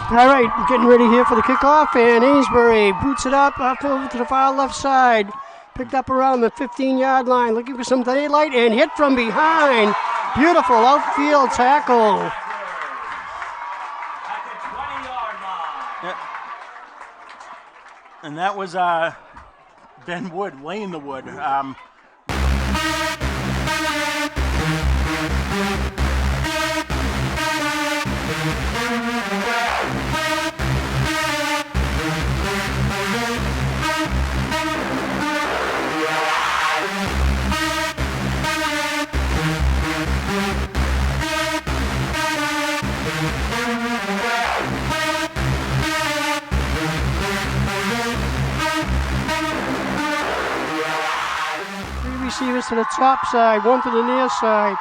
All right, we're getting ready here for the kickoff, and Amesbury boots it up over to the far left side. Picked up around the 15-yard line, looking for some daylight, and hit from behind. Beautiful outfield tackle. Yeah. And that was Ben Wood laying the wood. Receivers to the top side, one to the near side.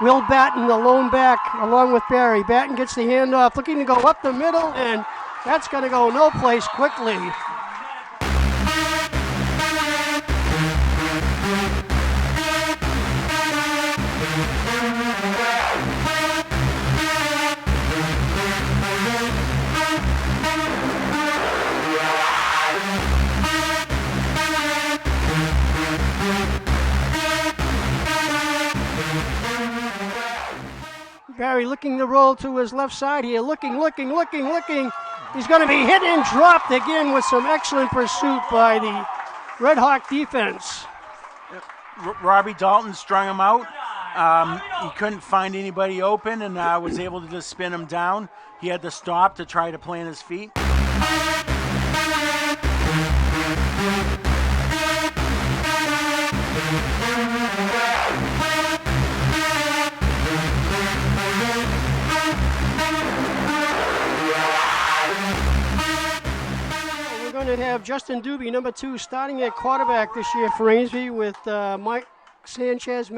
Will Batten, the lone back, along with Barry. Batten gets the handoff, looking to go up the middle, and that's going to go no place quickly. Barry looking to roll to his left side here, looking. He's going to be hit and dropped again with some excellent pursuit by the Red Hawk defense. Robbie Dalton strung him out. He couldn't find anybody open and was able to just spin him down. He had to stop to try to plant his feet. To have Justin Doobie, number 2, starting at quarterback this year for Amesbury with Max Sanchez,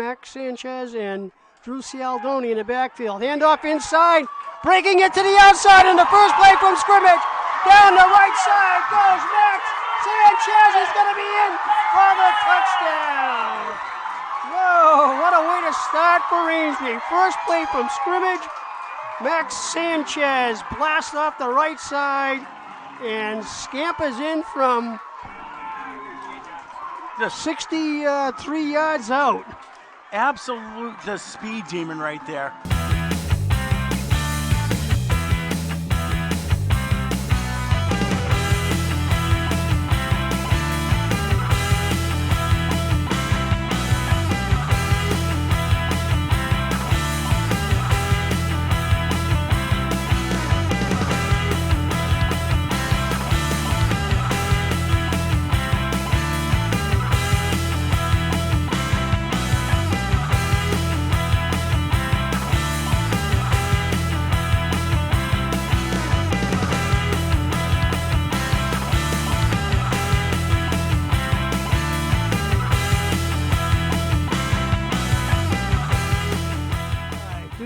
and Drew Cialdoni in the backfield. Handoff inside, breaking it to the outside in the first play from scrimmage. Down the right side goes Max Sanchez. He's going to be in for the touchdown. Whoa, what a way to start for Amesbury. First play from scrimmage. Max Sanchez blasts off the right side and scampers in from the 63 yards out. Absolute the speed demon right there.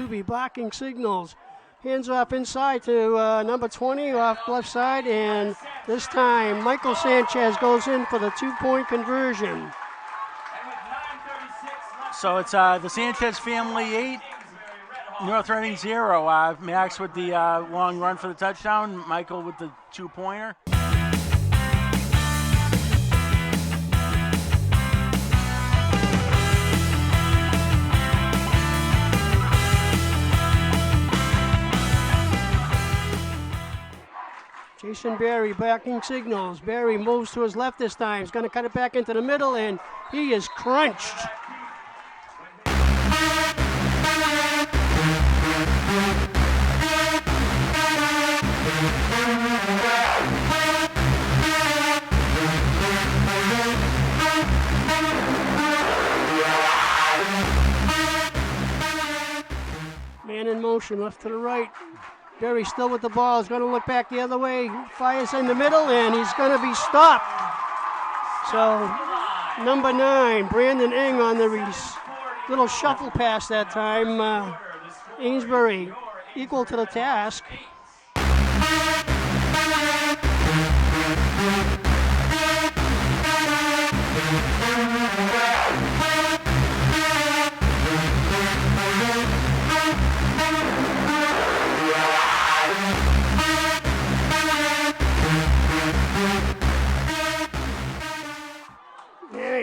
Doobie barking signals. Hands off inside to number 20 off left side, and this time Michael Sanchez goes in for the 2-point conversion. So it's the Sanchez family 8, North Reading 0. Max with the long run for the touchdown, Michael with the 2-pointer. Jason Berry backing signals. Berry moves to his left this time. He's going to cut it back into the middle, and he is crunched. Man in motion, left to the right. Berry still with the ball. He's going to look back the other way. Fires in the middle, and he's going to be stopped. So, number 9, Brandon Eng on the little shuffle pass that time. Amesbury equal to the task.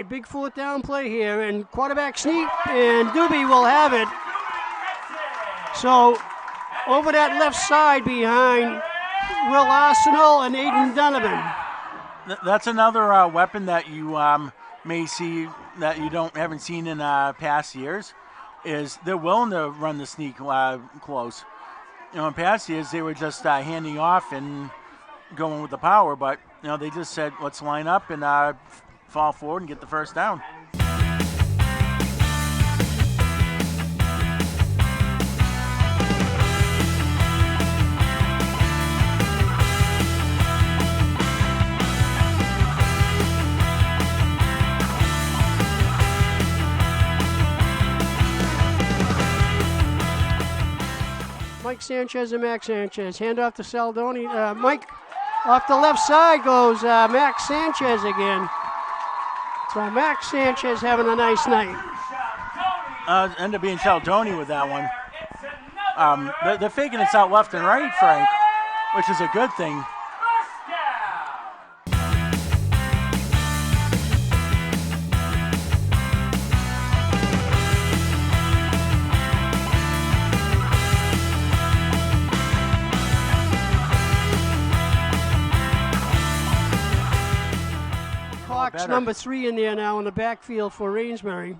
Big 4th down play here, and quarterback sneak, and Doobie will have it. So over that left side behind Will Arsenal and Aiden Donovan. That's another weapon that you may see that you haven't seen in past years. Is they're willing to run the sneak close. In past years they were just handing off and going with the power, but they just said let's line up and fall forward and get the first down. Mike Sanchez and Max Sanchez. Hand off to Saldoni. Mike off the left side goes Max Sanchez again. So Max Sanchez having a nice night. End up being Saldoni with that one. They're faking it out left and right, Frank, which is a good thing. Number 3 in there now in the backfield for Rainsbury.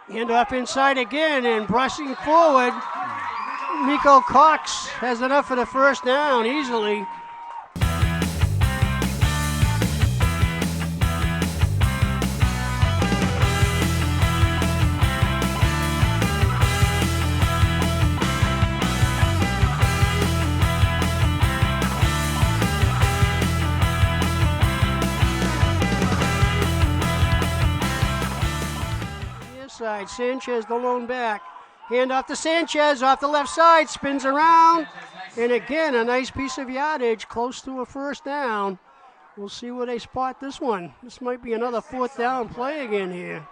Hand off inside again and brushing forward. Nico Cox has enough for the first down easily. Side. Sanchez, the lone back. Hand off to Sanchez off the left side, spins around, and again a nice piece of yardage close to a first down. We'll see where they spot this one. This might be another 4th down play again here.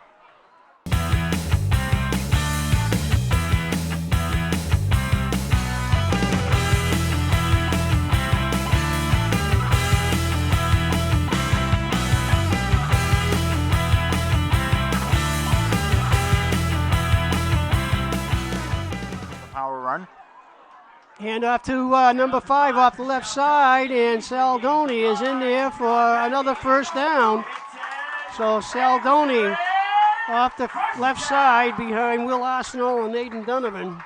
Run. Hand off to number 5 off the left side, and Saldoni is in there for another first down. So Saldoni off the left side behind Will Arsenal and Aiden Donovan.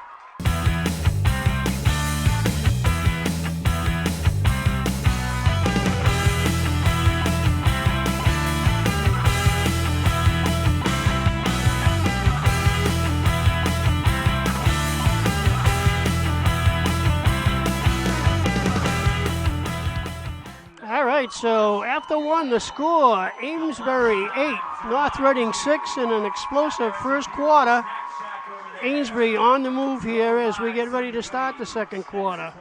So after one, the score, Amesbury 8, North Reading 6 in an explosive first quarter. Amesbury on the move here as we get ready to start the second quarter.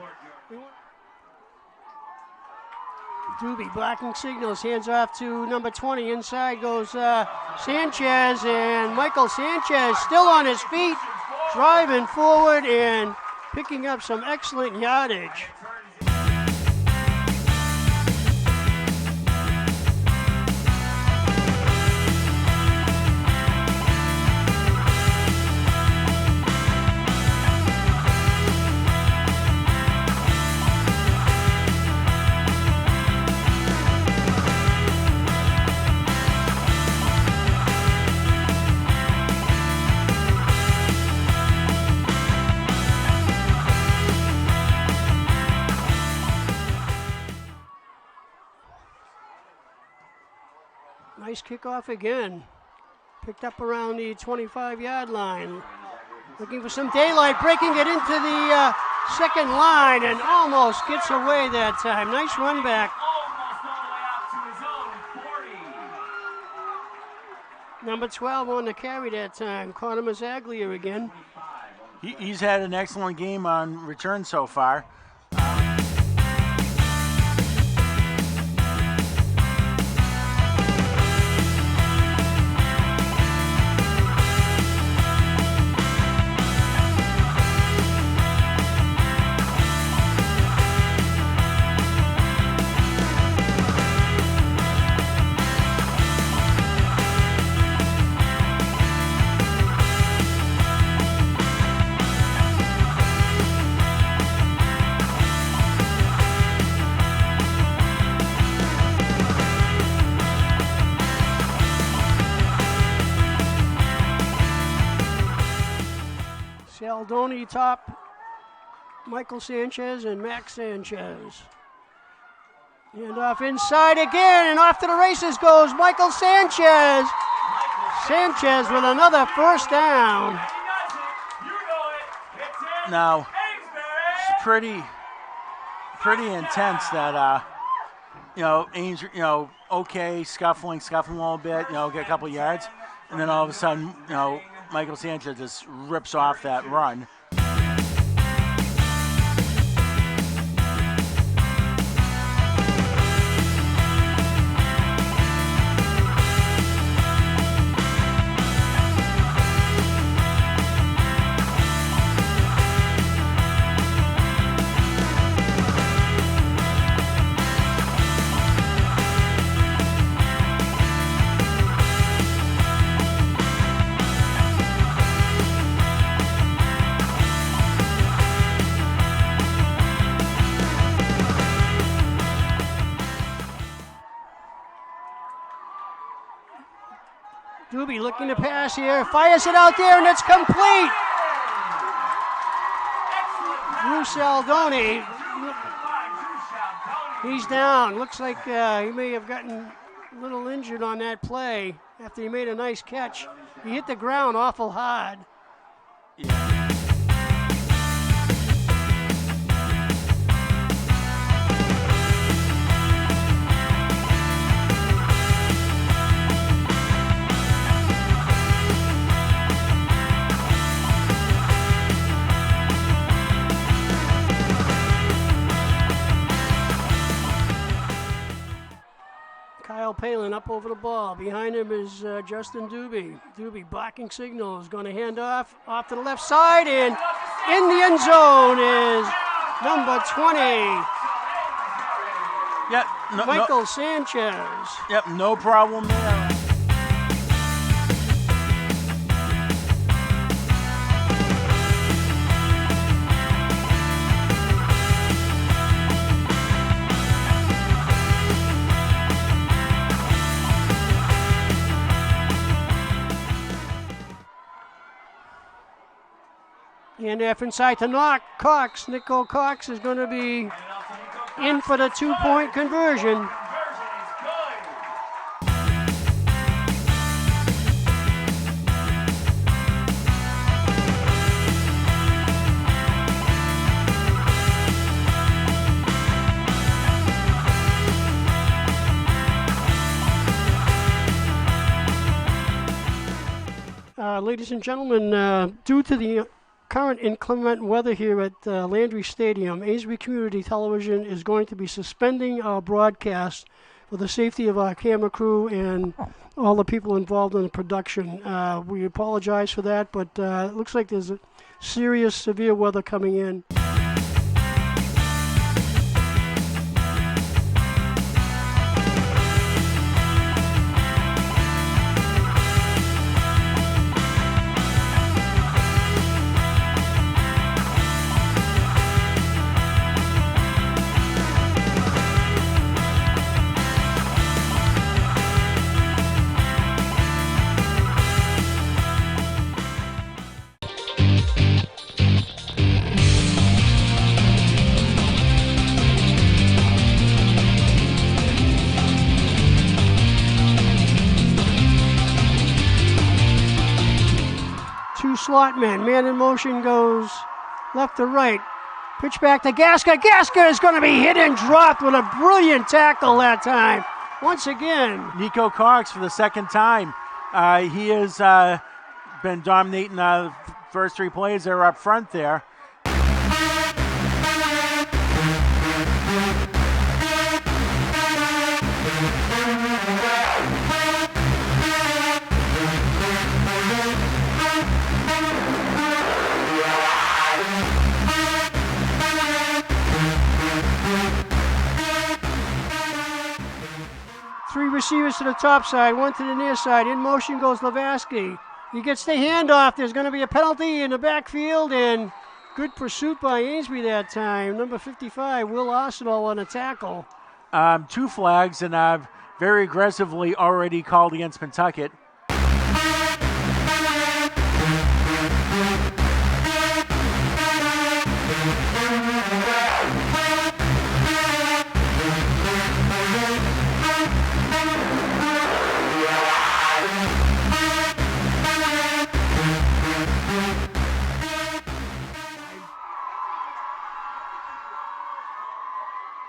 Doobie blocking signals, hands off to number 20. Inside goes Sanchez, and Michael Sanchez still on his feet, driving forward and picking up some excellent yardage. Nice kickoff again. Picked up around the 25-yard line. Looking for some daylight, breaking it into the second line, and almost gets away that time. Nice run back. Number 12 on the carry that time. Connor Mazzaglia again. He's had an excellent game on return so far. Saldoni top, Michael Sanchez and Max Sanchez. And off inside again, and off to the races goes Michael Sanchez. Sanchez with another first down. Now, it's pretty intense that, Ames, okay, scuffling a little bit, get a couple yards, and then all of a sudden, Michael Sanchez just rips off that run. Doobie looking to pass here, fires it out there, and it's complete. Drew Saldoni, he's down. Looks like he may have gotten a little injured on that play after he made a nice catch. He hit the ground awful hard. Yeah. Palin up over the ball. Behind him is Justin Doobie. Doobie blocking signals, going to hand off to the left side, and in the end zone is number 20. Yep, Michael Sanchez. Yep, no problem there. And off inside to Cox. Nico Cox is going to be in for the 2-point conversion. ladies and gentlemen, due to the current inclement weather here at Landry Stadium, Amesbury Community Television is going to be suspending our broadcast for the safety of our camera crew and all the people involved in the production. We apologize for that, but it looks like there's a serious, severe weather coming in. Slot man in motion, goes left to right. Pitch back to Gaska. Gaska is going to be hit and dropped with a brilliant tackle that time. Once again, Nico Cox for the second time. He has been dominating the first three plays that are up front there. Three receivers to the top side, one to the near side. In motion goes Lavaski. He gets the handoff. There's going to be a penalty in the backfield, and good pursuit by Amesbury that time. Number 55, Will Arsenal on a tackle. Two flags, and I've very aggressively already called against Pentucket.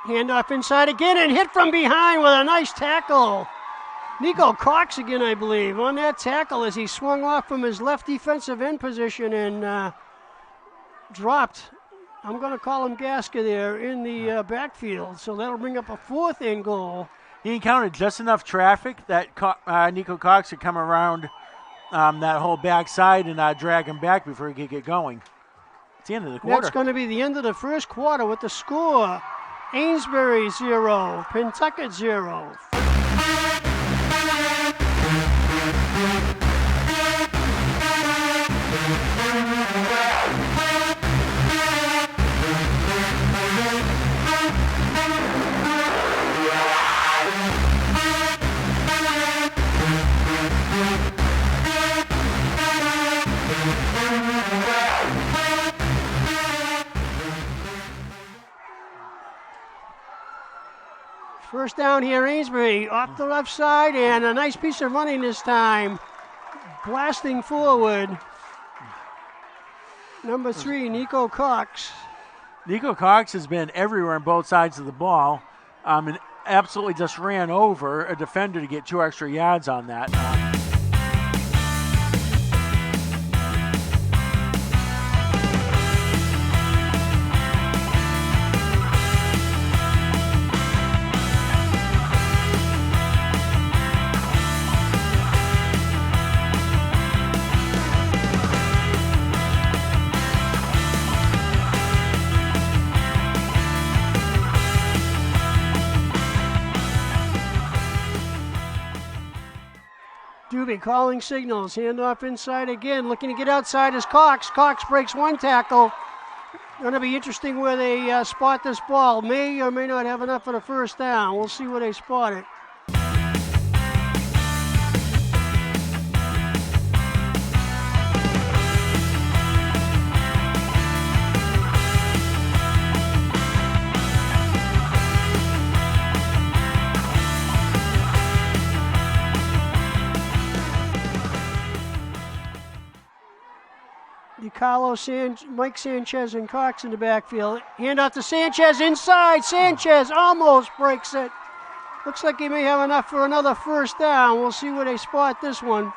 Handoff inside again and hit from behind with a nice tackle. Nico Cox again, I believe, on that tackle as he swung off from his left defensive end position and dropped. I'm going to call him Gaska there in the backfield, so that'll bring up a fourth and goal. He encountered just enough traffic that Nico Cox could come around that whole backside and drag him back before he could get going. It's the end of the quarter. That's going to be the end of the first quarter with the score. Amesbury 0, Pentucket 0. First down here, Amesbury off the left side, and a nice piece of running this time. Blasting forward. Number 3, Nico Cox. Nico Cox has been everywhere on both sides of the ball and absolutely just ran over a defender to get 2 extra yards on that. Doobie calling signals. Handoff inside again. Looking to get outside is Cox. Cox breaks one tackle. Going to be interesting where they spot this ball. May or may not have enough for the first down. We'll see where they spot it. Mike Sanchez and Cox in the backfield. Hand off to Sanchez inside. Sanchez almost breaks it. Looks like he may have enough for another first down. We'll see where they spot this one.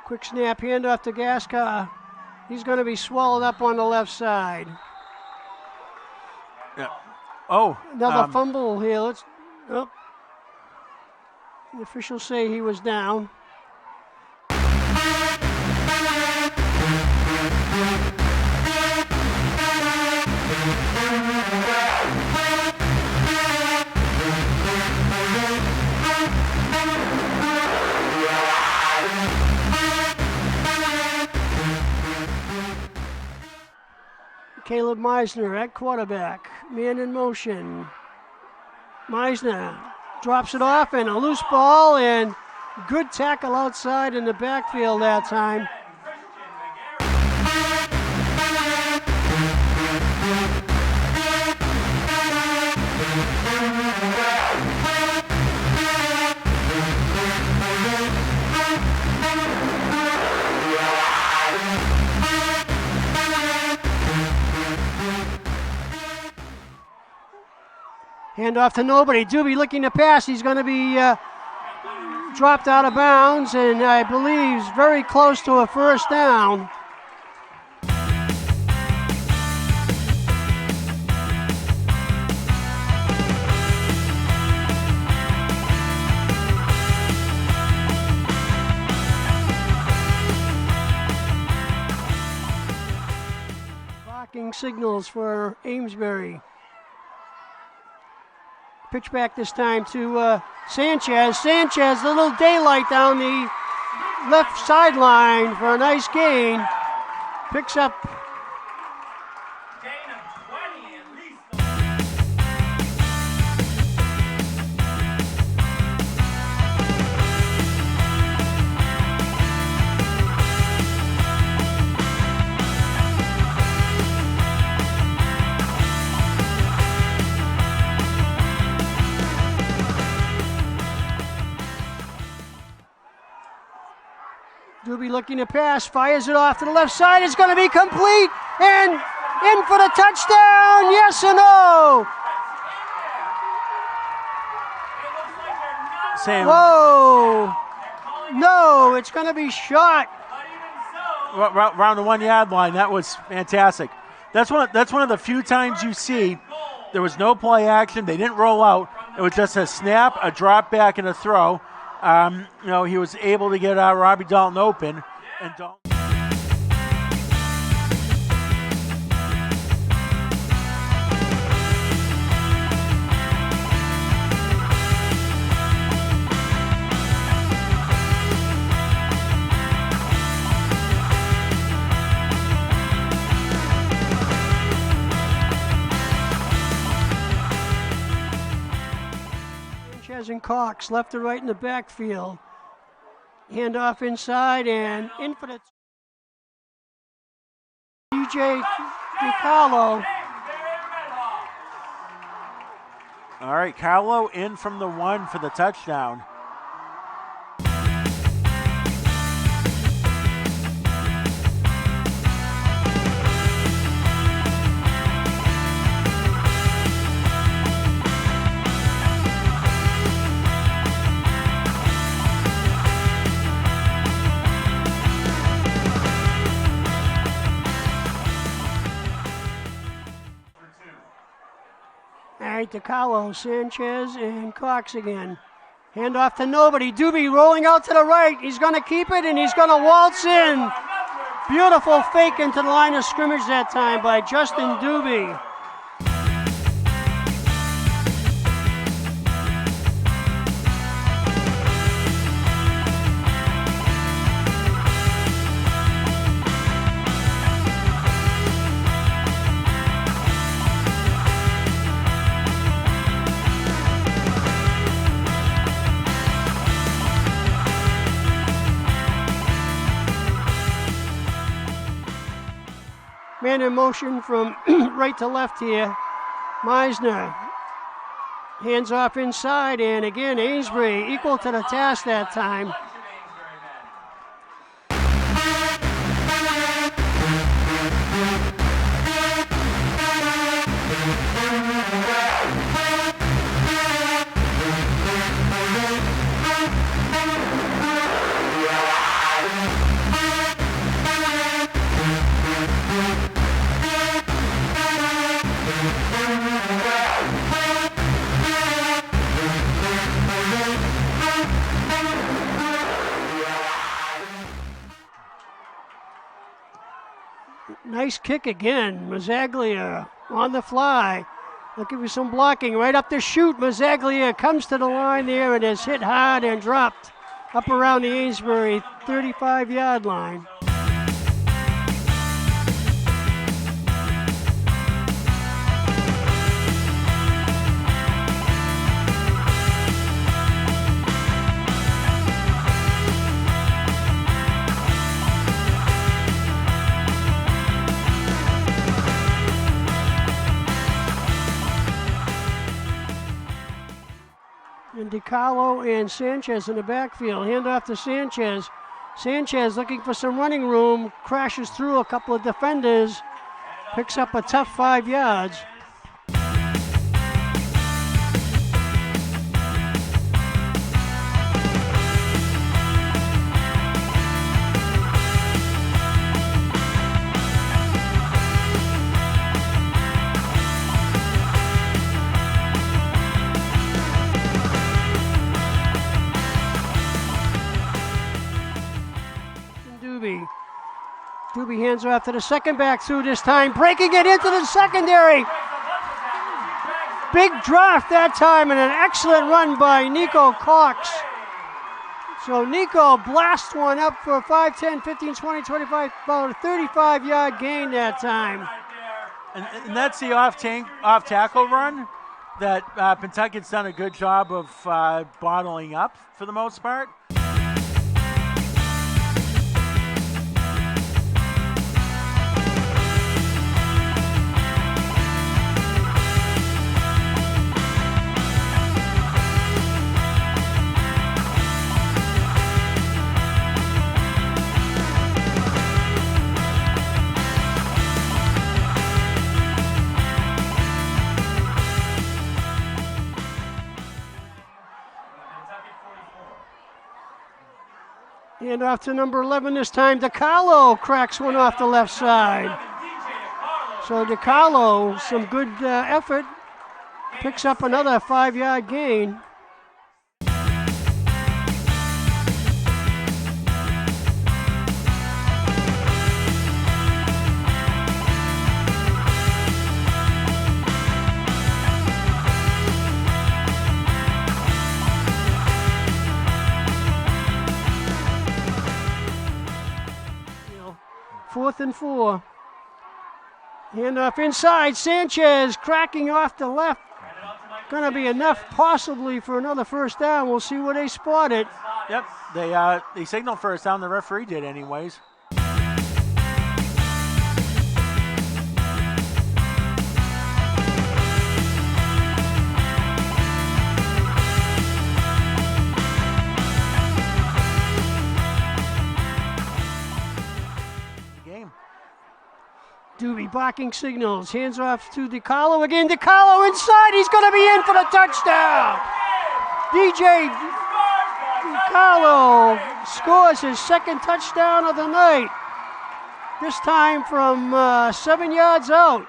Quick snap, handoff to Gaska. He's going to be swallowed up on the left side. Yeah. Oh. Another fumble here. The officials say he was down. Caleb Meisner at quarterback, man in motion. Meisner drops it off and a loose ball and good tackle outside in the backfield that time. Handoff to nobody. Doobie looking to pass. He's going to be dropped out of bounds, and I believe he's very close to a first down. Blocking signals for Amesbury. Pitch back this time to Sanchez. Sanchez, a little daylight down the left sideline for a nice gain. Picks up. Gain of 20 at least. Doobie looking to pass, fires it off to the left side. It's going to be complete and in for the touchdown. Yes or no? Sam. Whoa. No, it's going to be shot. Around the 1 yard line. That was fantastic. That's one of the few times you see there was no play action. They didn't roll out. It was just a snap, a drop back, and a throw. He was able to get Robbie Dalton open, and Dalton. And Cox left to right in the backfield. Handoff inside and in for the DJ DiCarlo. All right, Carlo in from the 1 for the touchdown. DiCarlo, Sanchez, and Cox again. Handoff to nobody. Doobie rolling out to the right. He's going to keep it, and he's going to waltz in. Beautiful fake into the line of scrimmage that time by Justin Doobie. Man in motion from right to left here. Meisner. Hands off inside, and again, Amesbury equal to the task that time. Nice kick again. Mazzaglia on the fly. Looking for some blocking. Right up the chute. Mazzaglia comes to the line there and is hit hard and dropped up around the Amesbury 35-yard line. And DiCarlo and Sanchez in the backfield. Hand off to Sanchez. Sanchez looking for some running room. Crashes through a couple of defenders. Picks up a tough 5 yards. Doobie hands off to the second back through this time, breaking it into the secondary. Big draft that time and an excellent run by Nico Cox. So Nico blasts one up for 5, 10, 15, 20, 25, about a 35-yard gain that time. And that's the off-tackle run that Pentucket's done a good job of bottling up for the most part. Hand off to number 11 this time. DiCarlo cracks one off the left side. So DiCarlo, some good effort, picks up another 5-yard gain. Fourth and 4. Handoff inside. Sanchez cracking off the left. Going to be enough possibly for another first down. We'll see where they spot it. Yep, they signaled first down. The referee did anyways. Doobie barking signals, hands off to DiCarlo again. DiCarlo inside, he's going to be in for the touchdown. DJ DiCarlo scores his second touchdown of the night. This time from 7 yards out.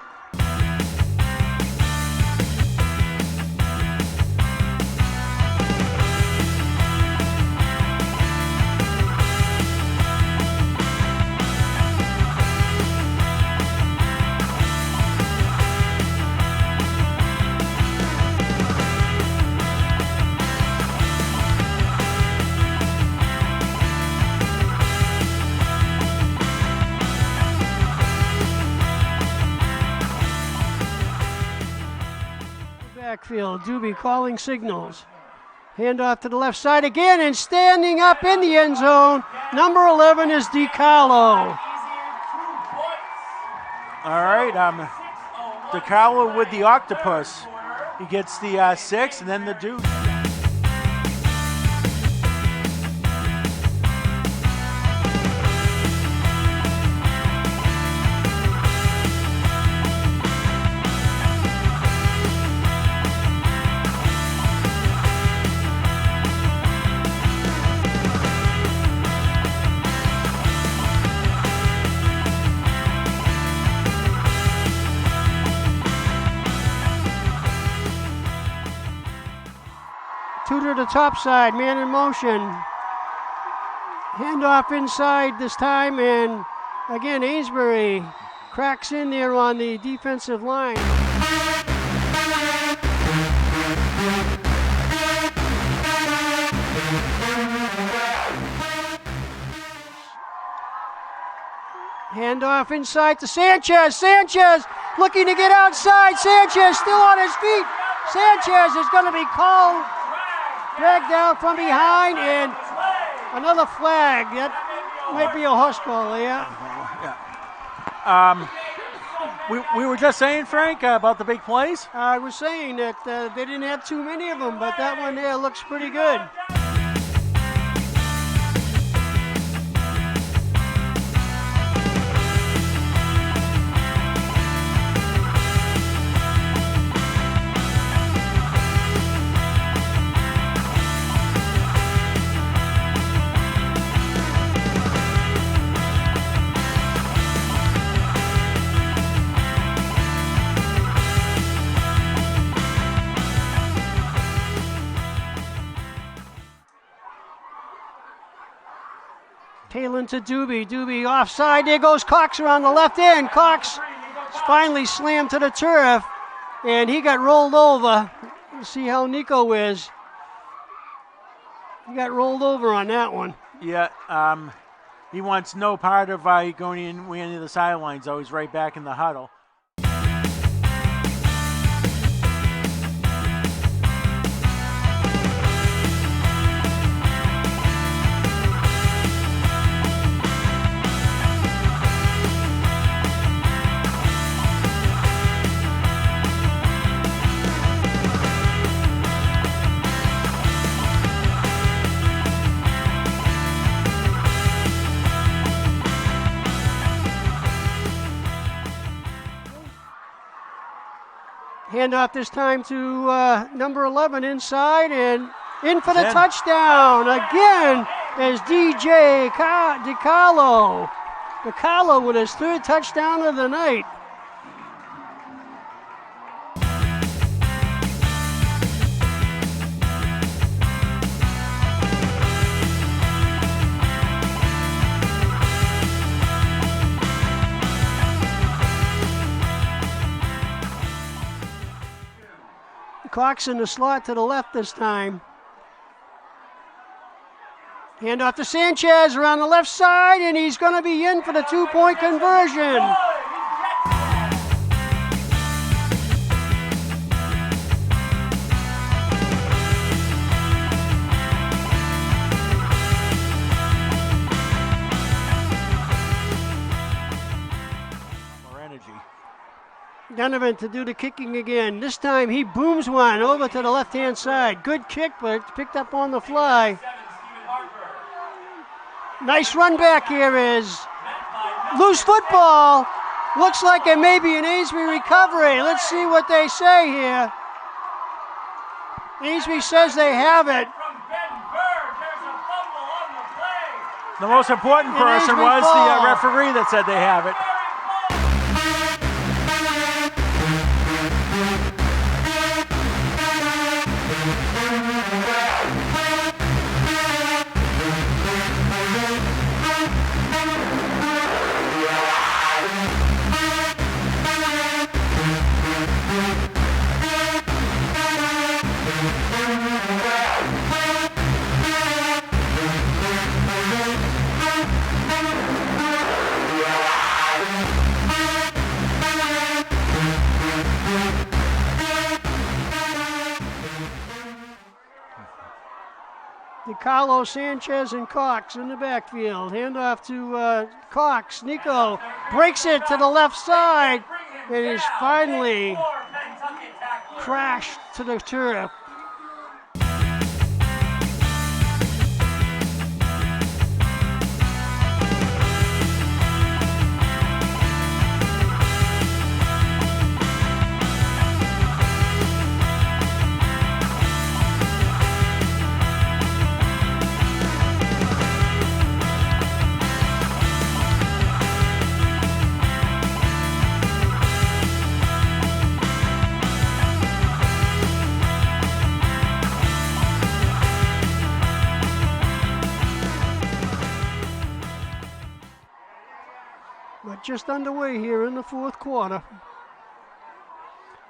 Backfield, Doobie calling signals. Handoff to the left side again, and standing up in the end zone, number 11 is DiCarlo. All right, DiCarlo with the octopus. He gets the 6 and then the deuce. To the top side, man in motion. Handoff inside this time, and again, Amesbury cracks in there on the defensive line. Handoff inside to Sanchez. Sanchez looking to get outside. Sanchez still on his feet. Sanchez is going to be called, dragged out from behind, and another flag. That might be a horse call, yeah. We were just saying, Frank, about the big plays. I was saying that they didn't have too many of them, but that one there looks pretty good. Talon to Doobie. Doobie offside. There goes Cox around the left end. Cox finally slammed to the turf, and he got rolled over. Let's see how Nico is. He got rolled over on that one. Yeah, he wants no part of going into the sidelines, though. He's right back in the huddle. Handoff this time to number 11 inside and in for the touchdown again as DJ DiCarlo. DiCarlo with his third touchdown of the night. Cox in the slot to the left this time. Hand off to Sanchez around the left side, and he's going to be in for the two-point conversion. Donovan to do the kicking again. This time he booms one over to the left-hand side. Good kick, but it's picked up on the fly. Nice run back here is loose football. Looks like it may be an Amesbury recovery. Let's see what they say here. Amesbury says they have it. The most important person was the referee that said they have it. DiCarlo, Sanchez, and Cox in the backfield. Handoff to Cox. Nico breaks it to the left side and is finally crashed to the turf. just underway here in the fourth quarter.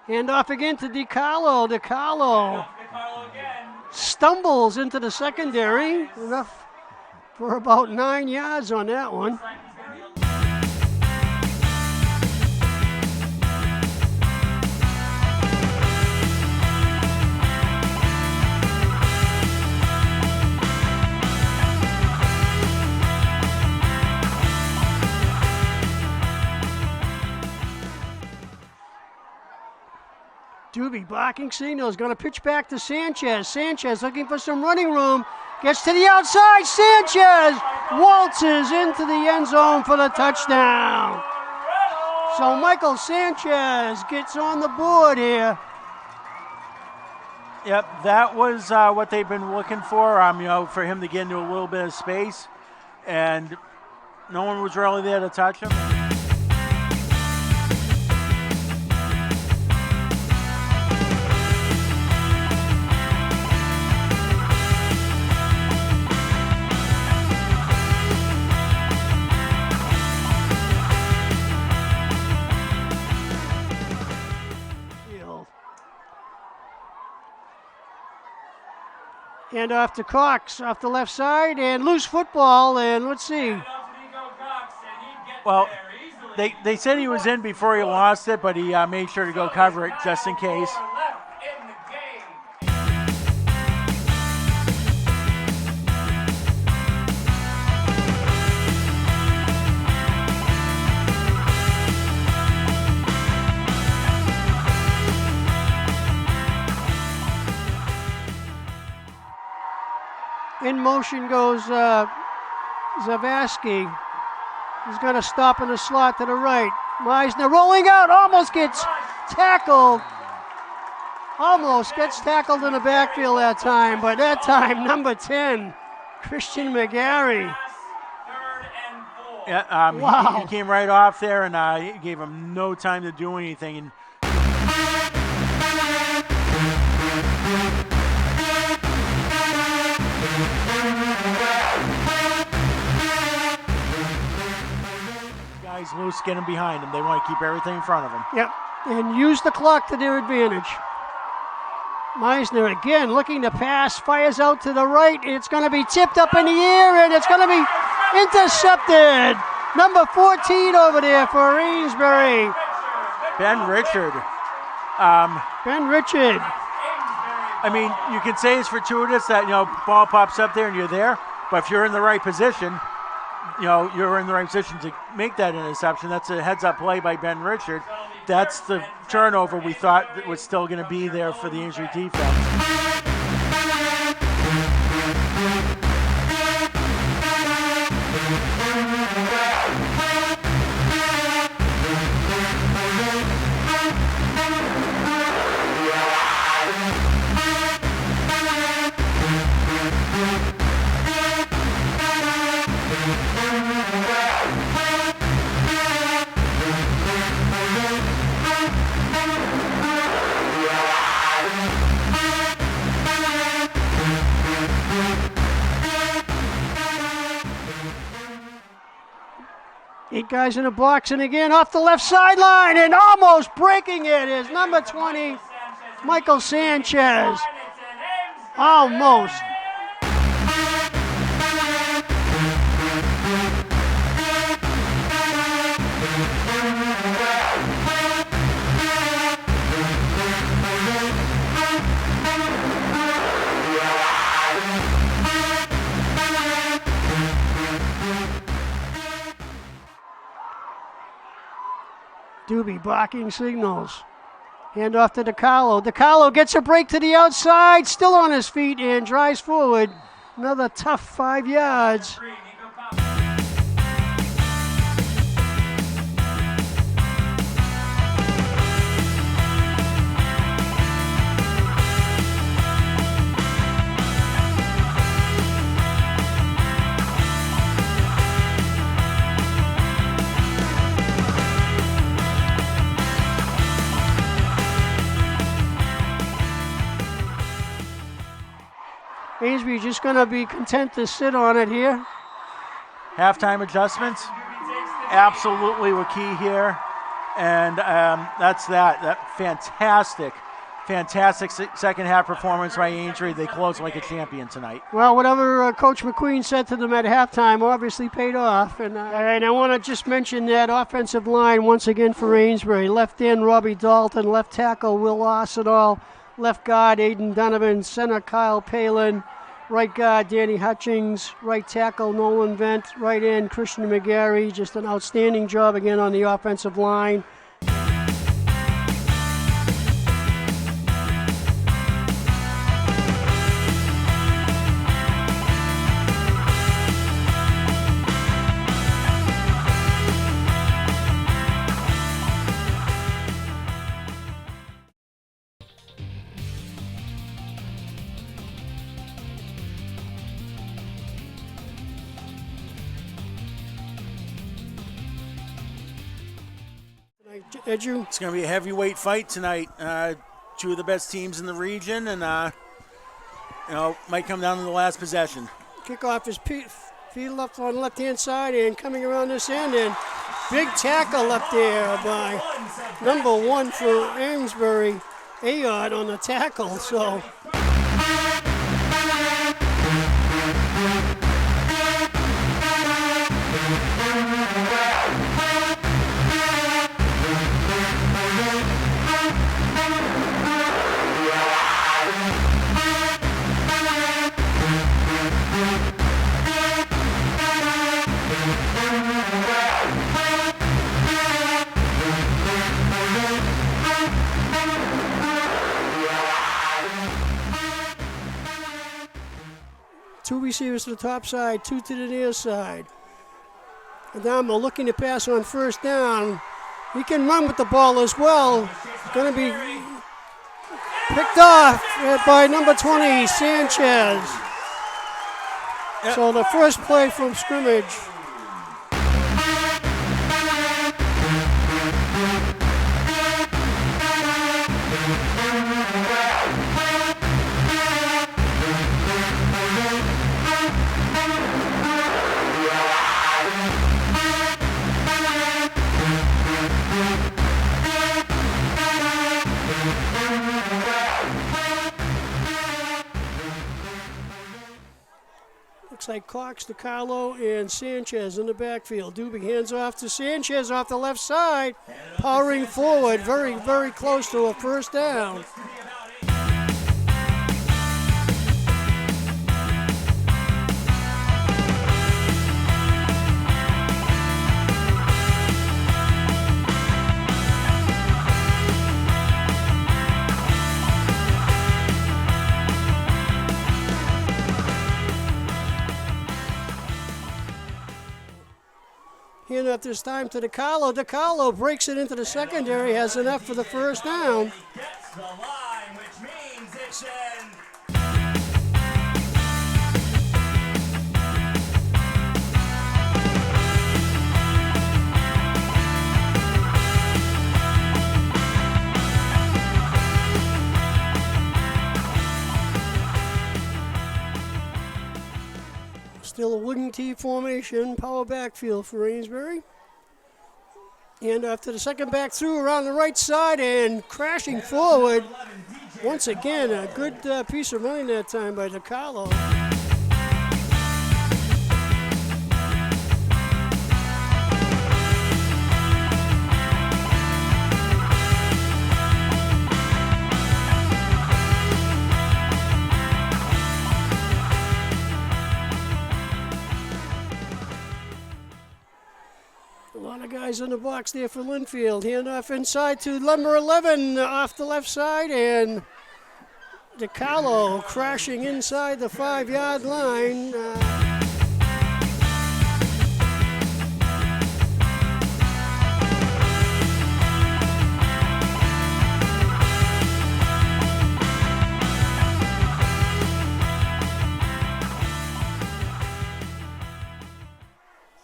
Hand off again to DiCarlo. DiCarlo stumbles into the secondary. Enough for about 9 yards on that one. Doobie blocking signals, going to pitch back to Sanchez. Sanchez looking for some running room. Gets to the outside. Sanchez waltzes into the end zone for the touchdown. So Michael Sanchez gets on the board here. Yep, that was what they've been looking for, for him to get into a little bit of space. And no one was really there to touch him. Hand off to Cox off the left side, and loose football, and let's see. Well, they said he was in before he lost it, but he made sure to go cover it just in case. In motion goes Zavasky. He's going to stop in the slot to the right. Meisner rolling out, almost gets tackled. Almost gets tackled in the backfield that time, but that time, number 10, Christian McGarry. Yeah, wow. He came right off there, and he gave him no time to do anything. And guys loose, get him behind him. They want to keep everything in front of him. Yep, and use the clock to their advantage. Meisner again looking to pass, fires out to the right. It's going to be tipped up in the air, and it's going to be intercepted. Number 14 over there for Amesbury. Ben Richard. Ben Richard. I mean, you can say it's fortuitous that, ball pops up there and you're there, but if you're in the right position, you're in the right position to make that interception. That's a heads-up play by Ben Richard. That's the turnover we thought was still going to be there for the injury defense. Eight guys in the box, and again off the left sideline, and almost breaking it is number 20, Michael Sanchez. Almost. Doobie blocking signals. Hand off to DiCarlo. DiCarlo gets a break to the outside, still on his feet, and drives forward. Another tough 5 yards. Amesbury just going to be content to sit on it here. Halftime adjustments. absolutely were key here. And that's that. That fantastic second half performance by Aintree. They closed like a champion tonight. Well, whatever Coach McQueen said to them at halftime obviously paid off. And I want to just mention that offensive line once again for Amesbury. Left end, Robbie Dalton. Left tackle, Will Arsenal. Left guard, Aiden Donovan. Center, Kyle Palin. Right guard, Danny Hutchings. Right tackle, Nolan Vent. Right end, Christian McGarry. Just an outstanding job again on the offensive line. Edu? It's going to be a heavyweight fight tonight. Two of the best teams in the region, and might come down to the last possession. Kickoff is field up on the left-hand side and coming around this end, and big tackle up there by number 1 for Amesbury, Ayod on the tackle. So. Two receivers to the top side, 2 to the near side. Adamo looking to pass on first down. He can run with the ball as well. Going to be picked off by number 20, Sanchez. Yep. So the first play from scrimmage. Looks like Cox, DiCarlo, and Sanchez in the backfield. Doobie hands off to Sanchez off the left side, powering forward, very, very close to a first down. Hand off this time to DiCarlo. DiCarlo breaks it into the secondary, has enough for the first down. Gets the line, which means it should. Still a wooden T formation, power backfield for Amesbury. And off to the second back through around the right side and crashing forward. Once again, a good piece of running that time by DiCarlo. Guys in the box there for Lynnfield. Handoff inside to number 11 off the left side, and DiCarlo crashing inside the 5-yard line.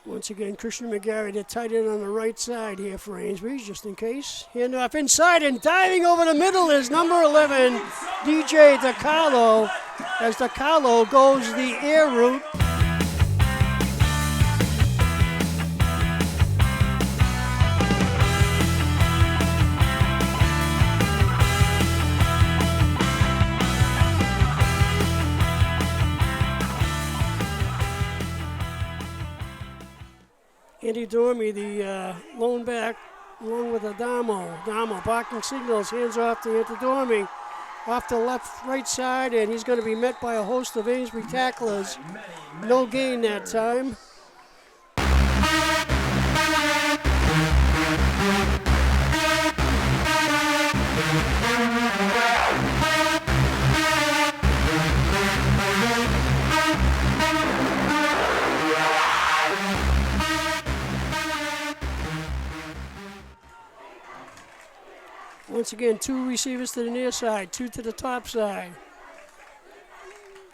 Once again, Christian McGarry, the tight end on the right side here for Amesbury, just in case. Handoff inside, and diving over the middle is number 11, DJ DiCarlo, as DiCarlo goes the air route. Andy Dormy, the lone back, along with Adamo. Adamo barking signals, hands off to Andy Dormy. Off to the right side, and he's going to be met by a host of Amesbury tacklers. No gain that time. Once again, 2 receivers to the near side, 2 to the top side.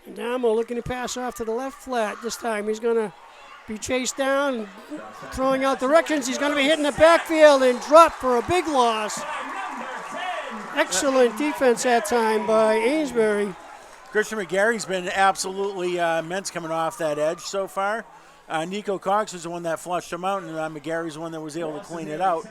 Adamo looking to pass off to the left flat this time. He's going to be chased down, throwing out directions. He's going to be hitting the backfield and drop for a big loss. Excellent defense that time by Amesbury. Christian McGarry's been absolutely immense coming off that edge so far. Nico Cox was the one that flushed him out, and McGarry's the one that was able to clean it out.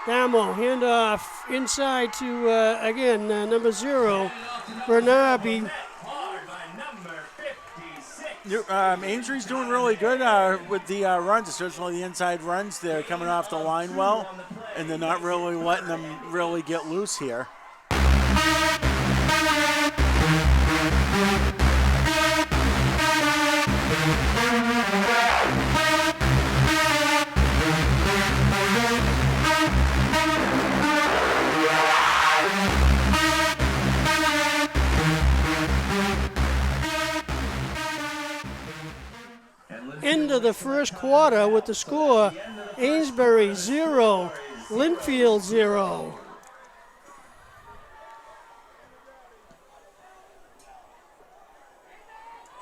Damo, handoff inside to, again, number 0, Bernabe. Amesbury's doing really good with the runs, especially the inside runs. They're coming off the line well, and they're not really letting them really get loose here. End of the first quarter with the score, Amesbury 0, Lynnfield 0.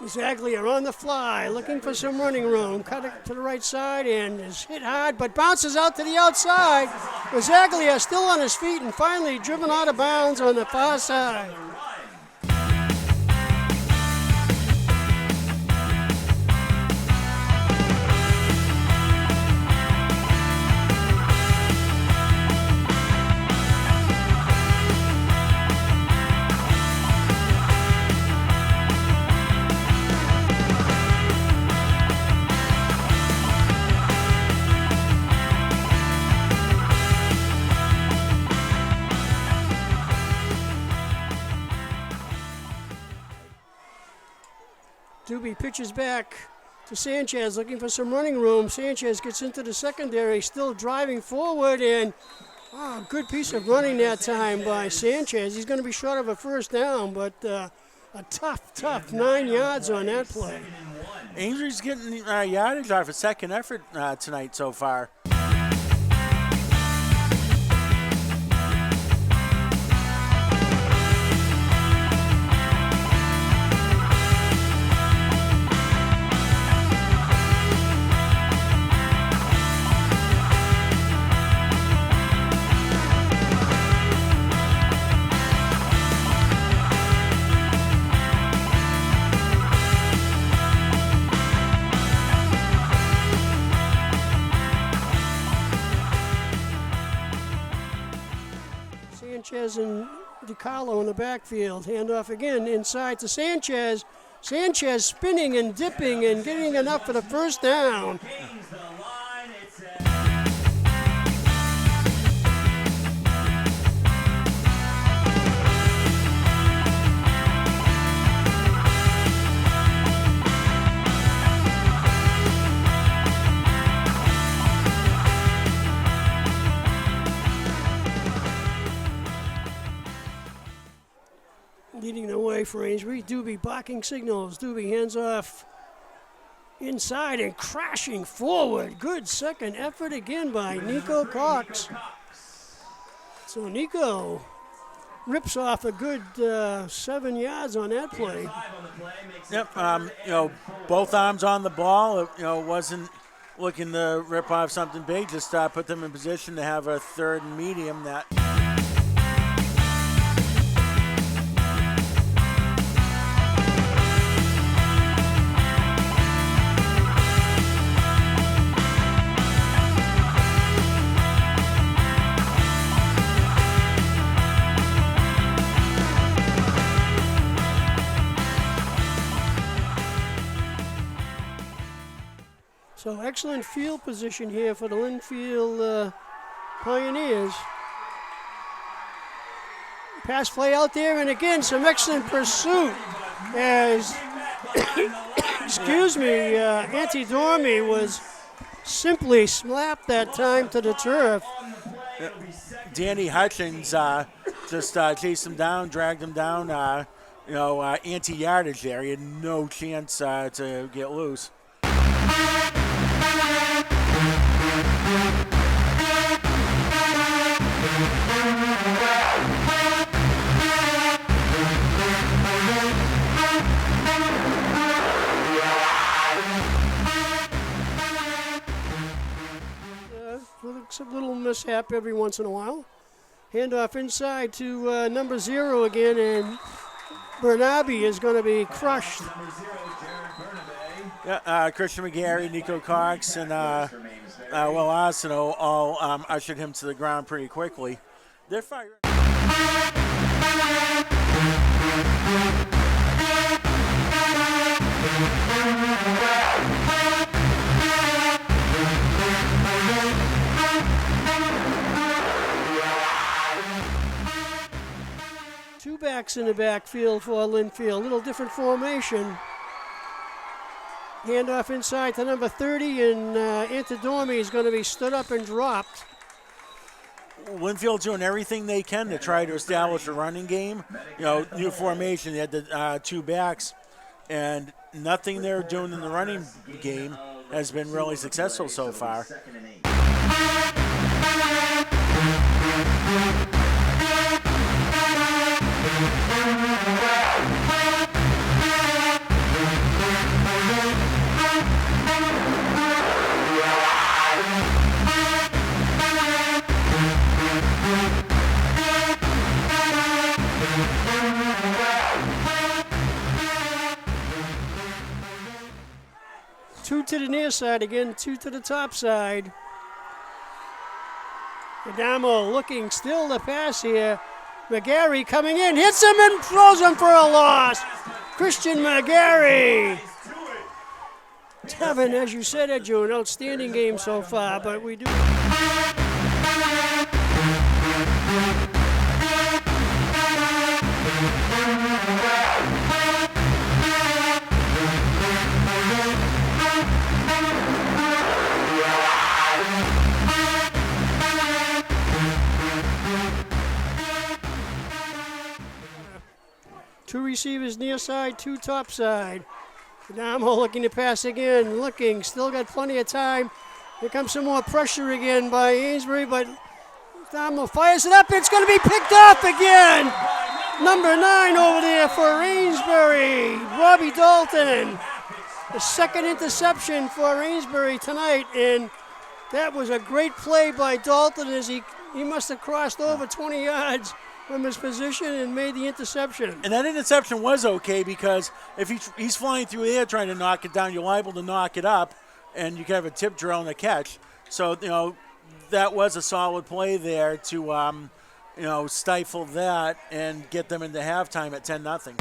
Zaglia on the fly, looking for some running room. Cut it to the right side and is hit hard, but bounces out to the outside. Zaglia still on his feet and finally driven out of bounds on the far side. Doobie pitches back to Sanchez, looking for some running room. Sanchez gets into the secondary, still driving forward, and good piece of running that time by Sanchez. He's going to be short of a first down, but a tough 9 yards on that play. Amesbury's getting yardage out of a second effort tonight so far. Sanchez and DiCarlo in the backfield. Handoff again inside to Sanchez. Sanchez spinning and dipping and getting enough for the first down. Leading the way for Amesbury. Doobie barking signals. Doobie hands off inside and crashing forward. Good second effort again by Nico Cox. So Nico rips off a good 7 yards on that play. Yep, both arms on the ball. Wasn't looking to rip off something big. Just put them in position to have a third and medium that. excellent field position here for the Lynnfield Pioneers. Pass play out there, and again, some excellent pursuit as, excuse me, Auntie Dormy was simply slapped that time to the turf. Danny Hutchins just chased him down, dragged him down, anti-yardage there. He had no chance to get loose. Some little mishap every once in a while. Handoff inside to number 0 again, and Bernabe is going to be crushed. Yeah, Christian McGarry, Nico Cox, and Will Arsenault all ushered him to the ground pretty quickly. They're firing. Two backs in the backfield for Lynnfield. A little different formation. Handoff inside to number 30, and Antidormi is going to be stood up and dropped. Lynnfield doing everything they can to try to establish a running game. New formation. They had the two backs, and nothing they're doing in the running game has been really successful so far. Two to the near side again, two to the top side. Adamo looking still to pass here. McGarry coming in, hits him and throws him for a loss. Christian McGarry. Tevin, as you said, Edu, an outstanding game so far, but we do. Two receivers near side, two top side. Adamo looking to pass again, still got plenty of time. Here comes some more pressure again by Amesbury, but Adamo fires it up. It's going to be picked off again. Number 9 over there for Amesbury, Robbie Dalton. The second interception for Amesbury tonight, and that was a great play by Dalton as he must have crossed over 20 yards from his position and made the interception. And that interception was okay because if he's flying through the air trying to knock it down, you're liable to knock it up, and you can have a tip drill and a catch. So, that was a solid play there to, stifle that and get them into halftime at 10-0.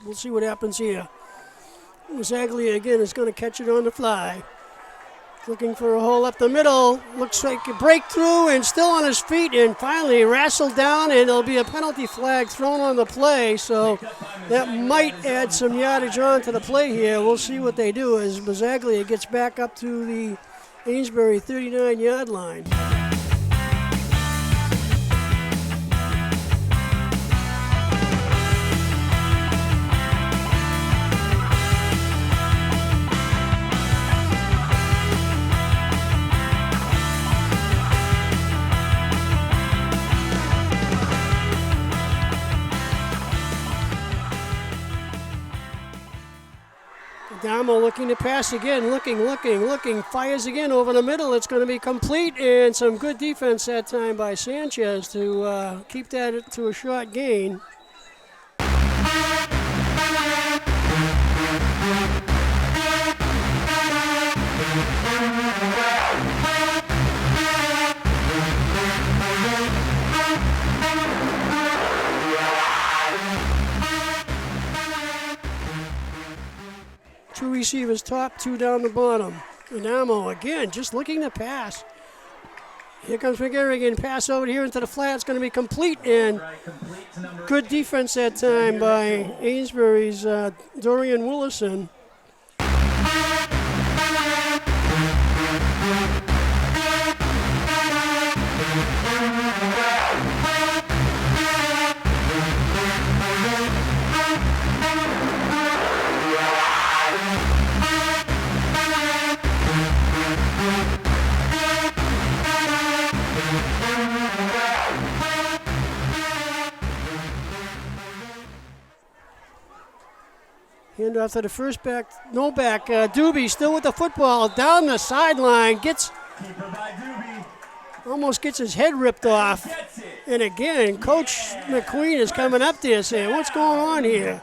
We'll see what happens here. Zaglia again is going to catch it on the fly. Looking for a hole up the middle. Looks like a breakthrough and still on his feet and finally wrestled down, and there'll be a penalty flag thrown on the play. So that might add some yardage on to the play here. We'll see what they do as Zaglia gets back up to the Amesbury 39-yard line. Adamo looking to pass again, looking, fires again over the middle. It's going to be complete, and some good defense that time by Sanchez to keep that to a short gain. Two receivers top, two down the bottom. Adamo again, just looking to pass. Here comes McGarrigan, pass over here into the flat. It's going to be complete, and good defense that time by Amesbury's Dorian Willison. Hand off to the first back, no back. Doobie still with the football down the sideline. Almost gets his head ripped off. And again, Coach McQueen is coming up there saying, what's going on here?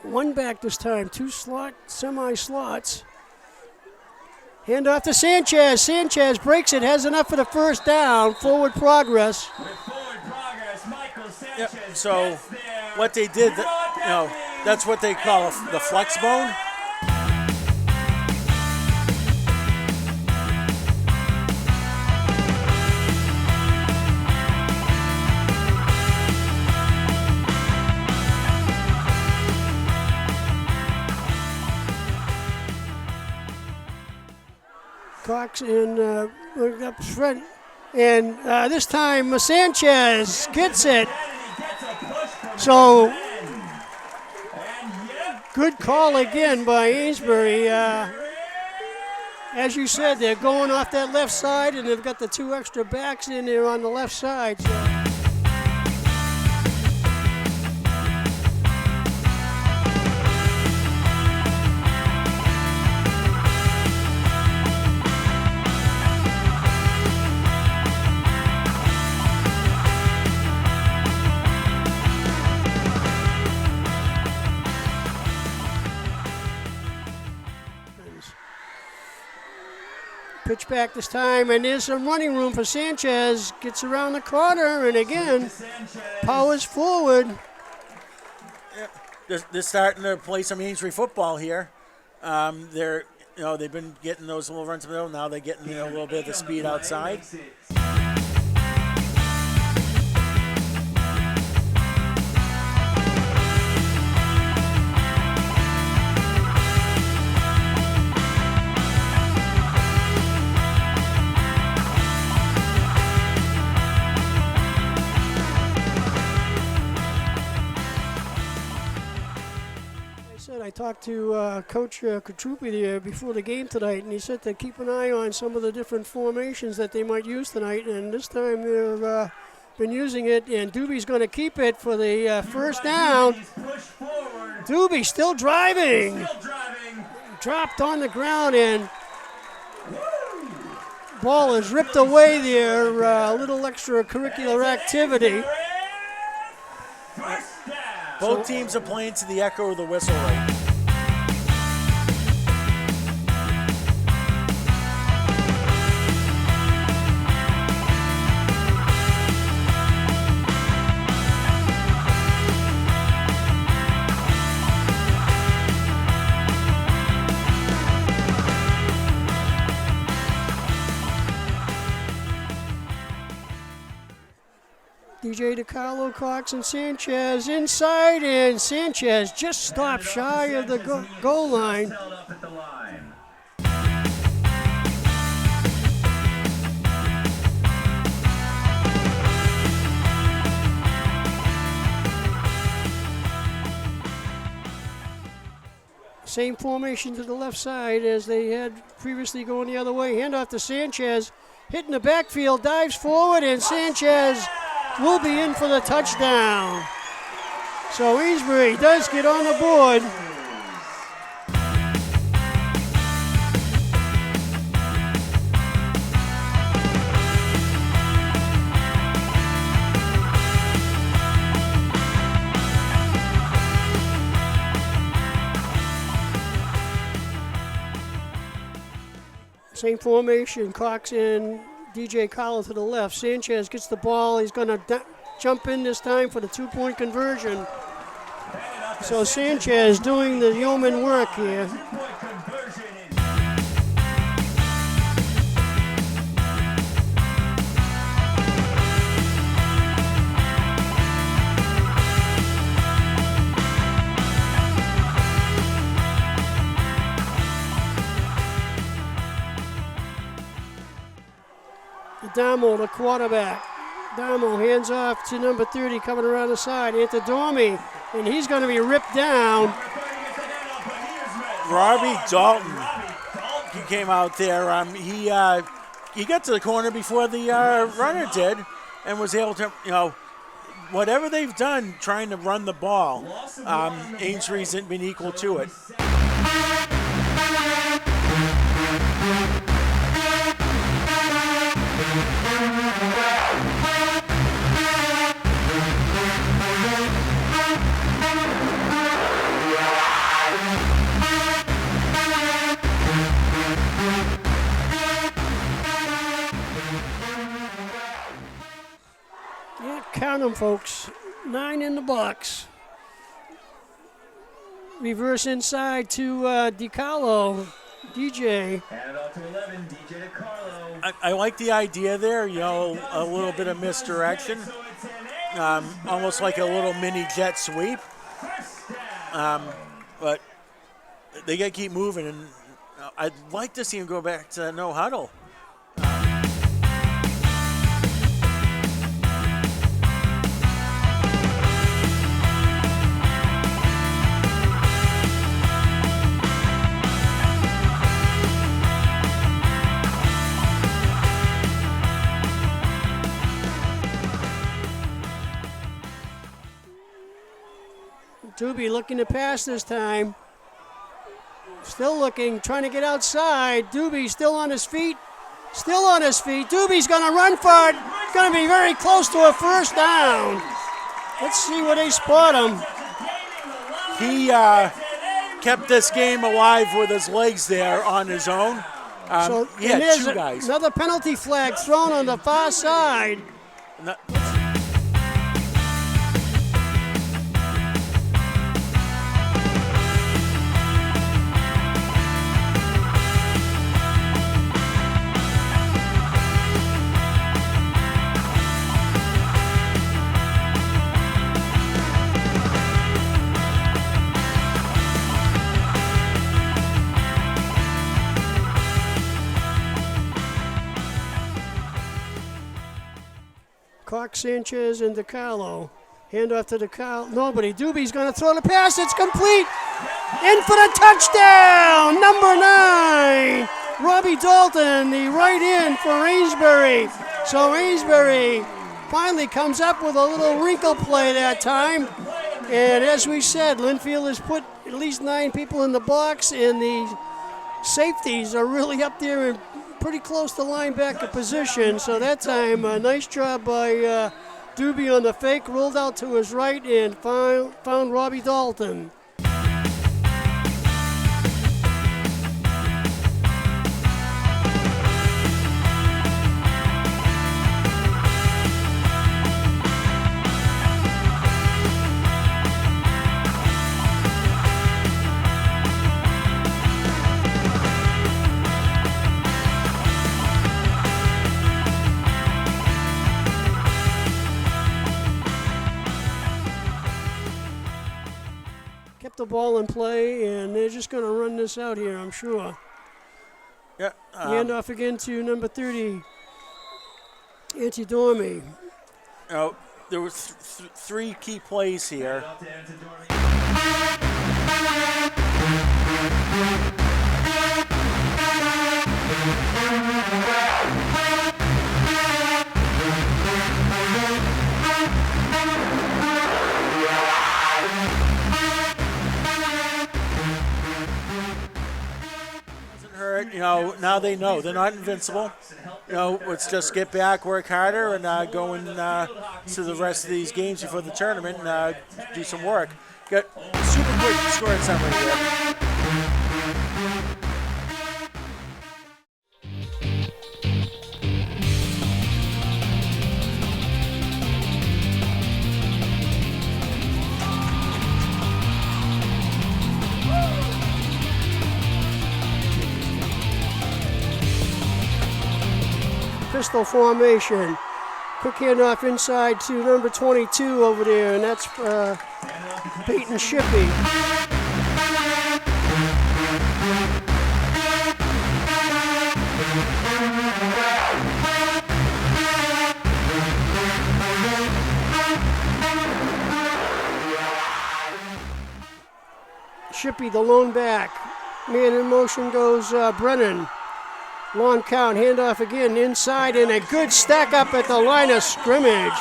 One back this time, two semi-slots. Hand off to Sanchez. Sanchez breaks it, has enough for the first down. Forward progress. Yep. So what they did, that's what they call the flex bone. Cox and up front, and this time Sanchez gets it. So good call again by Amesbury. As you said, they're going off that left side, and they've got the two extra backs in there on the left side. So. Pitch back this time, and there's some running room for Sanchez. Gets around the corner, and again, powers forward. Yep. They're starting to play some Amesbury football here. They've been getting those little runs in the middle. Now they're getting a little bit of the speed outside. I talked to Coach Katrupi there before the game tonight, and he said to keep an eye on some of the different formations that they might use tonight, and this time they've been using it, and Doobie's going to keep it for the first down. Doobie still driving. Dropped on the ground, and ball is ripped away there. A little extracurricular activity. Both teams are playing to the echo of the whistle right. DJ DiCarlo, Cox, and Sanchez inside, and Sanchez just stopped shy of the goal line. Same formation to the left side as they had previously going the other way. Handoff to Sanchez. Hitting the backfield, dives forward, and Sanchez will be in for the touchdown. So Amesbury does get on the board. Same formation, Cox and DJ Collar to the left. Sanchez gets the ball. He's going to jump in this time for the two-point conversion. So Sanchez doing the yeoman work here. Damo, the quarterback. Damo hands off to number 30 coming around the side. Antidormi, and he's going to be ripped down. Robbie Dalton, he came out there. He got to the corner before the runner did and was able to, whatever they've done trying to run the ball, Amesbury hasn't been equal to it. Count them, folks. 9 in the box. Reverse inside to DiCarlo. DJ. Hand it off to 11, DJ DiCarlo. I like the idea there, a little bit of misdirection. Almost like a little mini jet sweep. But they got to keep moving, and I'd like to see him go back to no huddle. Doobie looking to pass this time. Still looking, trying to get outside. Doobie still on his feet. Still on his feet. Doobie's going to run for it. Going to be very close to a first down. Let's see where they spot him. He kept this game alive with his legs there on his own. He had two guys. Another penalty flag thrown on the far side. Cox, Sanchez, and DiCarlo. Handoff to DiCarlo. Nobody. Doobie's going to throw the pass. It's complete. In for the touchdown. Number 9. Robbie Dalton, the right end for Amesbury. So Amesbury finally comes up with a little wrinkle play that time. And as we said, Lynnfield has put at least 9 people in the box, and the safeties are really up there and pretty close to linebacker position. So that time, a nice job by Doobie on the fake, rolled out to his right and found Robbie Dalton. The ball in play, and they're just going to run this out here, I'm sure. Yeah. Handoff again to number 30, Antidormi. There were 3 key plays here. Now they know they're not invincible. Let's just get back, work harder, and go in to the rest of these games before the tournament and do some work. Got super quick scoring summary here. Pistol formation. Quick handoff inside to number 22 over there, and that's Peyton Shippey. Shippey, the lone back. Man in motion goes Brennan. Long count, handoff again inside, and a good stack up at the line of scrimmage.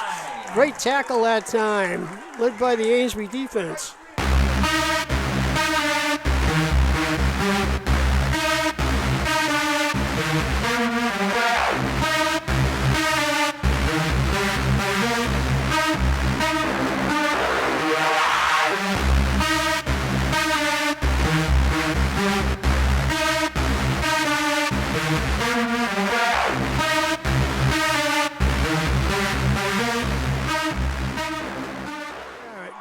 Great tackle that time, led by the Amesbury defense.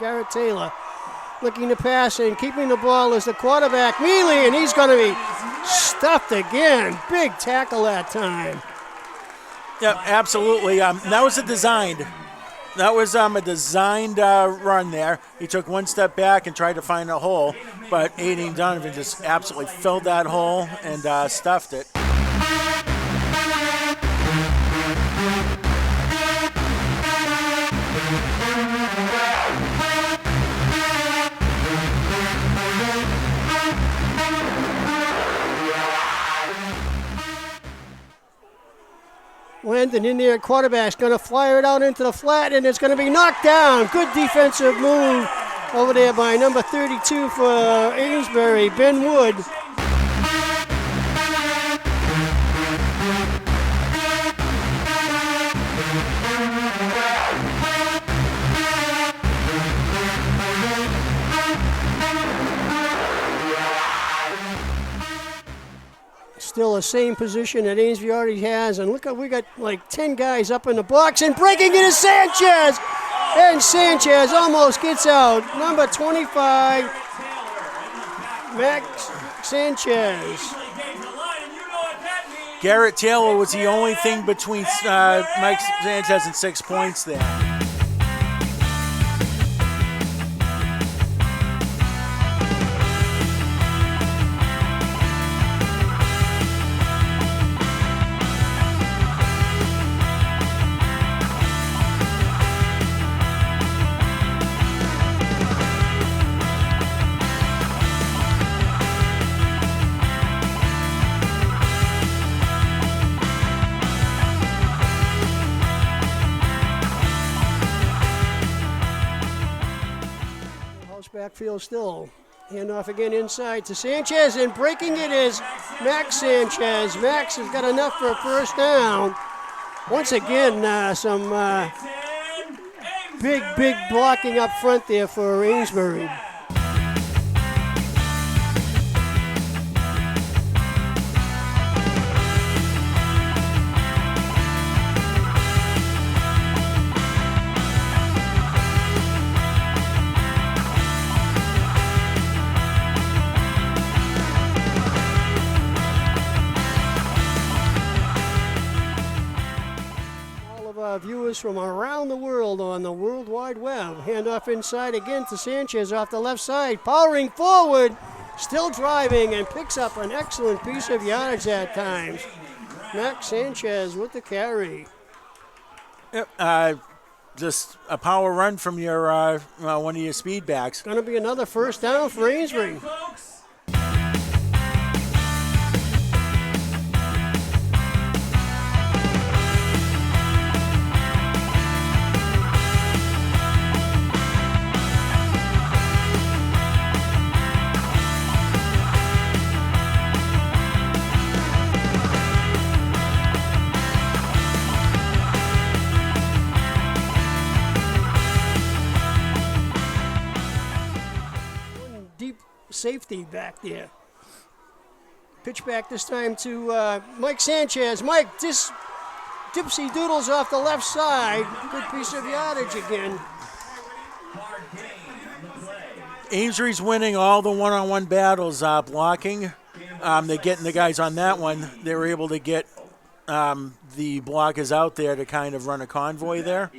Garrett Taylor looking to pass and keeping the ball is the quarterback, Mealy, and he's going to be stuffed again. Big tackle that time. Yeah, absolutely. That was a designed run there. He took one step back and tried to find a hole, but Aiden Donovan just absolutely filled that hole and stuffed it. Landon in there at quarterback's going to fire it out into the flat, and it's going to be knocked down. Good defensive move over there by number 32 for Amesbury, Ben Wood. Still the same position that Amesbury already has, and look, we got like 10 guys up in the box, and breaking it is Sanchez, and Sanchez almost gets out. Number 25, Max Sanchez. Garrett Taylor was the only thing between Mike Sanchez and 6 points there. Backfield still. Handoff again inside to Sanchez, and breaking it is Max Sanchez. Max has got enough for a first down. Once again, some big blocking up front there for Amesbury. Viewers from around the world on the World Wide Web. Handoff inside again to Sanchez off the left side, powering forward, still driving, and picks up an excellent piece of yardage at times. Max Sanchez with the carry. Yep, just a power run from your one of your speed backs. Going to be another first down for Amesbury. safety back there. Pitch back this time to Mike Sanchez. Mike, this dipsy doodles off the left side. Good piece of yardage again. Amesbury's winning all the one-on-one battles blocking. They're getting the guys on that one. They were able to get the blockers out there to kind of run a convoy there.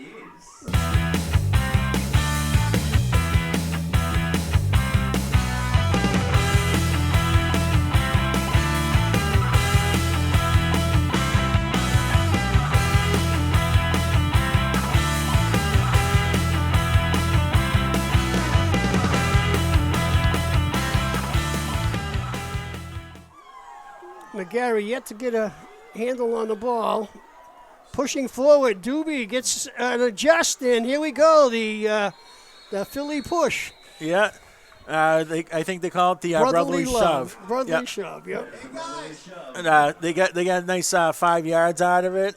McGarry yet to get a handle on the ball. Pushing forward, Doobie gets an adjust, and here we go, the Philly push. Yeah, I think they call it the brotherly shove. Brotherly shove, yep. And, they got a nice 5 yards out of it.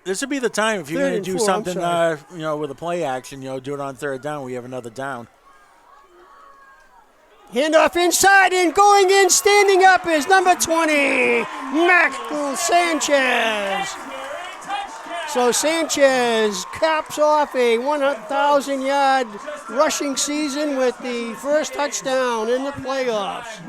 This would be the time if you're going to do something, with a play action, do it on third down. We have another down. Handoff inside and going in, standing up is number 20, Michael Sanchez. So Sanchez caps off a 1,000-yard rushing season with the first touchdown in the playoffs.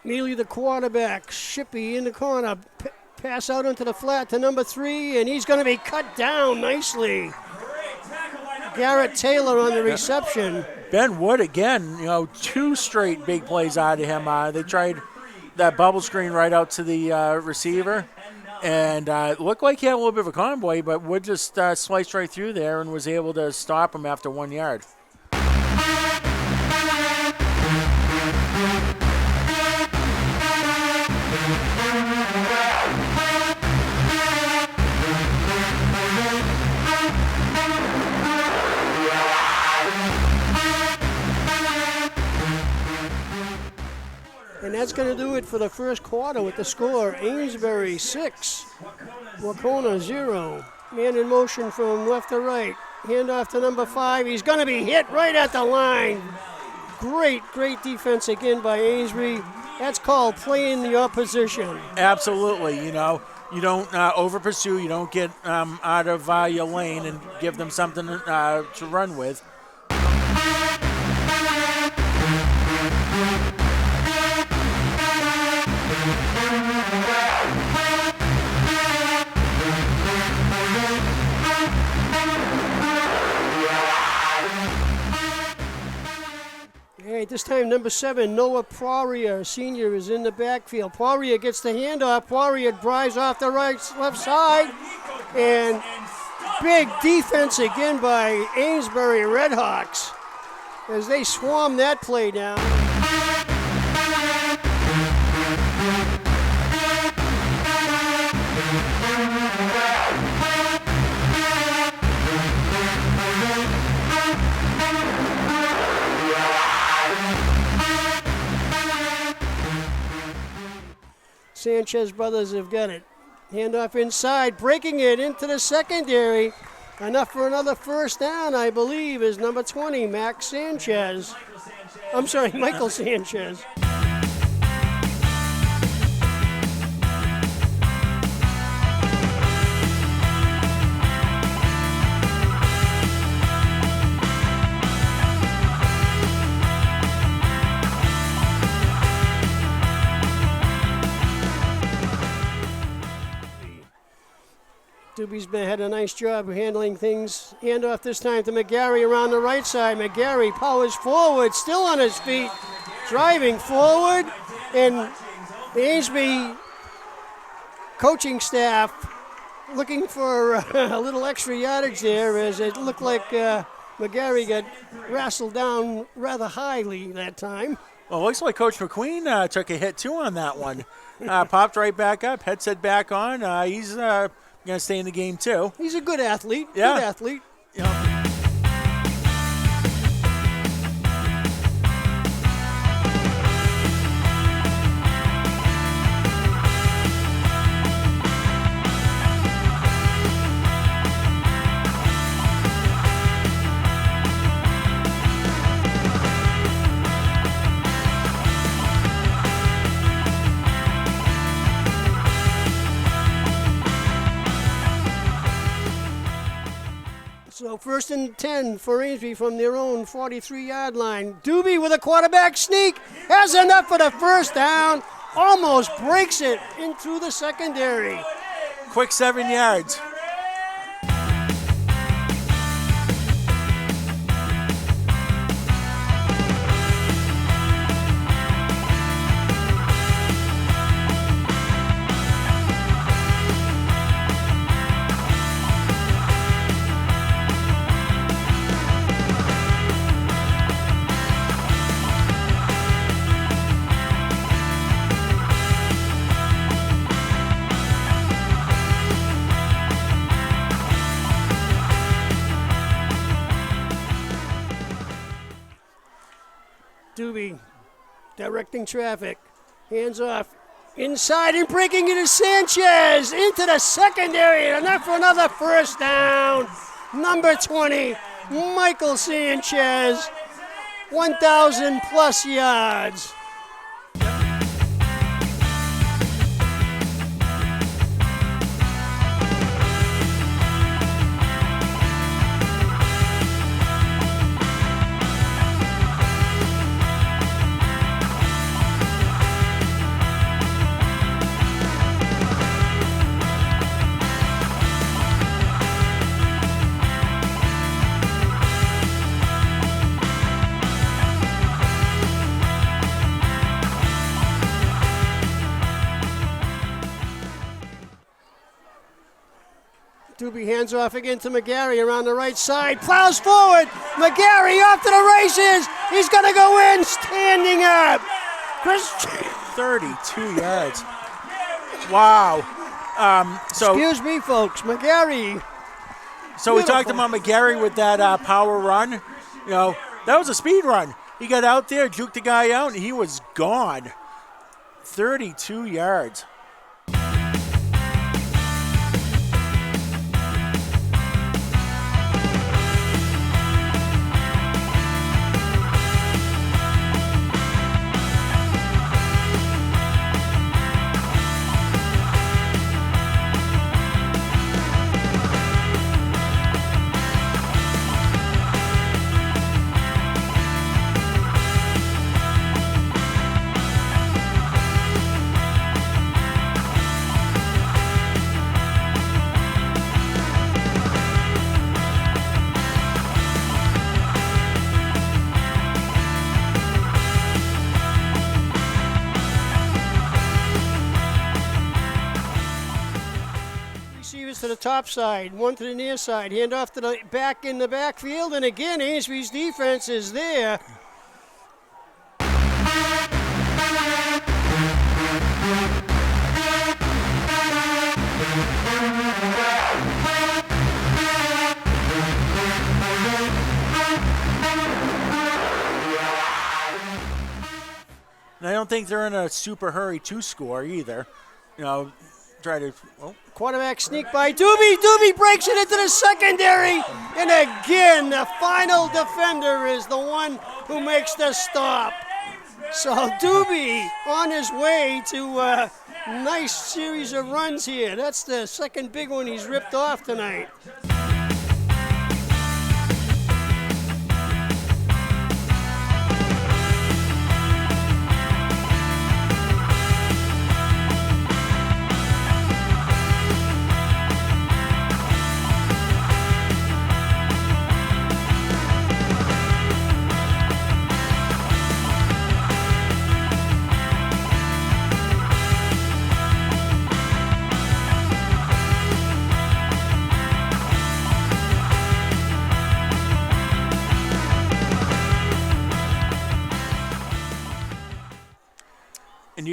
Immediately the quarterback, Shippey in the corner, pass out into the flat to number 3, and he's going to be cut down nicely. Garrett Taylor on the reception. Ben Wood again, 2 straight big plays out of him. They tried that bubble screen right out to the receiver, and it looked like he had a little bit of a convoy, but Wood just sliced right through there and was able to stop him after 1 yard. And that's going to do it for the first quarter with the score. Amesbury 6, Wahconah 0. Man in motion from left to right. Handoff to number 5. He's going to be hit right at the line. Great defense again by Amesbury. That's called playing the opposition. Absolutely. You don't over pursue. You don't get out of your lane and give them something to run with. All right, this time number 7, Noah Poirier, senior, is in the backfield. Poirier gets the handoff. Poirier drives off the left side, and big defense again by Amesbury Redhawks as they swarm that play down. Sanchez brothers have got it. Handoff inside, breaking it into the secondary. Enough for another first down, I believe, is number 20, Michael Sanchez. Doobie's had a nice job handling things. Handoff this time to McGarry around the right side. McGarry powers forward, still on his feet, driving forward. And the Amesbury coaching staff looking for a little extra yardage there, as it looked like McGarry got wrestled down rather highly that time. Well, looks like Coach McQueen took a hit too on that one. Popped right back up, headset back on. He's going to stay in the game too. He's a good athlete. Yeah. Good athlete. Yeah. So 1st and 10 for Amesbury from their own 43-yard line. Doobie with a quarterback sneak, has enough for the first down, almost breaks it in through the secondary. Quick 7 yards. Doobie directing traffic. Hands off. Inside and breaking it is Sanchez into the secondary. Enough for another first down. Number 20, Michael Sanchez. 1,000 plus yards. Doobie hands off again to McGarry around the right side. Plows forward. McGarry off to the races. He's going to go in standing up. 32 yards. Wow. Excuse me, folks. McGarry. So we talked about McGarry with that power run. You know, that was a speed run. He got out there, juked the guy out, and he was gone. 32 yards. To the top side, one to the near side, hand off to the back in the backfield, and again, Amesbury's defense is there. And I don't think they're in a super hurry to score either. You know, try to... Oh. Quarterback sneak by Doobie. Doobie breaks it into the secondary. And again, the final defender is the one who makes the stop. So Doobie on his way to a nice series of runs here. That's the second big one he's ripped off tonight.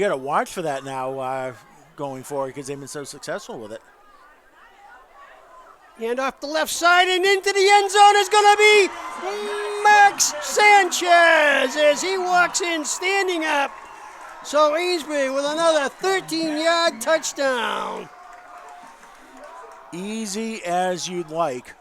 got to watch for that now going forward because they've been so successful with it. And off the left side and into the end zone is going to be Max Sanchez as he walks in standing up. So Amesbury with another 13-yard touchdown. Easy as you'd like.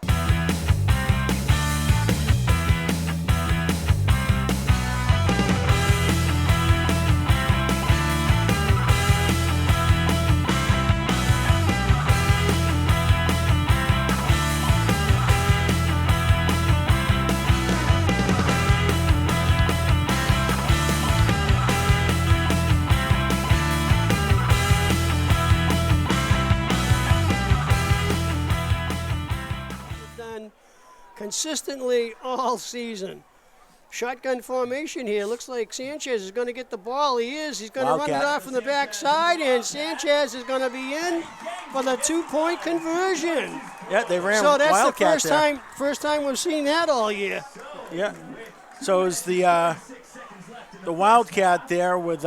Consistently all season. Shotgun formation here. Looks like Sanchez is going to get the ball. He is. He's going to run it off from the backside, and Sanchez is going to be in for the 2-point conversion. Yeah, they ran So that's Wildcat the first time we've seen that all year. Yeah. So is the Wildcat there with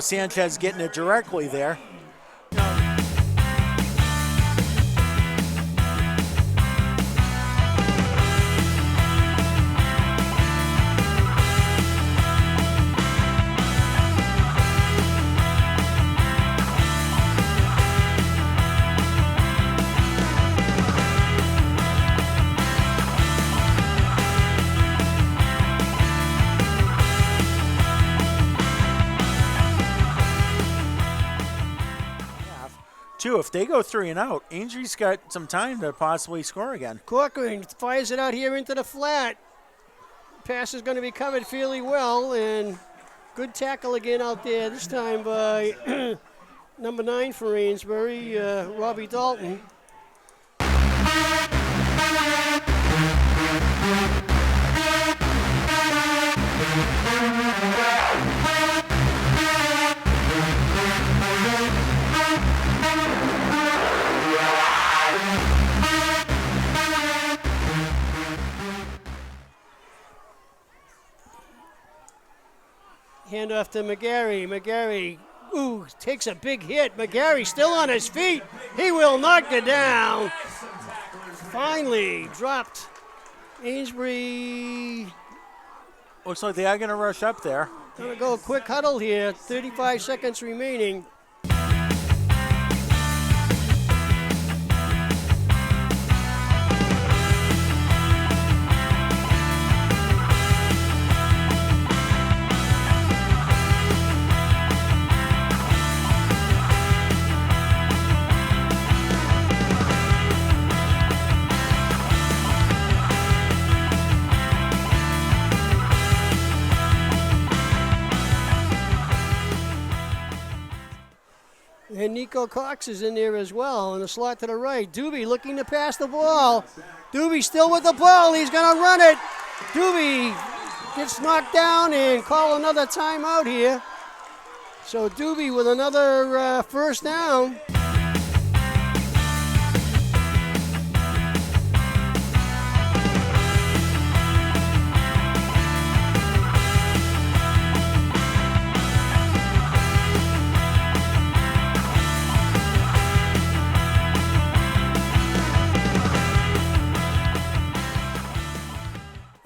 Sanchez getting it directly there. If they go 3 and out, Ainsley's got some time to possibly score again. Corcoran fires it out here into the flat. Pass is going to be covered fairly well, and good tackle again out there, this time by number 9 for Amesbury, Robbie Dalton. Handoff to McGarry. McGarry, takes a big hit. McGarry still on his feet. He will knock it down. Finally dropped. Amesbury. Looks like they are going to rush up there. Going to go a quick huddle here. 35 seconds remaining. And Nico Cox is in there as well in the slot to the right. Doobie looking to pass the ball. Doobie still with the ball. He's going to run it. Doobie gets knocked down and call another timeout here. So Doobie with another first down.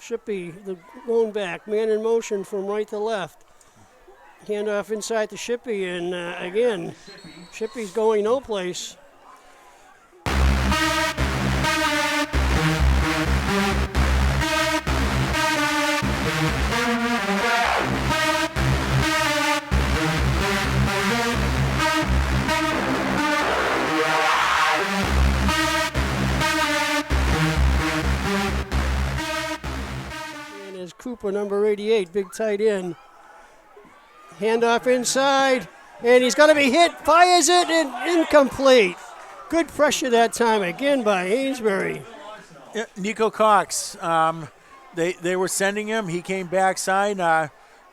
Shippey, the lone back, man in motion from right to left. Handoff inside to Shippey, and again, Shippey's going no place. Cooper, number 88, big tight end. Handoff inside, and he's going to be hit, fires it, and incomplete. Good pressure that time again by Amesbury. Yeah, Nico Cox, they were sending him. He came backside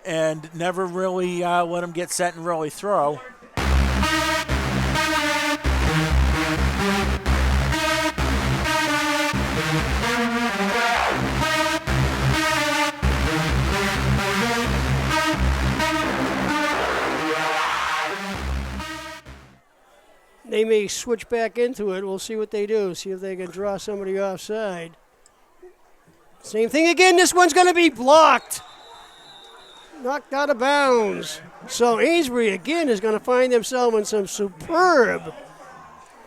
and never really let him get set and really throw. they may switch back into it. We'll see what they do. See if they can draw somebody offside. Same thing again. This one's going to be blocked. Knocked out of bounds. So Amesbury again is going to find themselves in some superb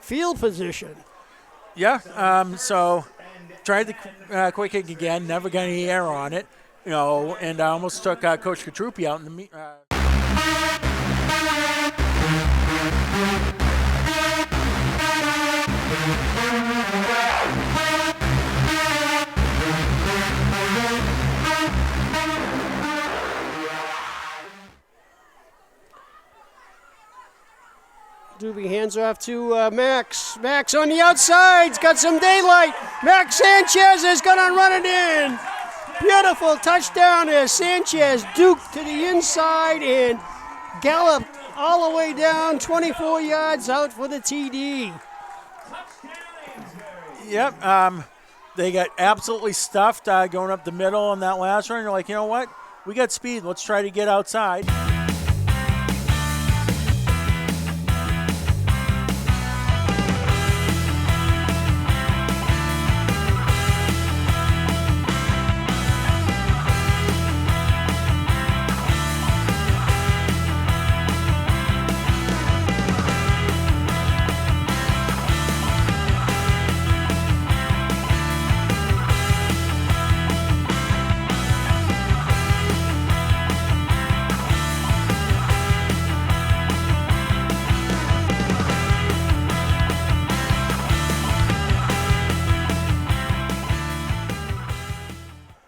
field position. Yeah, so tried the quick kick again, never got any air on it, and I almost took Coach Katrupi out in the meet. Doobie hands off to Max. Max on the outside. He's got some daylight. Max Sanchez is going to run it in. Beautiful touchdown as Sanchez duked to the inside and galloped all the way down 24 yards out for the TD. Yep, they got absolutely stuffed going up the middle on that last run. You're like, you know what? We got speed. Let's try to get outside.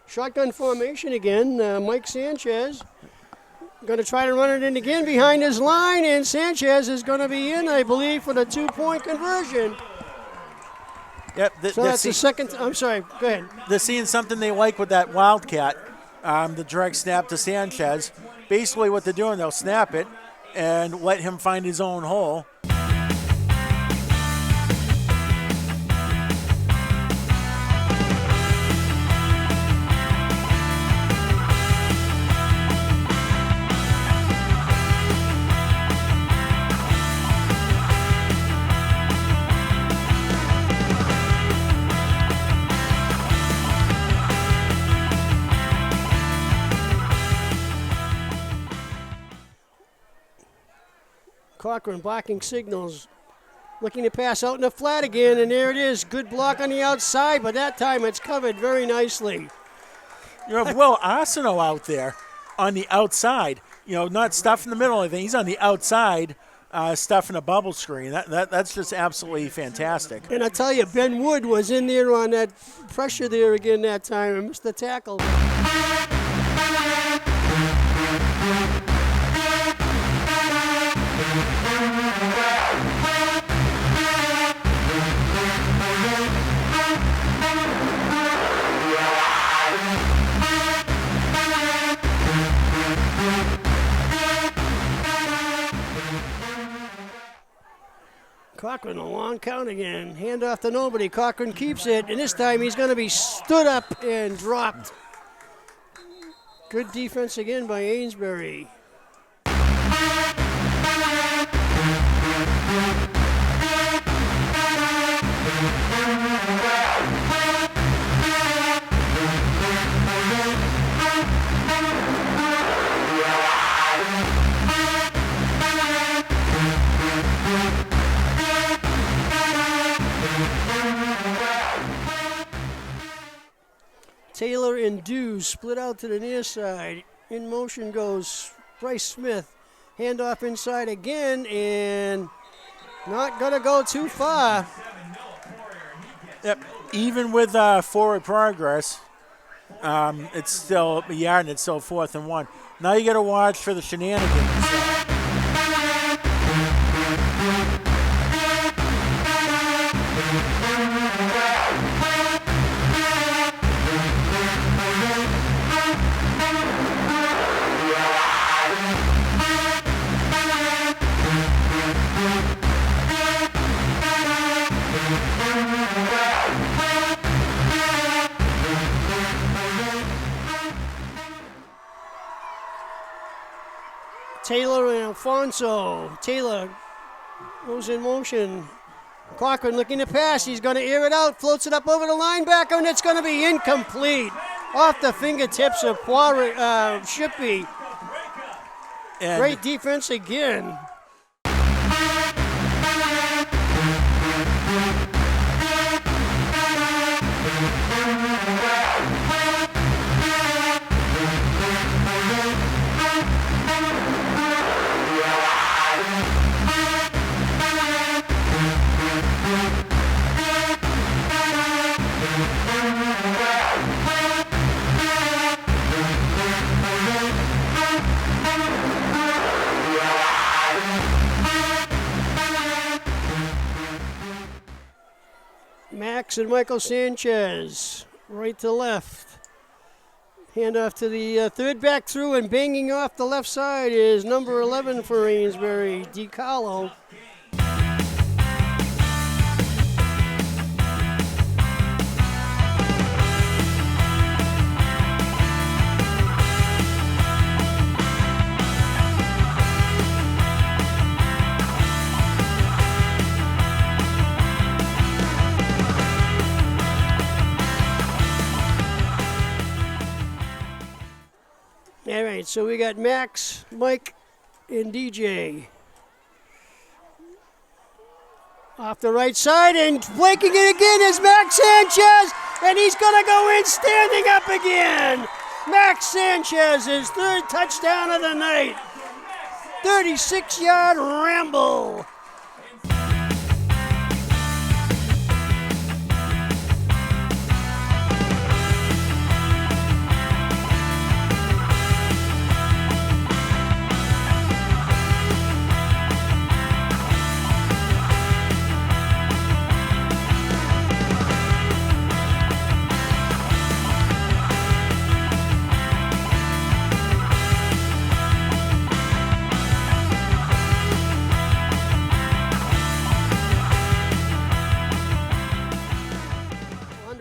Shotgun formation again. Mike Sanchez going to try to run it in again behind his line, and Sanchez is going to be in, I believe, for the 2-point conversion. Yep. So that's the second. I'm sorry. Go ahead. They're seeing something they like with that Wildcat, the direct snap to Sanchez. Basically what they're doing, they'll snap it and let him find his own hole. Cochran blocking signals, looking to pass out in the flat again, and there it is. Good block on the outside, but that time it's covered very nicely. You have Will Arsenault out there on the outside, not stuff in the middle or anything. He's on the outside, stuff in a bubble screen. That's just absolutely fantastic. And I tell you, Ben Wood was in there on that pressure there again that time and missed the tackle. Cochran, a long count again. Hand off to nobody. Cochran keeps it, and this time he's going to be stood up and dropped. Good defense again by Amesbury. Taylor and Dew split out to the near side. In motion goes Bryce Smith. Handoff inside again, and not going to go too far. Yep. Even with forward progress, it's still a yard and it's still 4th and 1. Now you got to watch for the shenanigans. Taylor and Alfonso. Taylor goes in motion. Cochran looking to pass. He's going to air it out. Floats it up over the linebacker, and it's going to be incomplete. Off the fingertips of Shippey. And Great defense again. Max and Michael Sanchez, right to left. Handoff to the third back through, and banging off the left side is number 11 for Amesbury, DiCarlo. All right, so we got Max, Mike, and DJ. Off the right side, and flanking it again is Max Sanchez, and he's going to go in standing up again. Max Sanchez, his third touchdown of the night. 36-yard ramble.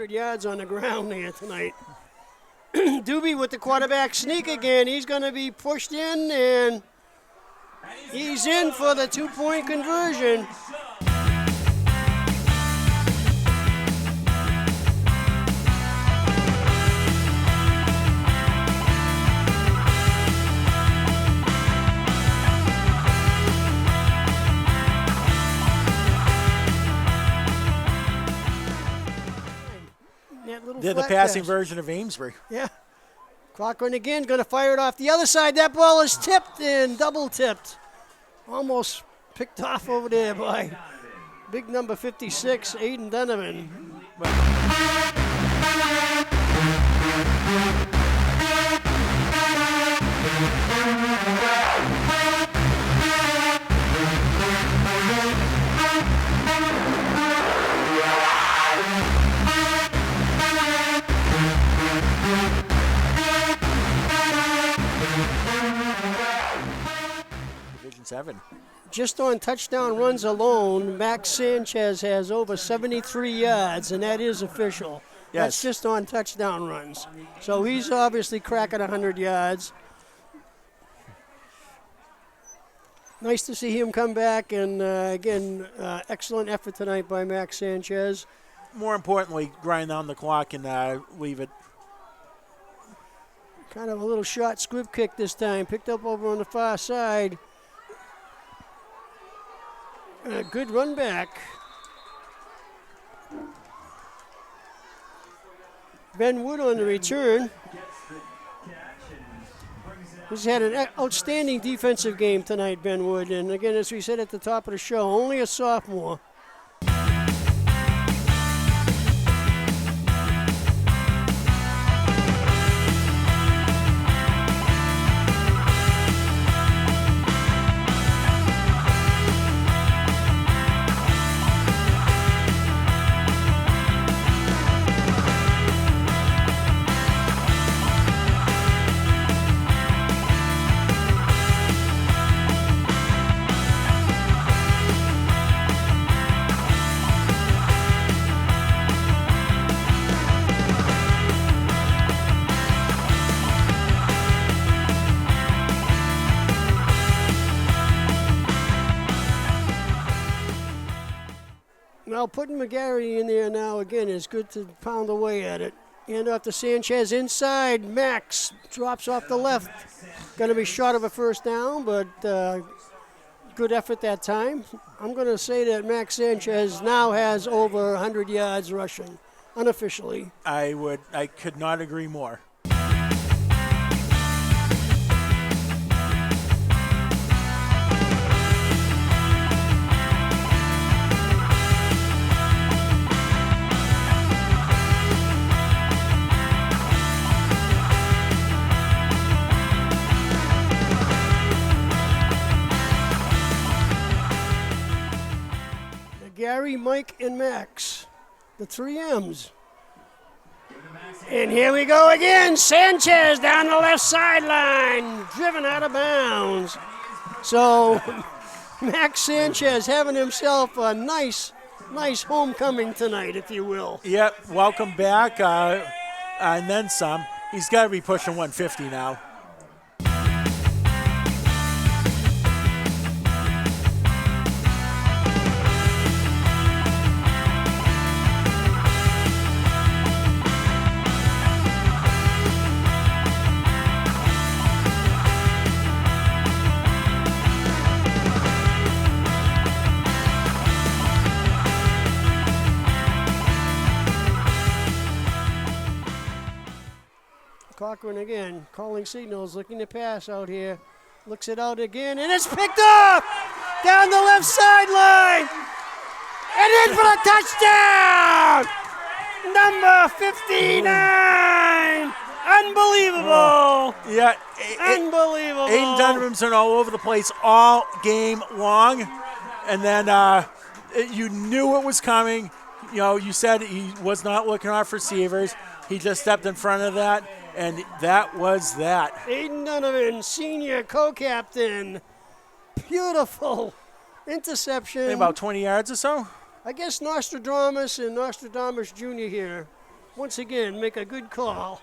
Yards on the ground there tonight. Doobie with the quarterback sneak again. He's going to be pushed in, and he's in for the 2-point conversion. They're the passing version of Amesbury. Yeah. Cochran again going to fire it off the other side. That ball is tipped and double tipped. Almost picked off over there by big number 56, Aiden Donovan. Division 7. Just on touchdown runs alone, Max Sanchez has over 73 yards, and that is official. Yes. That's just on touchdown runs. So he's obviously cracking 100 yards. Nice to see him come back, and again, excellent effort tonight by Max Sanchez. More importantly, grind down the clock and leave it. Kind of a little short squib kick this time, picked up over on the far side. A good run back. Ben Wood on the return. He's had an outstanding defensive game tonight, Ben Wood. And again, as we said at the top of the show, only a sophomore. Well, putting McGarry in there now again is good to pound away at it. Hand off to Sanchez inside. Max drops off the left. Going to be short of a first down, but good effort that time. I'm going to say that Max Sanchez now has over 100 yards rushing, unofficially. I could not agree more. Gary, Mike, and Max, the 3 M's. And here we go again. Sanchez down the left sideline, driven out of bounds. So Max Sanchez having himself a nice homecoming tonight, if you will. Yep, welcome back, and then some. He's got to be pushing 150 now. Cochran again, calling signals, looking to pass out here. Looks it out again, and it's picked up down the left sideline. And in for the touchdown! Number 59! Unbelievable! Yeah, unbelievable. Aiden Dunham's been all over the place all game long. And then you knew it was coming. You know, you said he was not looking off receivers. He just stepped in front of that. And that was that. Aiden Donovan, senior co-captain. Beautiful interception. About 20 yards or so? I guess Nostradamus and Nostradamus Jr. here, once again, make a good call.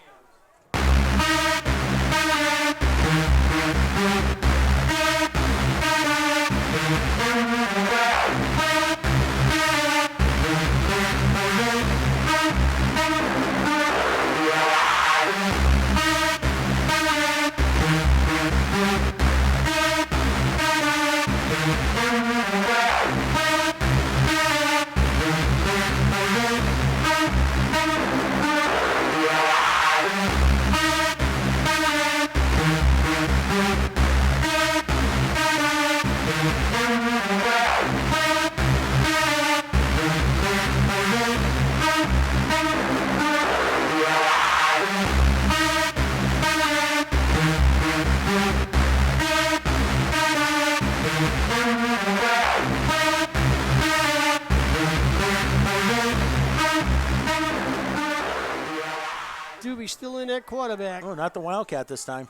Doobie still in at quarterback. Oh, not the Wildcat this time.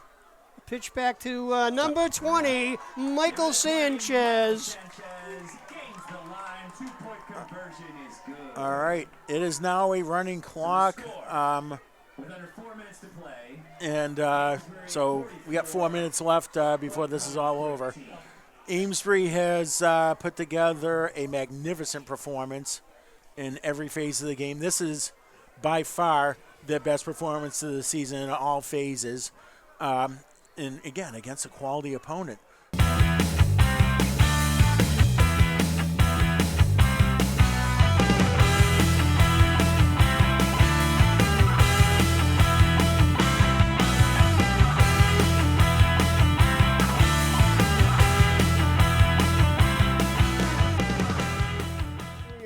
Pitch back to number 20, Michael Sanchez. All right, it is now a running clock. With under 4 minutes to play. And so we got 4 minutes left before this is all over. Amesbury has put together a magnificent performance in every phase of the game. This is by far their best performance of the season in all phases. And again, against a quality opponent.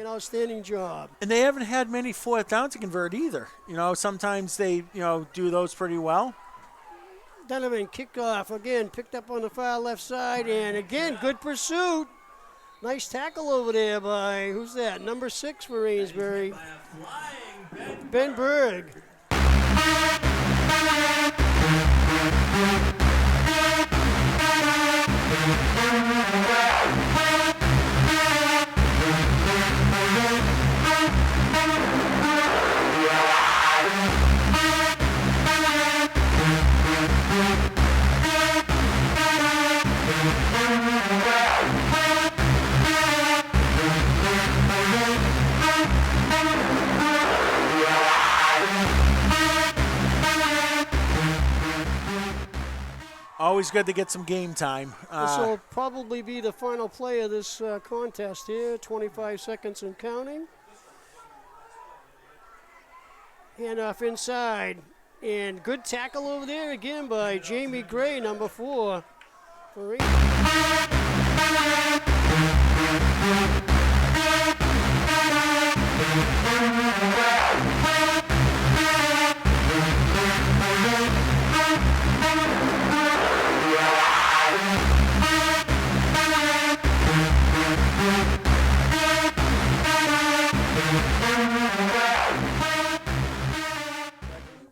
Outstanding job. And they haven't had many fourth down to convert either. You know, sometimes they, do those pretty well. Donovan kicked off again, picked up on the far left side, and again, good pursuit. Nice tackle over there by, who's that? Number 6 for Amesbury. Ben Berg. Always good to get some game time. This will probably be the final play of this contest here. 25 seconds and counting. Handoff inside. And good tackle over there again by Jamie Gray, number 4. For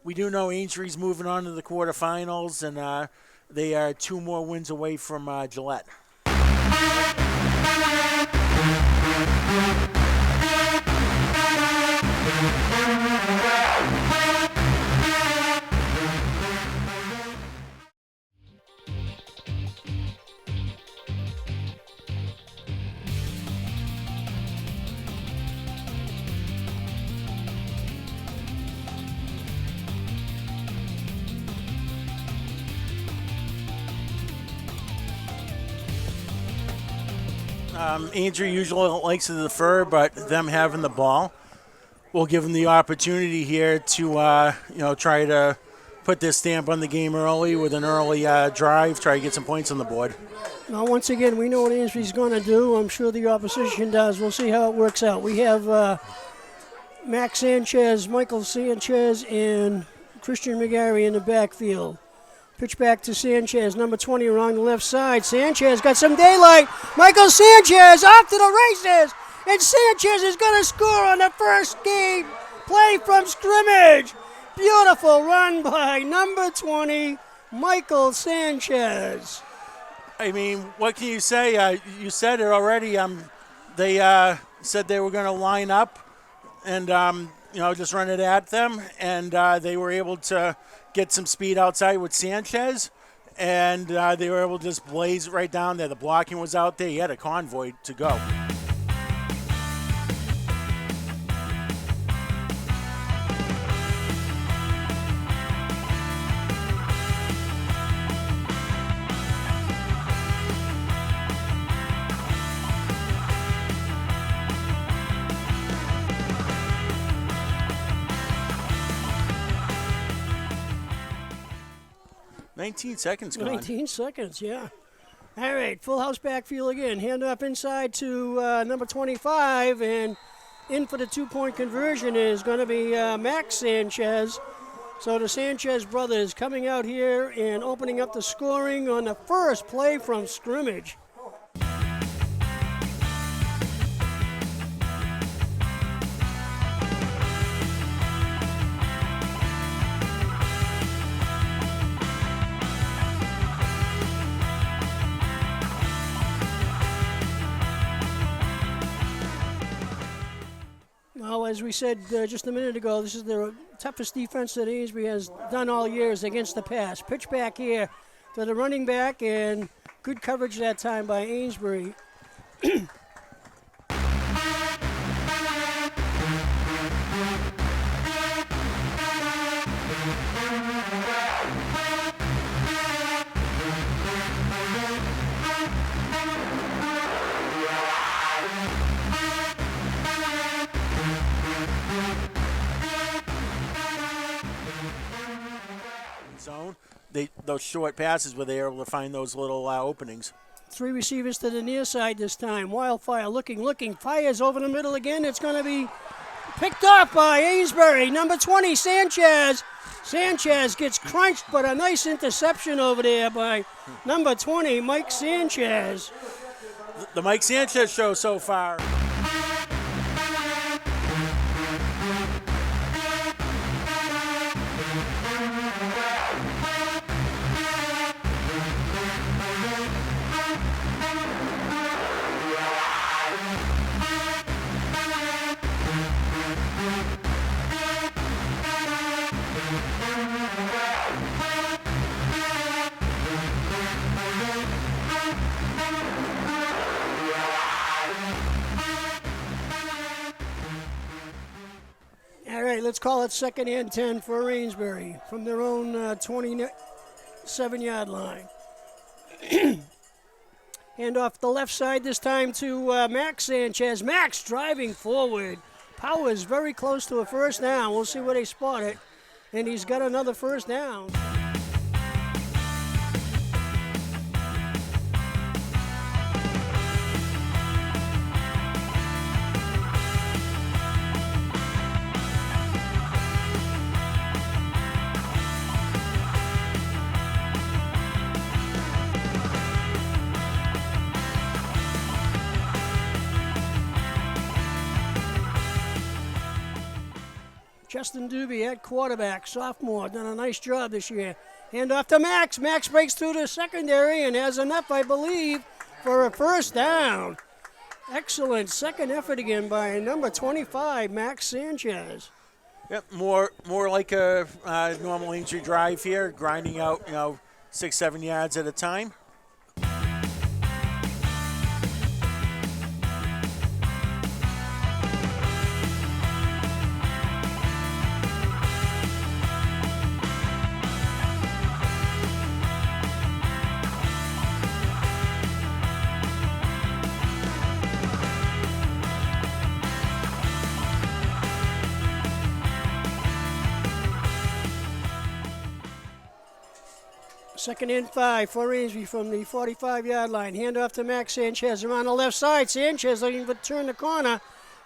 We do know Aintrie's moving on to the quarterfinals, and they are 2 more wins away from Gillette. Andrew usually likes to defer, but them having the ball will give them the opportunity here to, try to put this stamp on the game early with an early drive, try to get some points on the board. Now, once again, we know what Ainsley's going to do. I'm sure the opposition does. We'll see how it works out. We have Max Sanchez, Michael Sanchez, and Christian McGarry in the backfield. Pitch back to Sanchez, number 20, along the left side. Sanchez got some daylight. Michael Sanchez off to the races. And Sanchez is going to score on the first game play from scrimmage. Beautiful run by number 20, Michael Sanchez. I mean, what can you say? You said it already. They said they were going to line up and, just run it at them. And they were able to get some speed outside with Sanchez. And they were able to just blaze right down there. The blocking was out there. He had a convoy to go. $19 seconds gone. 19 seconds, yeah. All right, full house backfield again. Hand off inside to number 25, and in for the 2-point conversion is going to be Max Sanchez. So the Sanchez brothers coming out here and opening up the scoring on the first play from scrimmage. Well, as we said just a minute ago, this is the toughest defense that Amesbury has done all years against the pass. Pitch back here to the running back, and good coverage that time by Amesbury. Zone. Those short passes where they're able to find those little openings. 3 receivers to the near side this time. Wildfire looking, fires over the middle again. It's going to be picked off by Amesbury. Number 20, Sanchez. Sanchez gets crunched, but a nice interception over there by number 20, Mike Sanchez. The Mike Sanchez show so far. Let's call it 2nd and 10 for Amesbury from their own 27-yard line. Hand off the left side this time to Max Sanchez. Max driving forward. Powers very close to a first down. We'll see where they spot it. And he's got another first down. Justin Doobie at quarterback, sophomore, done a nice job this year. Hand off to Max. Max breaks through the secondary and has enough, I believe, for a first down. Excellent second effort again by number 25, Max Sanchez. Yep, more like a normal entry drive here, grinding out 6-7 yards at a time. Second and 5 for Rainsby from the 45-yard line. Hand off to Max Sanchez around the left side. Sanchez looking to turn the corner,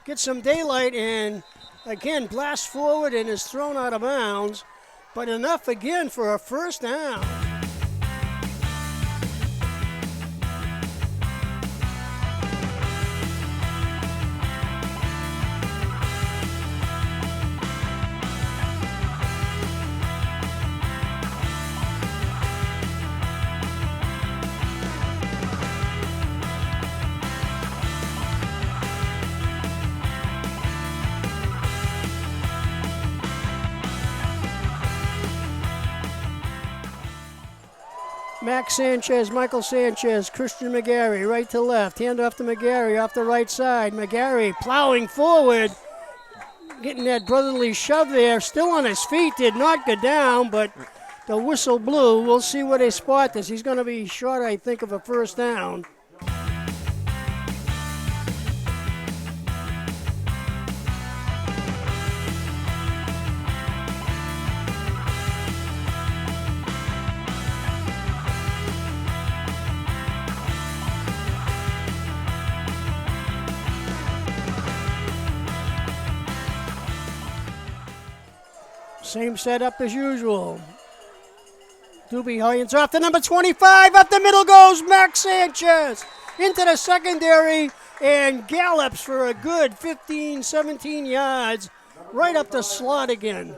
get some daylight, and again blast forward and is thrown out of bounds. But enough again for a first down. Max Sanchez, Michael Sanchez, Christian McGarry, right to left. Hand off to McGarry off the right side. McGarry plowing forward, getting that brotherly shove there. Still on his feet, did not go down, but the whistle blew. We'll see where they spot this. He's going to be short, I think, of a first down. Same setup as usual. Doobie hands off to number 25. Up the middle goes Max Sanchez. Into the secondary and gallops for a good 15, 17 yards. Right up the slot again.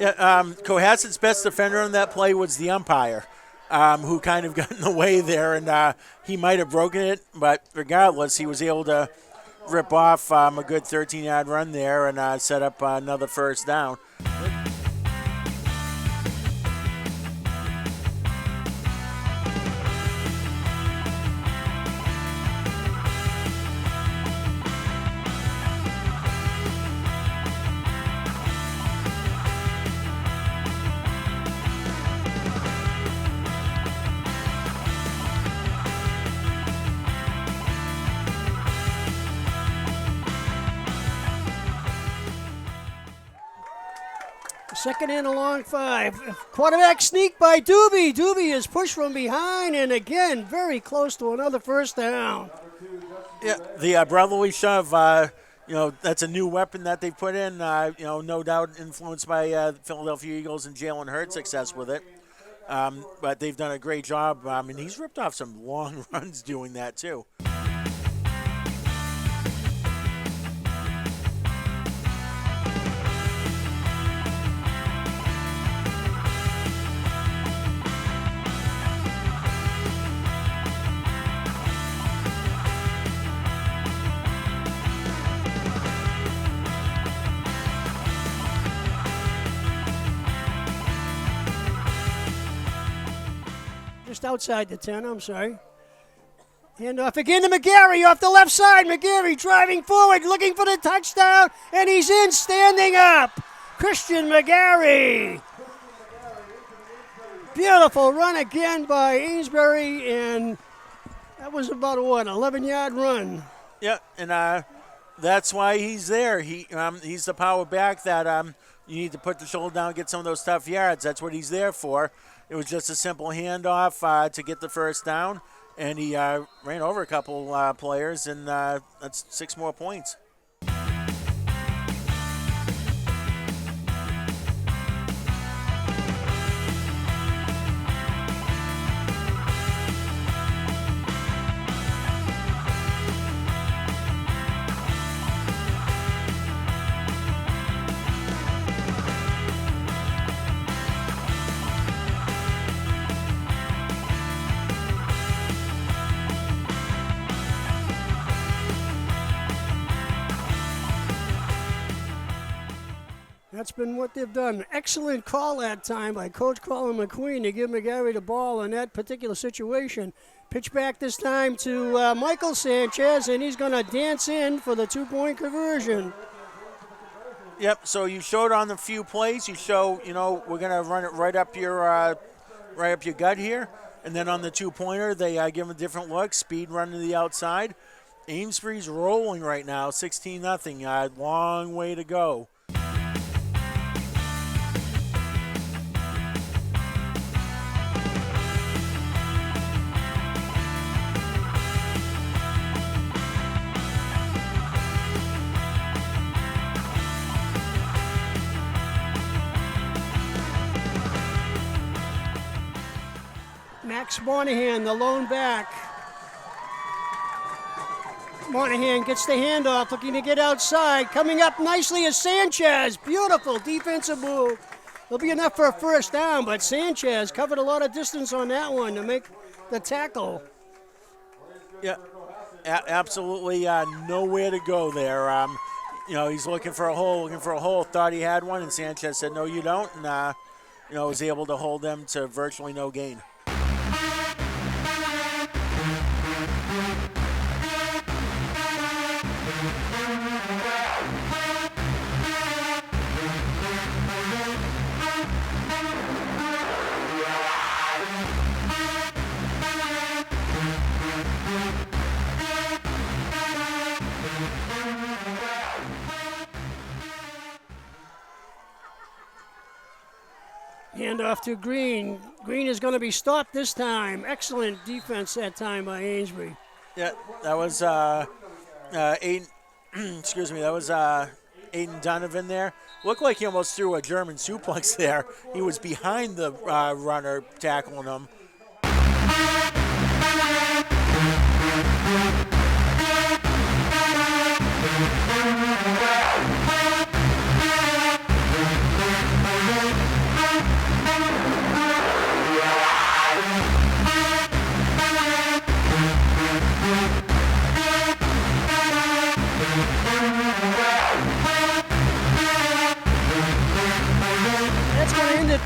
Yeah, Cohasset's best defender on that play was the umpire, who kind of got in the way there, and he might have broken it, but regardless, he was able to rip off a good 13-yard run there and set up another first down. Second and a long 5. Quarterback sneak by Doobie. Doobie is pushed from behind and again very close to another first down. Yeah, the brotherly shove, that's a new weapon that they put in, no doubt influenced by the Philadelphia Eagles and Jalen Hurts' success with it. But they've done a great job, and he's ripped off some long runs doing that too. Just outside the 10, I'm sorry. Hand off again to McGarry off the left side. McGarry driving forward, looking for the touchdown, and he's in, standing up. Christian McGarry. Beautiful run again by Amesbury, and that was about a 11-yard run. Yeah, and that's why he's there. He's the power back that you need to put the shoulder down and get some of those tough yards. That's what he's there for. It was just a simple handoff to get the first down, and he ran over a couple players, and that's 6 more points. That's been what they've done. Excellent call that time by Coach Colin McQueen to give McGarry the ball in that particular situation. Pitch back this time to Michael Sanchez, and he's going to dance in for the 2-point conversion. Yep, so you showed on the few plays, you show, we're going to run it right up your gut here. And then on the 2-pointer, they give him a different look, speed run to the outside. Amesbury's rolling right now, 16-0. Long way to go. Max Monahan, the lone back. Monahan gets the handoff, looking to get outside. Coming up nicely is Sanchez. Beautiful defensive move. It'll be enough for a first down, but Sanchez covered a lot of distance on that one to make the tackle. Yeah, absolutely nowhere to go there. He's looking for a hole, thought he had one, and Sanchez said, no, you don't, and, was able to hold them to virtually no gain. Handoff to Green. Green is going to be stopped this time. Excellent defense that time by Amesbury. Yeah, that was Aiden. Excuse me. That was Aiden Donovan there. Looked like he almost threw a German suplex there. He was behind the runner tackling him.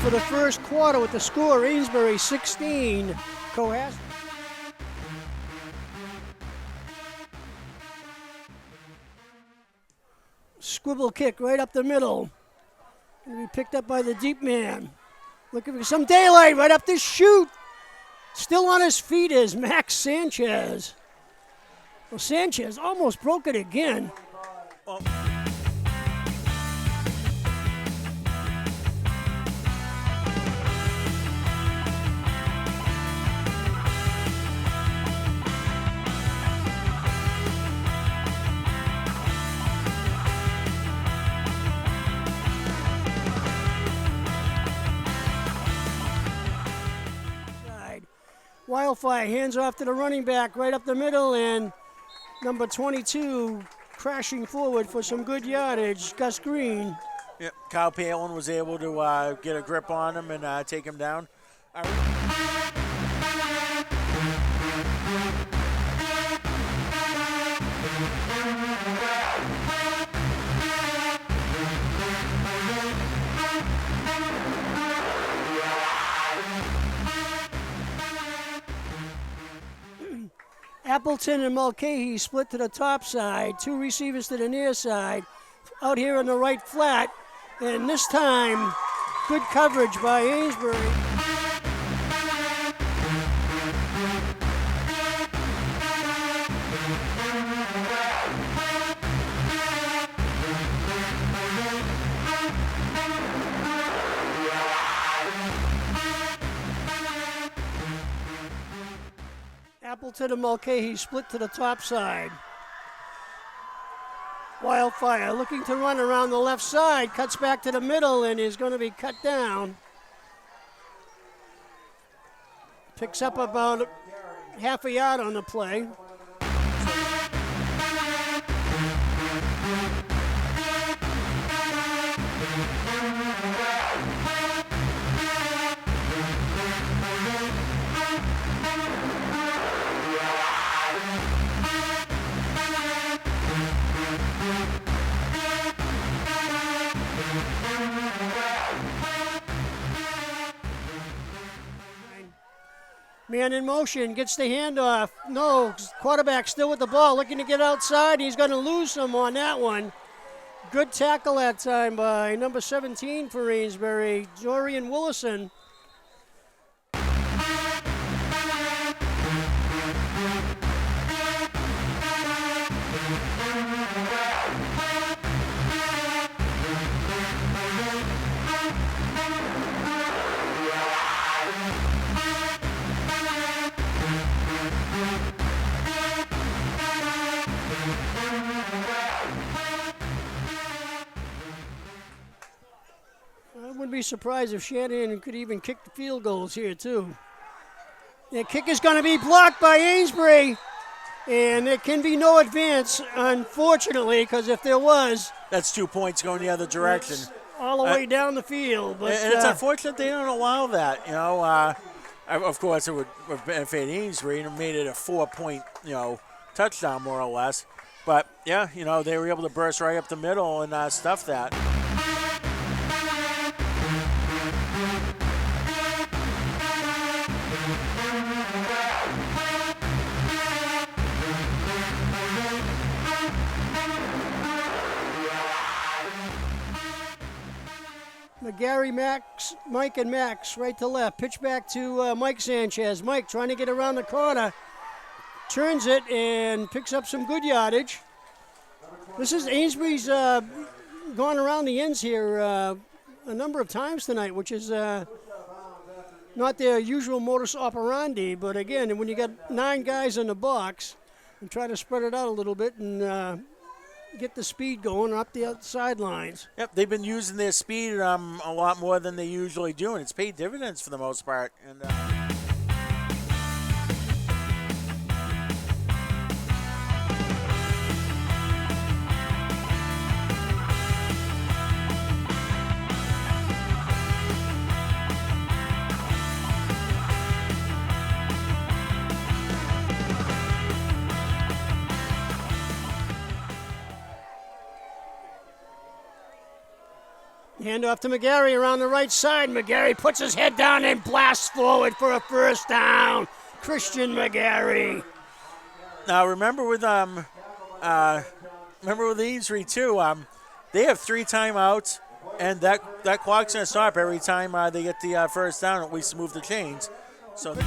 For the first quarter with the score, Amesbury 16, Cohasset. Squibble kick right up the middle. Going to be picked up by the deep man. Looking for some daylight right up the chute. Still on his feet is Max Sanchez. Well, Sanchez almost broke it again. Well, Wildfire hands off to the running back right up the middle, and number 22 crashing forward for some good yardage, Gus Green. Yep, Kyle Palin was able to get a grip on him and take him down. Appleton and Mulcahy split to the top side. 2 receivers to the near side. Out here in the right flat. And this time, good coverage by Amesbury. Appleton and Mulcahy split to the top side. Wildfire looking to run around the left side, cuts back to the middle and is going to be cut down. Picks up about half a yard on the play. Man in motion, gets the handoff. No, quarterback still with the ball, looking to get outside. He's going to lose some on that one. Good tackle that time by number 17 for Amesbury, Dorian Willison. I wouldn't be surprised if Shanahan could even kick the field goals here, too. The kick is going to be blocked by Amesbury, and there can be no advance, unfortunately, because if there was... That's 2 points going the other direction. All the way down the field. But, and it's unfortunate they don't allow that, you know. Of course, it would benefit Amesbury and made it a 4-point, touchdown, more or less. But, yeah, they were able to burst right up the middle and stuff that. McGarry, Mike and Max, right to left. Pitch back to Mike Sanchez. Mike trying to get around the corner. Turns it and picks up some good yardage. This is Amesbury's gone around the ends here a number of times tonight, which is not their usual modus operandi. But again, when you got 9 guys in the box, and try to spread it out a little bit and get the speed going up the sidelines. Yep, they've been using their speed a lot more than they usually do, and it's paid dividends for the most part. And Hand off to McGarry around the right side. McGarry puts his head down and blasts forward for a first down. Christian McGarry. Now remember with Amesbury too. They have 3 timeouts, and that clock's gonna stop every time they get the first down. At least to move the chains. So.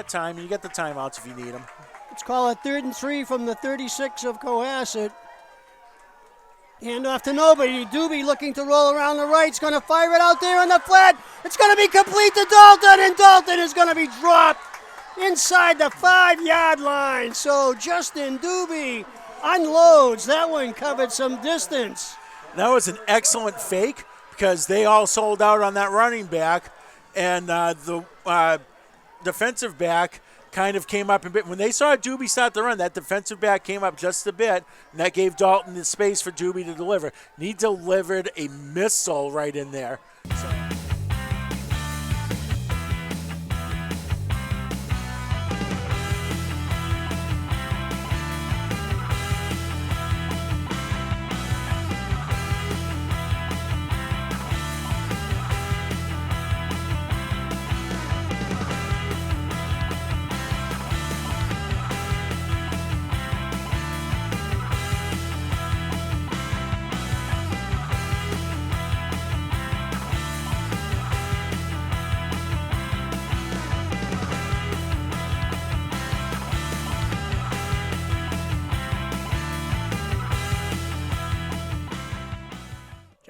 Time, and you get the timeouts if you need them. Let's call it 3rd and 3 from the 36 of Cohasset. Hand off to nobody. Doobie looking to roll around the right. He's going to fire it out there on the flat. It's going to be complete to Dalton, and Dalton is going to be dropped inside the 5-yard line. So Justin Doobie unloads. That one covered some distance. That was an excellent fake because they all sold out on that running back, and the defensive back kind of came up a bit. When they saw Doobie start to run, that defensive back came up just a bit, and that gave Dalton the space for Doobie to deliver. And he delivered a missile right in there.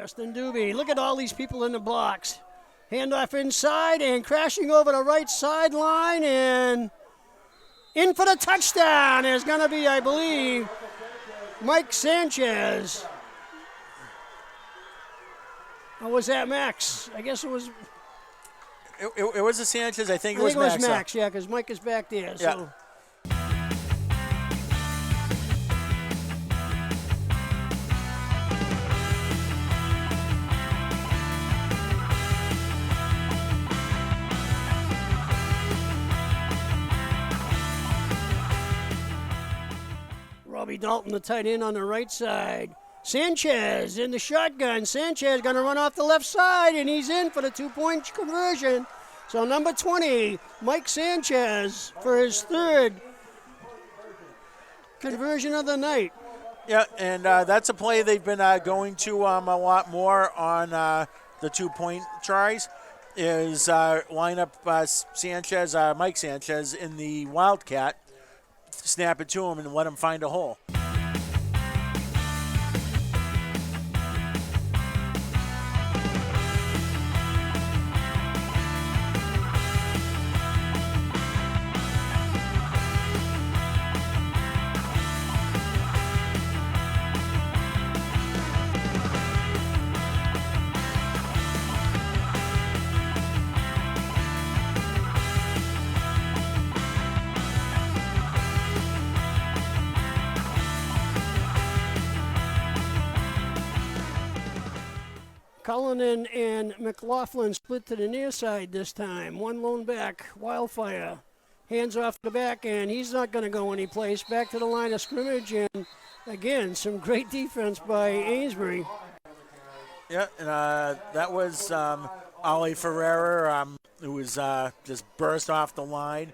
Justin Doobie. Look at all these people in the blocks. Handoff inside and crashing over the right sideline and in for the touchdown is going to be, I believe, Mike Sanchez. Or was that Max? I guess it was. It was a Sanchez. I think it was Max. Yeah, because Mike is back there. Yeah. So. Robbie Dalton, the tight end on the right side. Sanchez in the shotgun. Sanchez going to run off the left side, and he's in for the 2-point conversion. So number 20, Mike Sanchez for his third conversion of the night. Yeah, and that's a play they've been going to a lot more on the 2-point tries, is line up Mike Sanchez in the Wildcat, snap it to him, and let him find a hole. Cullinan and McLaughlin split to the near side this time. One lone back, Wildfire. Hands off the back, and he's not going to go anyplace. Back to the line of scrimmage, and again, some great defense by Amesbury. Yeah, and that was Ali Ferreira, who was just burst off the line.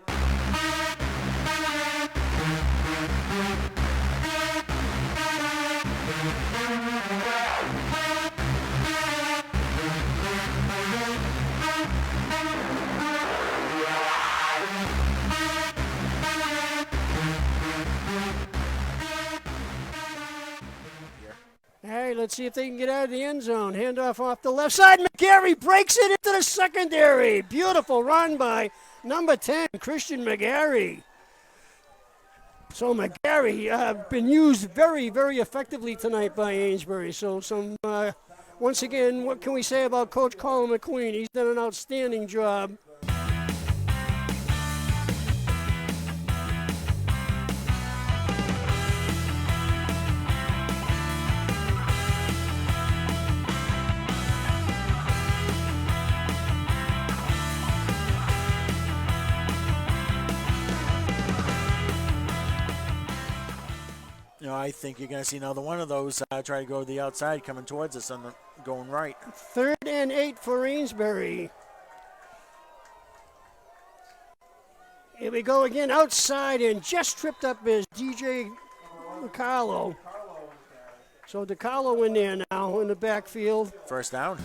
Hey, let's see if they can get out of the end zone. Handoff off the left side. McGarry breaks it into the secondary. Beautiful run by number 10, Christian McGarry. So McGarry been used very, very effectively tonight by Amesbury. So once again, what can we say about Coach Colin McQueen? He's done an outstanding job. I think you're going to see another one of those try to go to the outside, coming towards us and going right. 3rd and 8 for Amesbury. Here we go again, outside, and just tripped up is DJ DiCarlo. So DiCarlo in there now in the backfield. First down.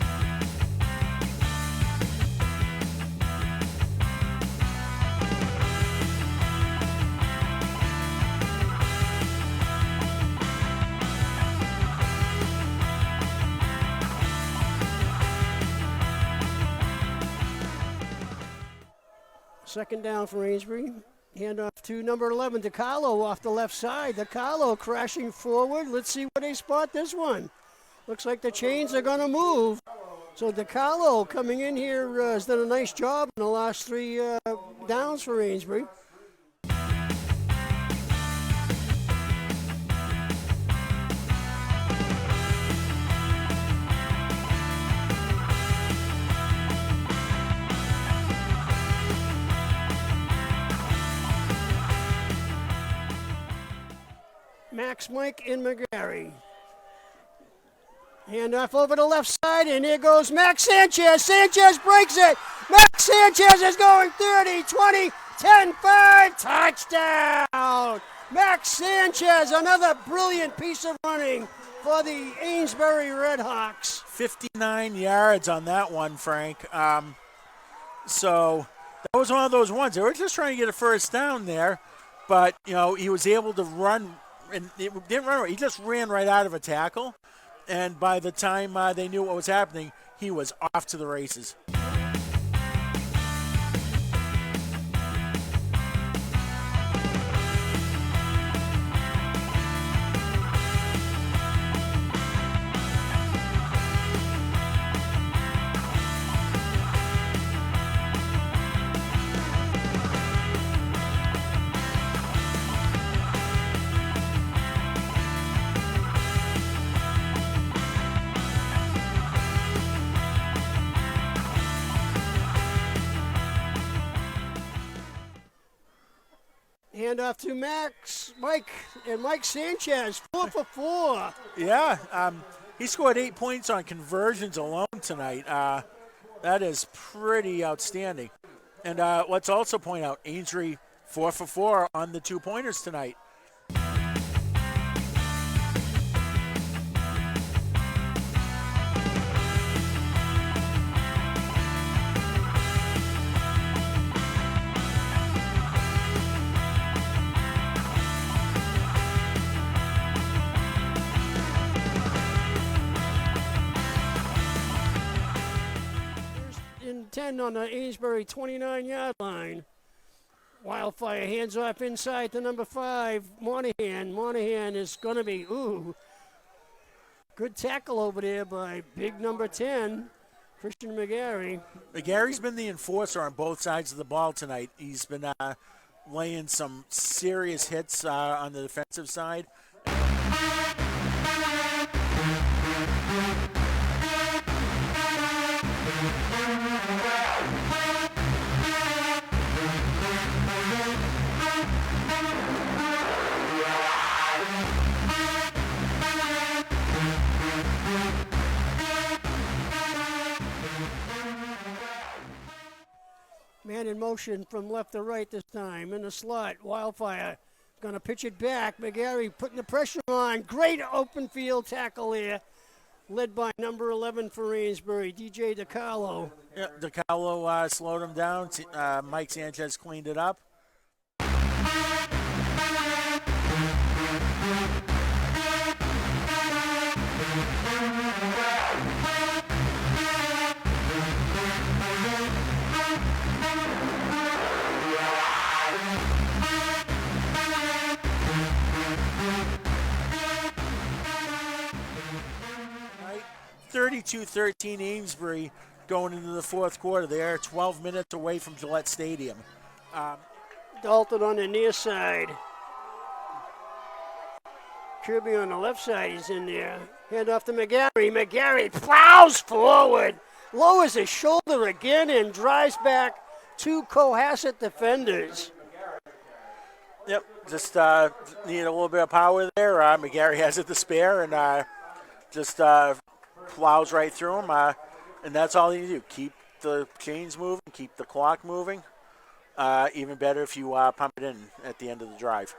Second down for Amesbury. Hand off to number 11, DiCarlo off the left side. DiCarlo crashing forward. Let's see where they spot this one. Looks like the chains are going to move. So DiCarlo coming in here has done a nice job in the last 3 downs for Amesbury. Max, Mike, and McGarry. Hand off over the left side, and here goes Max Sanchez. Sanchez breaks it. Max Sanchez is going 30, 20, 10, 5. Touchdown! Max Sanchez, another brilliant piece of running for the Amesbury Redhawks. 59 yards on that one, Frank. So that was one of those ones. They were just trying to get a first down there, but, he was able to run. And it didn't run. He just ran right out of a tackle, And by the time they knew what was happening, he was off to the races. Hand off to Mike Sanchez, 4 for 4. Yeah, he scored 8 points on conversions alone tonight. That is pretty outstanding. And let's also point out, Ainsley 4 for 4 on the 2-pointers tonight. In 10 on the Amesbury 29-yard line. Wildfire hands off inside to number 5, Monahan. Monahan is going to be, good tackle over there by big number 10, Christian McGarry. McGarry's been the enforcer on both sides of the ball tonight. He's been laying some serious hits on the defensive side. Man in motion from left to right this time. In the slot, Wildfire going to pitch it back. McGarry putting the pressure on. Great open field tackle there. Led by number 11 for Amesbury, DJ DiCarlo. Yeah, DiCarlo slowed him down. Mike Sanchez cleaned it up. Right, 32-13 Amesbury going into the fourth quarter. They are 12 minutes away from Gillette Stadium. Dalton on the near side. Kirby on the left side, he's in there. Hand off to McGarry. McGarry plows forward, lowers his shoulder again, and drives back 2 Cohasset defenders. Yep, just need a little bit of power there. McGarry has it to spare and just plows right through him. And that's all you do. Keep the chains moving, keep the clock moving. Even better if you pump it in at the end of the drive.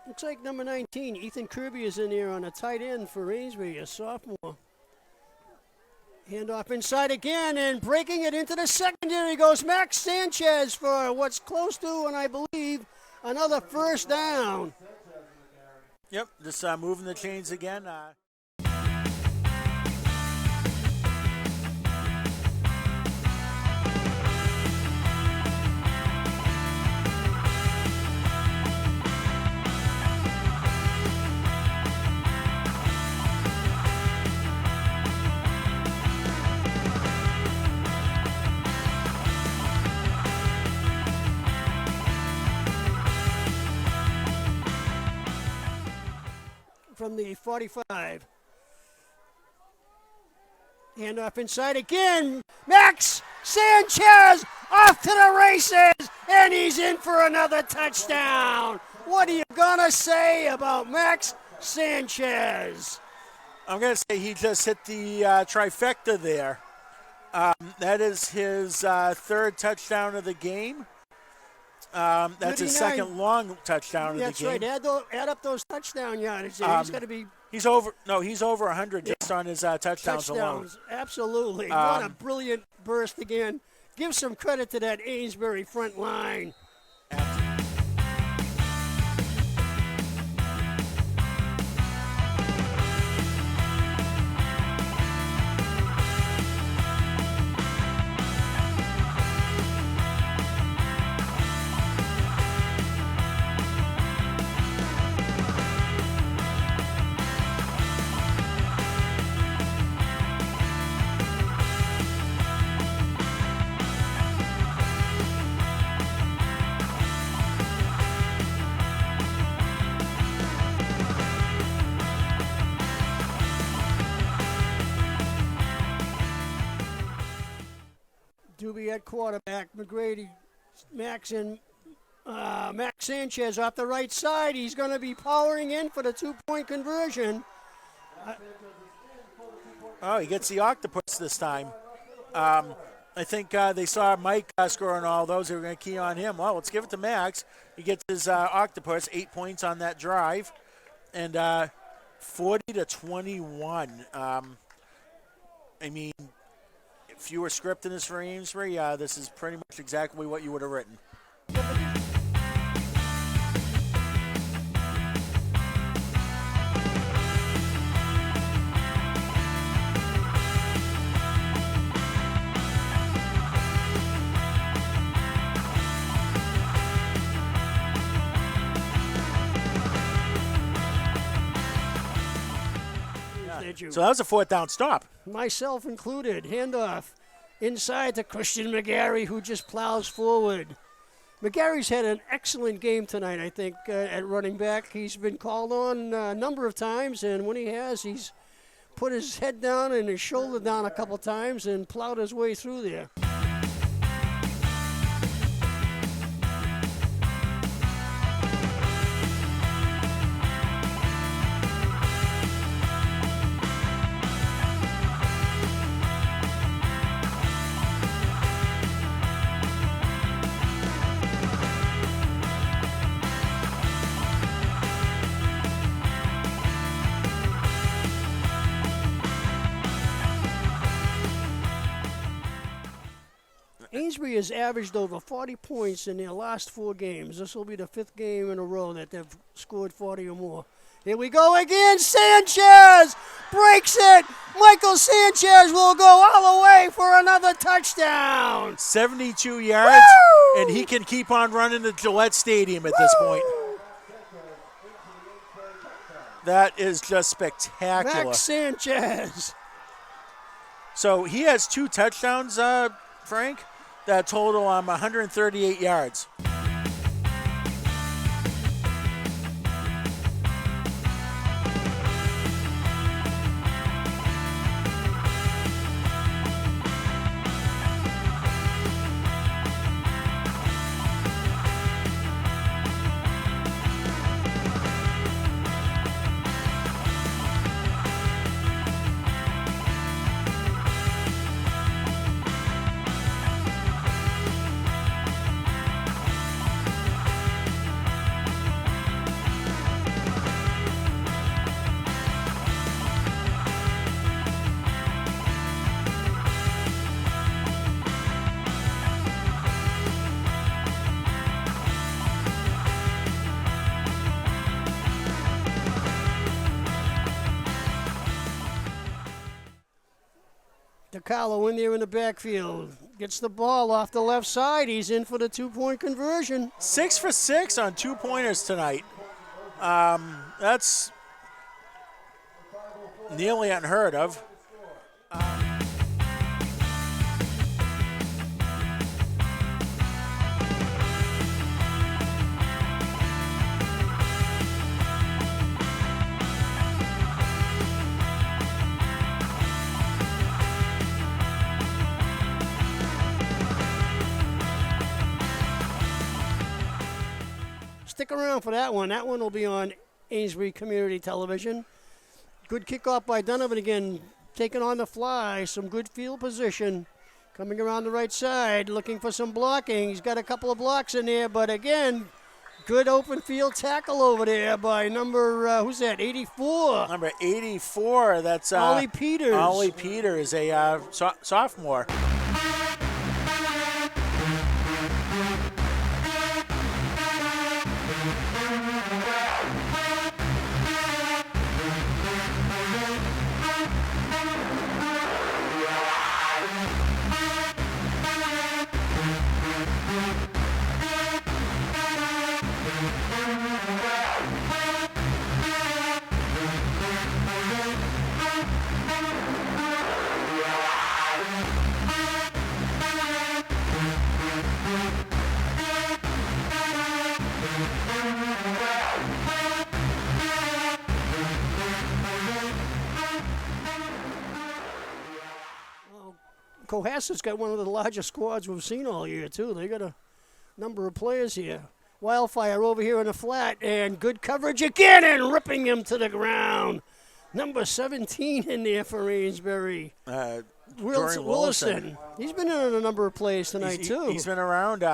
Looks like number 19, Ethan Kirby, is in there on a tight end for Amesbury, a sophomore. Handoff inside again, and breaking it into the secondary goes Max Sanchez for what's close to, and I believe, another first down. Yep, just moving the chains again. From the 45. Handoff inside again. Max Sanchez off to the races, and he's in for another touchdown. What are you going to say about Max Sanchez? I'm going to say he just hit the trifecta there. That is his third touchdown of the game. That's his second long touchdown of the game. That's right. Add up those touchdown yardage there. He's got to be... He's over 100 just on his touchdowns alone. Absolutely. What a brilliant burst again. Give some credit to that Amesbury front line. Doobie at quarterback. McGrady, Max Sanchez off the right side. He's going to be powering in for the 2-point conversion. He gets the octopus this time. I think they saw Mike scoring all those. They were going to key on him. Well, let's give it to Max. He gets his octopus, 8 points on that drive, and 40-21. I mean, if you were scripting this for Amesbury, this is pretty much exactly what you would have written. So that was a 4th down stop. Myself included. Handoff inside to Christian McGarry, who just plows forward. McGarry's had an excellent game tonight, I think, at running back. He's been called on a number of times, and when he has, he's put his head down and his shoulder down a couple times and plowed his way through there. Amesbury has averaged over 40 points in their last 4 games. This will be the 5th game in a row that they've scored 40 or more. Here we go again. Sanchez breaks it. Michael Sanchez will go all the way for another touchdown. 72 yards, Woo! And he can keep on running to Gillette Stadium at this point. That is just spectacular. Max Sanchez. So he has 2 touchdowns, Frank, that total 138 yards. DeCarlo in there in the backfield. Gets the ball off the left side. He's in for the 2-point conversion. 6 for 6 on 2-pointers tonight. That's nearly unheard of. Stick around for that one. That one will be on Amesbury Community Television. Good kickoff by Donovan again, taking on the fly. Some good field position. Coming around the right side, looking for some blocking. He's got a couple of blocks in there, but again, good open field tackle over there by number, who's that, 84? Number 84, that's Ollie Peters. Ollie Peters, a sophomore. Cohasset's got one of the largest squads we've seen all year, too. They got a number of players here. Wildfire over here in the flat, and good coverage again, and ripping him to the ground. Number 17 in there for Amesbury. Willison. He's been in a number of plays tonight, too. He's been around.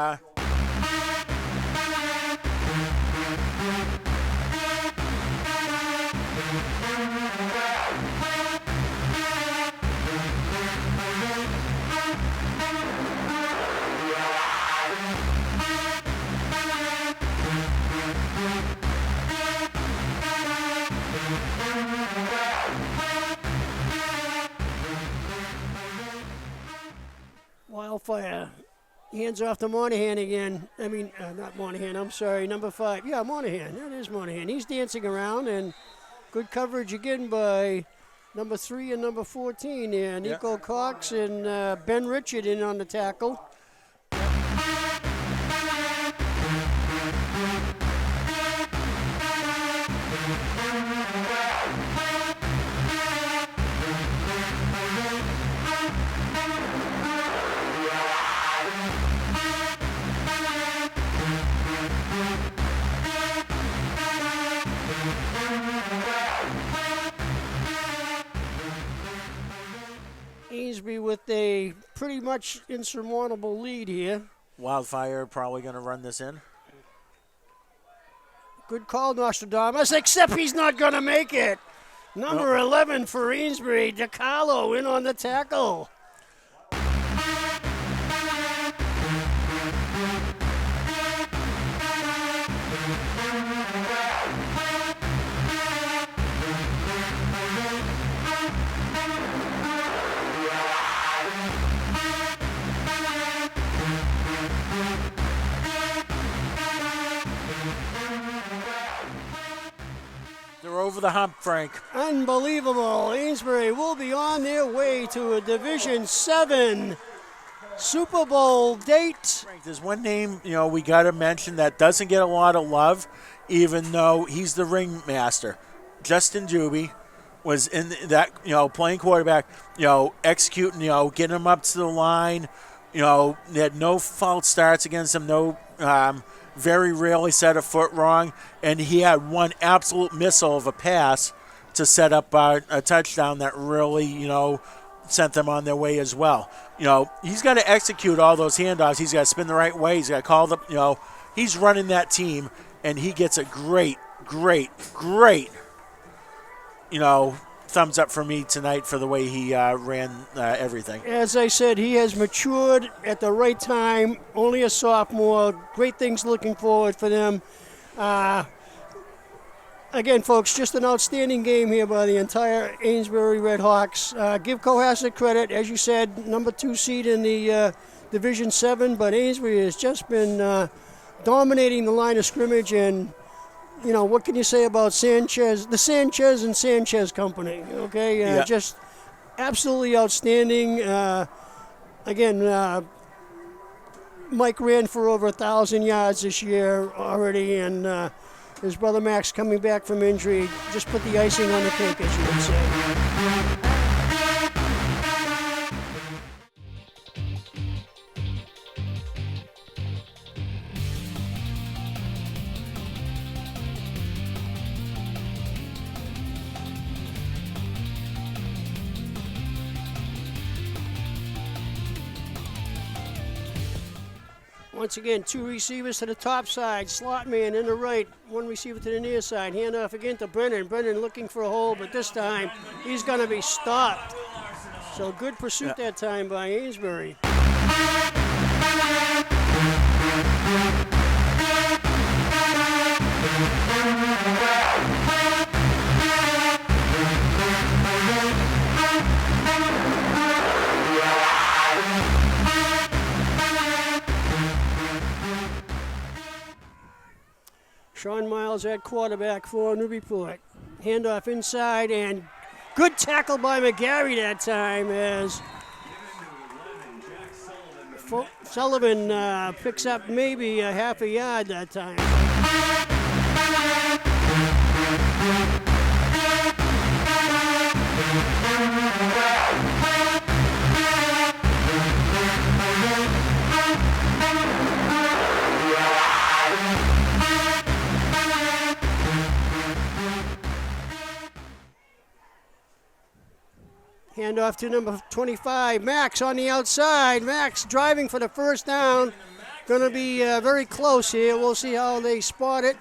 Wildfire hands off to Monahan again. Not Monahan, I'm sorry, number 5. Yeah, Monahan, that is Monahan. He's dancing around, and good coverage again by number 3 and number 14 there. Nico Cox and Ben Richard in on the tackle. Amesbury with a pretty much insurmountable lead here. Wildfire probably going to run this in. Good call, Nostradamus, except he's not going to make it. Number 11 for Amesbury, DiCarlo in on the tackle. Over the hump, Frank. Unbelievable. Amesbury will be on their way to a Division 7 Super Bowl date. Frank, there's one name, we got to mention that doesn't get a lot of love, even though he's the ringmaster. Justin Duby was in that, playing quarterback, executing, getting him up to the line. They had no false starts against him, no very rarely set a foot wrong, and he had one absolute missile of a pass to set up a touchdown that really, sent them on their way as well. He's got to execute all those handoffs. He's got to spin the right way. He's got to call the, he's running that team, and he gets a great, thumbs up for me tonight for the way he ran everything. As I said, he has matured at the right time. Only a sophomore. Great things looking forward for them. Again, folks, just an outstanding game here by the entire Amesbury Redhawks. Give Cohasset credit. As you said, number 2 seed in the Division 7, but Amesbury has just been dominating the line of scrimmage, and what can you say about Sanchez, the Sanchez and Sanchez company, okay? Just absolutely outstanding. Mike ran for over 1,000 yards this year already, and his brother Max coming back from injury just put the icing on the cake, as you would say. Once again, 2 receivers to the top side. Slot man in the right, 1 receiver to the near side. Handoff again to Brennan. Brennan looking for a hole, but this time he's going to be stopped. So good pursuit that time by Amesbury. Sean Miles at quarterback for Newburyport. Handoff inside, and good tackle by McGarry that time as Sullivan picks up maybe a half a yard that time. Handoff to number 25, Max on the outside. Max driving for the first down. Going to be very close here. We'll see how they spot it.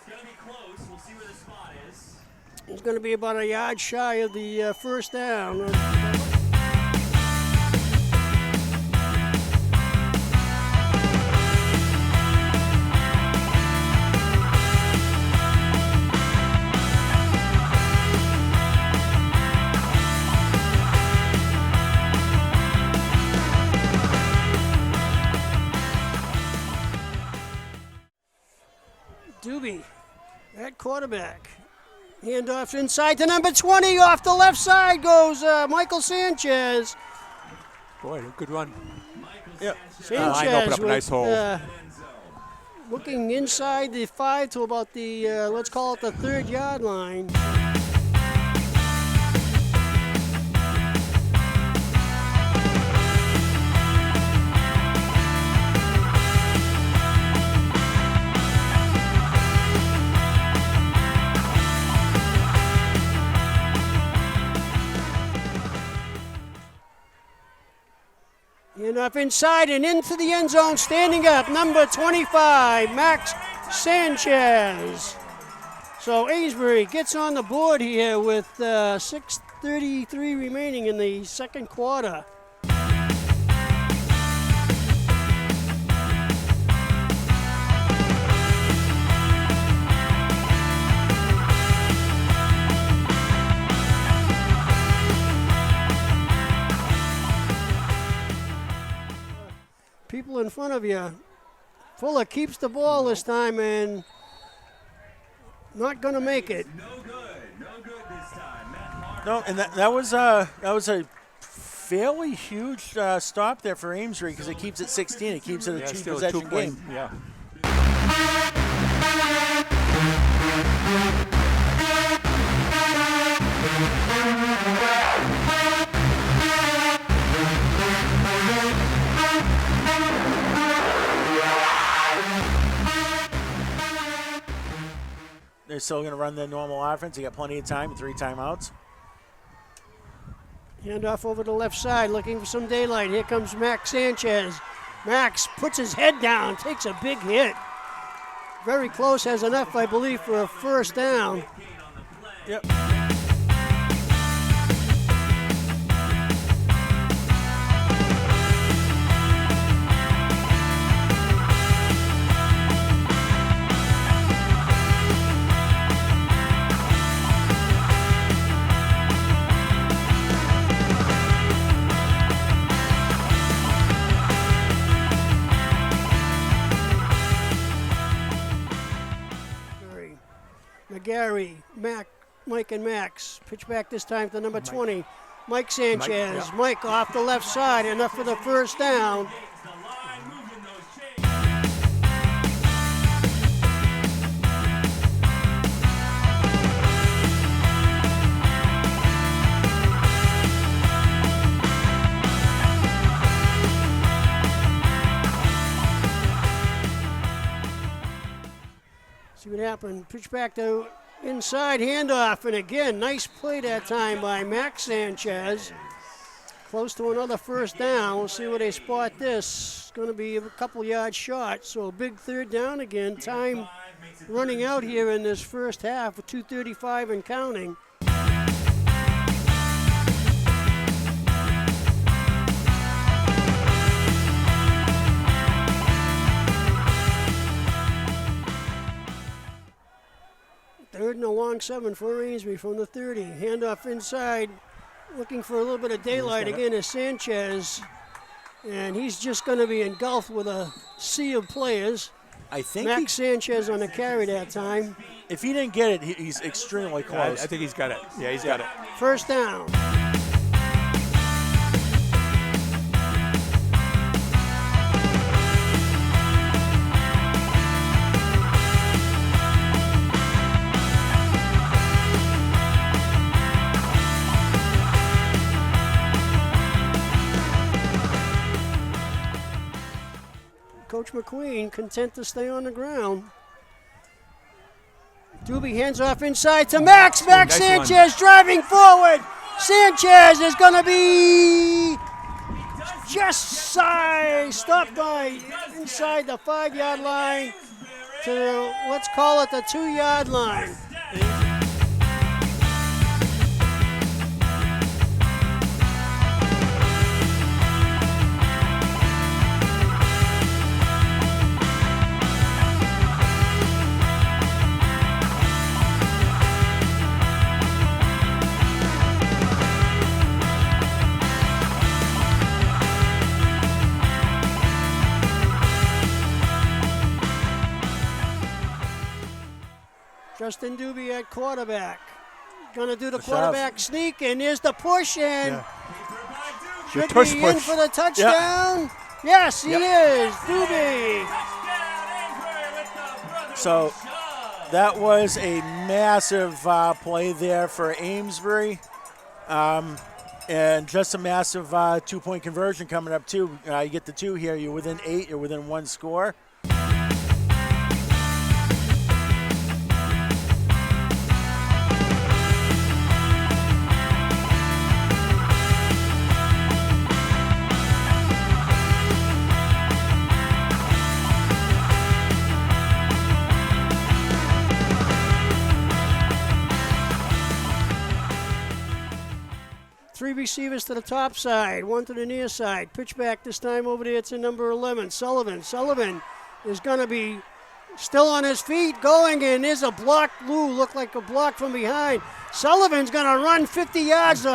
He's going to be about a yard shy of the first down. Doobie at quarterback. Handoff inside to number 20. Off the left side goes Michael Sanchez. Boy, good run. Yep. Line Sanchez opened up a nice hole. Looking inside the 5 to about the, let's call it the 3rd yard line. And up inside and into the end zone, standing up, number 25, Max Sanchez. So Amesbury gets on the board here with 6:33 remaining in the second quarter. People in front of you. Fuller keeps the ball this time and not going to make it. No good this time. Matt No, and that was a fairly huge stop there for Amesbury because it keeps it 16. It keeps it a Still a two-possession 2-point. game. Yeah. They're still going to run their normal offense. They got plenty of time, 3 timeouts. Handoff over to the left side, looking for some daylight. Here comes Max Sanchez. Max puts his head down, takes a big hit. Very close, has enough, I believe, for a first down. Yep. McGarry, Mike and Max. Pitch back this time to number 20, Mike Sanchez. Mike off the left side, enough for the first down. See what happened. Pitch back to inside, handoff, and again, nice play that time by Max Sanchez. close to another first down. We'll see where they spot this. It's going to be a couple yards short, so a big third down again. Time running out here in this first half with 2:35 and counting. Third and a long 7 for Amesbury from the 30. Handoff inside, looking for a little bit of daylight again is Sanchez. And he's just going to be engulfed with a sea of players. I think Max Sanchez on the carry that time. if he didn't get it, he's extremely close. I think he's got it. Yeah, he's got it. First down. Coach McQueen content to stay on the ground. Doobie hands off inside to Max. Max nice Sanchez driving forward. Sanchez is going to be just stopped by inside the 5-yard line to let's call it the 2-yard line. Justin Doobie at quarterback. Gonna do the quarterback sneak, and here's the push, and should tush be push. in for the touchdown. Yes, he is. Doobie. So that was a massive play there for Amesbury. And just a massive 2-point conversion coming up, too. You get the 2 here. You're within 8. You're within 1 score. Three receivers to the top side, one to the near side. Pitch back this time over there to number 11, Sullivan. Sullivan is going to be still on his feet going, and there's a block. Lou looked like a block from behind. Sullivan's going to run 50 yards.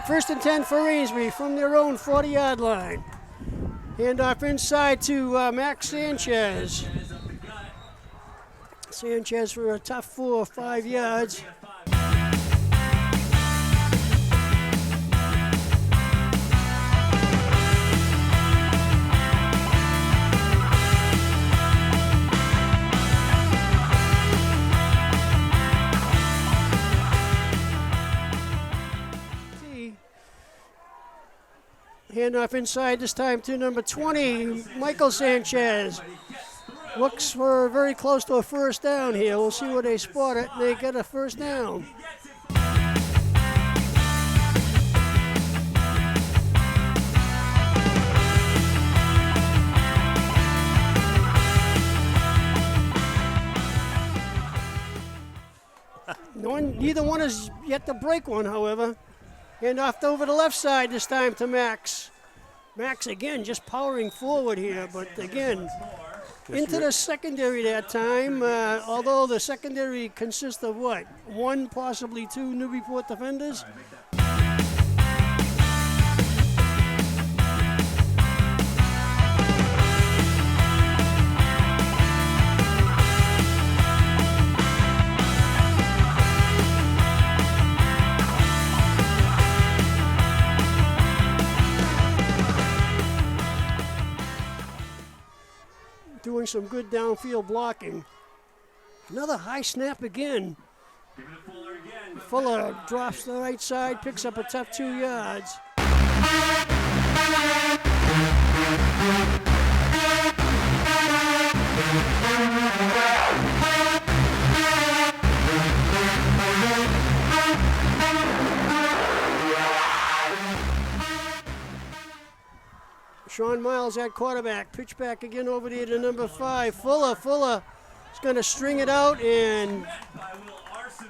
First and 10 for Amesbury from their own 40-yard line. Handoff inside to Max Sanchez. Sanchez for a tough 4 or 5 yards. Handoff inside this time to number 20, Michael Sanchez. Looks for very close to a first down here. We'll see where they spot it. They get a first down. Neither one is yet to break one, however. Handoff over the left side this time to Max. Max again just powering forward here, but again, into the secondary that time, although the secondary consists of what? One, possibly two Newburyport defenders. Doing some good downfield blocking. Another high snap again. Fuller drops to the right side, picks up a tough 2 yards. Sean Miles at quarterback. Pitch back again over there to number 5. Fuller is going to string it out, and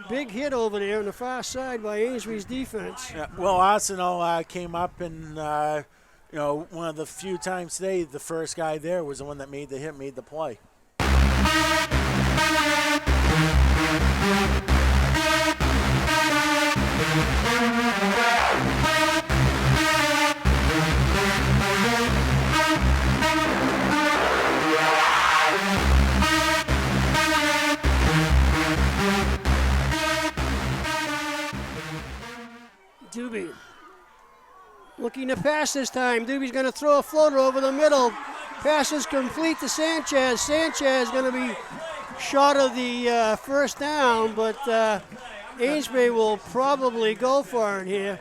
big hit over there on the far side by Amesbury's defense. Yeah, Will Arsenal came up, and one of the few times today, the first guy there was the one that made the hit, made the play. Doobie looking to pass this time. Doobie's going to throw a floater over the middle. Pass is complete to Sanchez. Sanchez going to be short of the first down, but Amesbury will probably go for it here.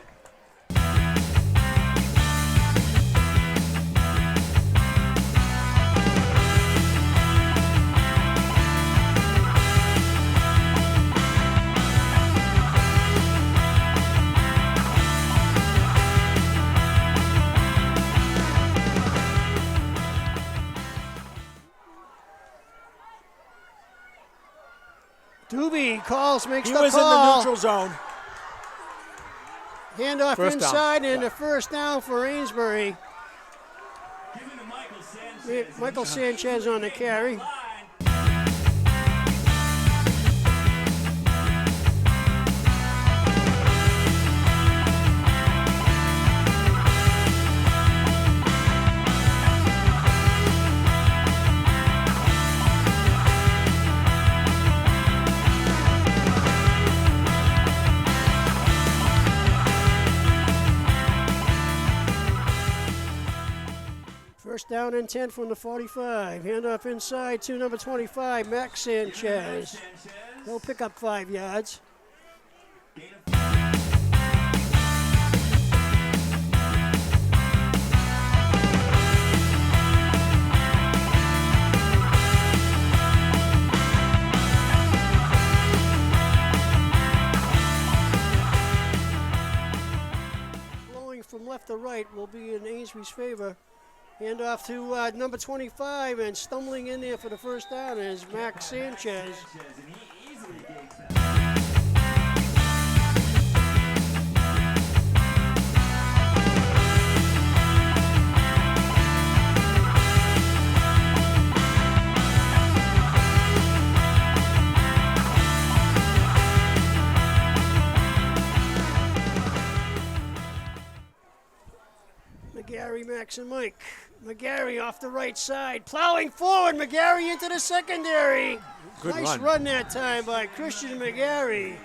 Doobie calls, makes the call. He was in the neutral zone. Handoff First inside down. and a first down for Amesbury. Michael Sanchez on the carry. First down and 10 from the 45. Handoff inside to number 25, Max Sanchez. He'll pick up 5 yards. Flowing from left to right will be in Amesbury's favor. Hand off to number 25, and stumbling in there for the first down is Max Sanchez. McGarry, Max, and Mike. McGarry off the right side, plowing forward. McGarry into the secondary. Good nice run that time by Christian McGarry.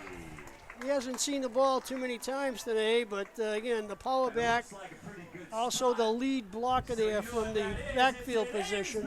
He hasn't seen the ball too many times today, but again, the power back, also the lead blocker there from the backfield position.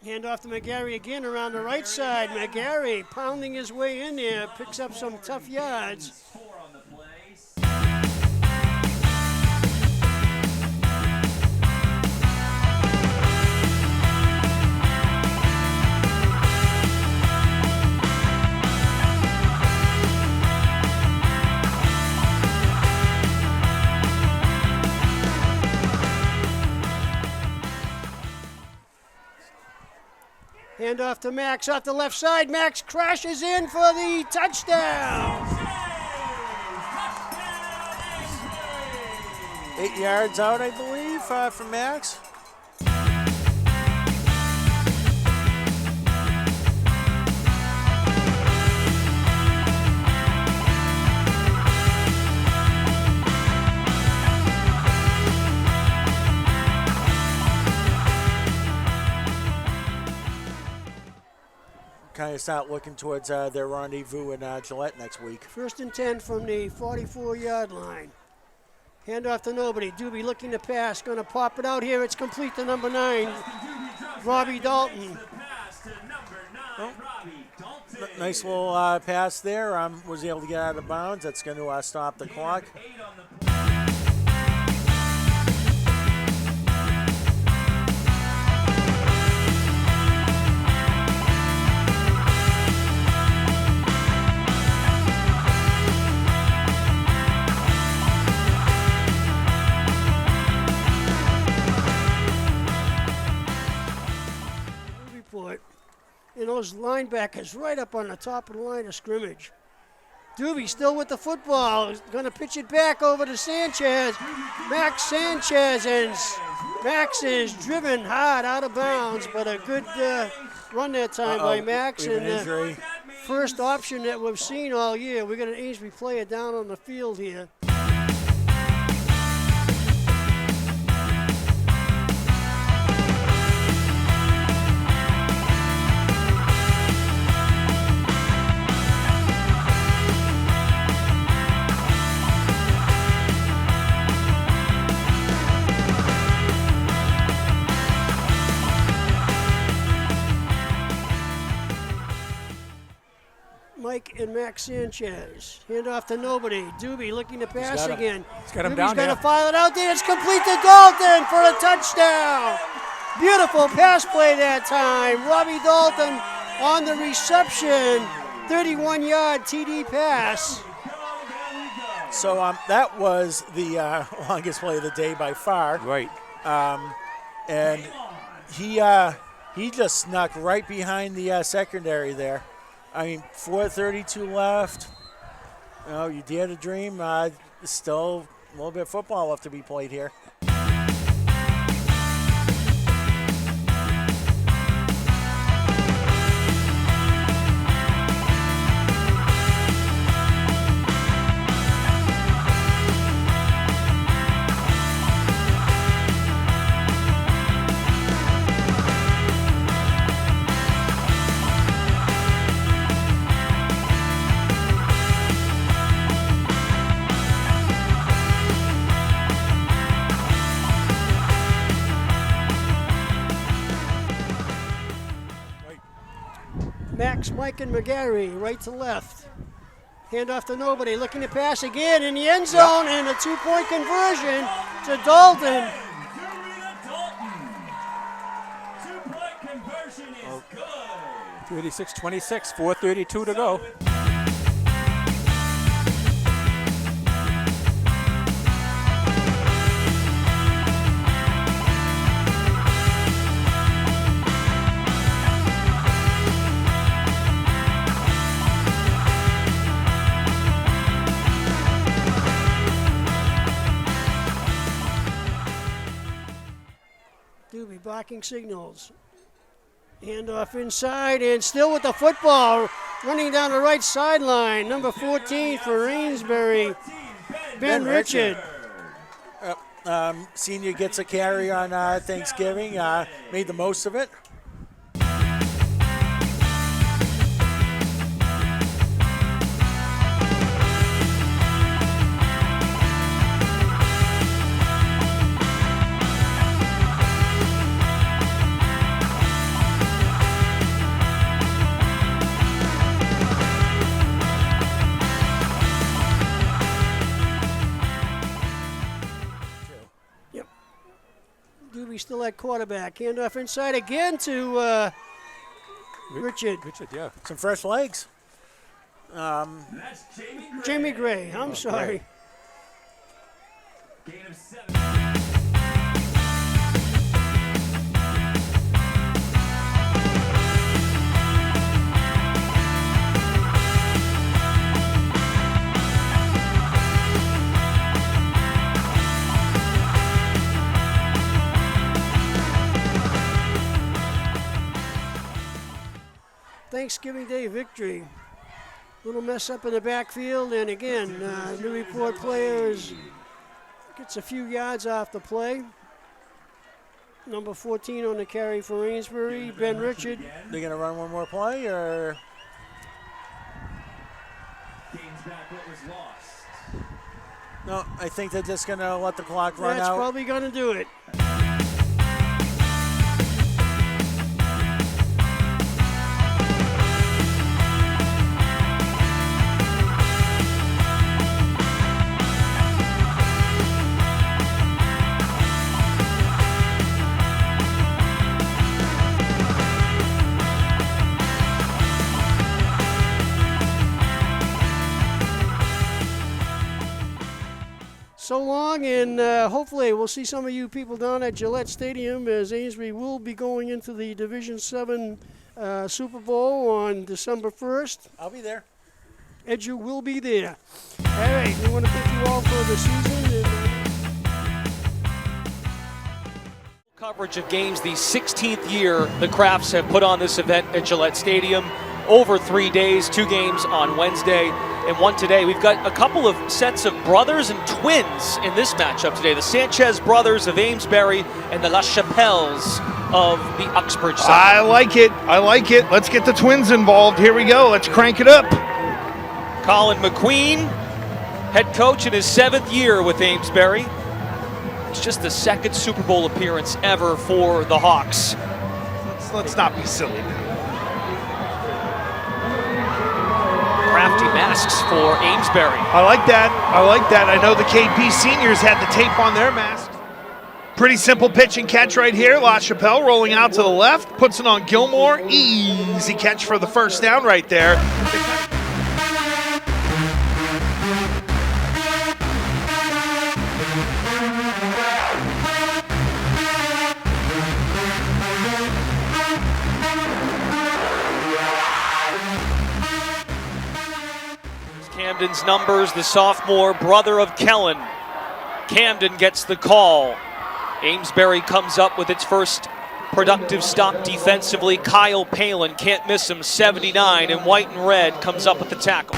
Hand off to McGarry again around the right side. McGarry pounding his way in there, picks up some tough yards. On the plays. Handoff to Max off the left side. Max crashes in for the touchdown. 8 yards out, I believe, from Max. Kind of start looking towards their rendezvous in Gillette next week. 1st and 10 from the 44-yard line. Handoff to nobody. Doobie looking to pass. Going to pop it out here. It's complete to number 9, Robbie Dalton. Nice little pass there. Was able to get out of bounds. That's going to stop the clock. And those linebackers right up on the top of the line of scrimmage. Doobie still with the football. He's going to pitch it back over to Sanchez. Max Sanchez, and Max is driven hard out of bounds, but a good run that time by Max. And the first option that we've seen all year. We're going to Amesbury player down on the field here. Mike and Max Sanchez. Hand off to nobody. Doobie looking to pass again. He's got him down going there. to file it out there. It's complete to Dalton for a touchdown. Beautiful pass play that time. Robbie Dalton on the reception. 31-yard TD pass. So that was the longest play of the day by far. Right. And he just snuck right behind the secondary there. I mean, 4:32 left. You dare to dream. Still a little bit of football left to be played here. Max, Mike, and McGarry, right to left. Hand off to nobody, looking to pass again in the end zone, and a two-point conversion to Dalton. Two-point conversion is good. 36-26, 4:32 to go. Doobie blocking signals. Hand off inside, and still with the football, running down the right sideline. Number 14 for Amesbury, Ben Richard. Senior gets a carry on Thanksgiving. Made the most of it. Still at quarterback. Handoff inside again to Richard. Richard, yeah. Some fresh legs. That's Jamie Gray. I'm sorry. Gain of 7. Thanksgiving Day victory. Little mess up in the backfield, and again, Newburyport players gets a few yards off the play. Number 14 on the carry for Amesbury, Ben Richard. They're going to run one more play, or? Gains back what was lost. No, I think they're just going to let the clock run That's out. probably going to do it. So long, and hopefully we'll see some of you people down at Gillette Stadium, as Amesbury will be going into the Division 7 Super Bowl on December 1st. I'll be there. Edu will be there. All right, we want to thank you all for the season. Coverage of games, the 16th year the Crafts have put on this event at Gillette Stadium. Over 3 days, 2 games on Wednesday and 1 today. We've got a couple of sets of brothers and twins in this matchup today. The Sanchez brothers of Amesbury and the La Chapelles of the Uxbridge side. I like it. I like it. Let's get the twins involved. Here we go. Let's crank it up. Colin McQueen, head coach in his 7th year with Amesbury. It's just the 2nd Super Bowl appearance ever for the Hawks. Let's not be silly now. Crafty masks for Amesbury. I like that. I like that. I know the KP seniors had the tape on their mask. Pretty simple pitch and catch right here. La Chapelle rolling out to the left, puts it on Gilmore. Easy catch for the first down right there. Camden's numbers, the sophomore brother of Kellen. Camden gets the call. Amesbury comes up with its first productive stop defensively. Kyle Palin can't miss him, 79, and white and red comes up with the tackle.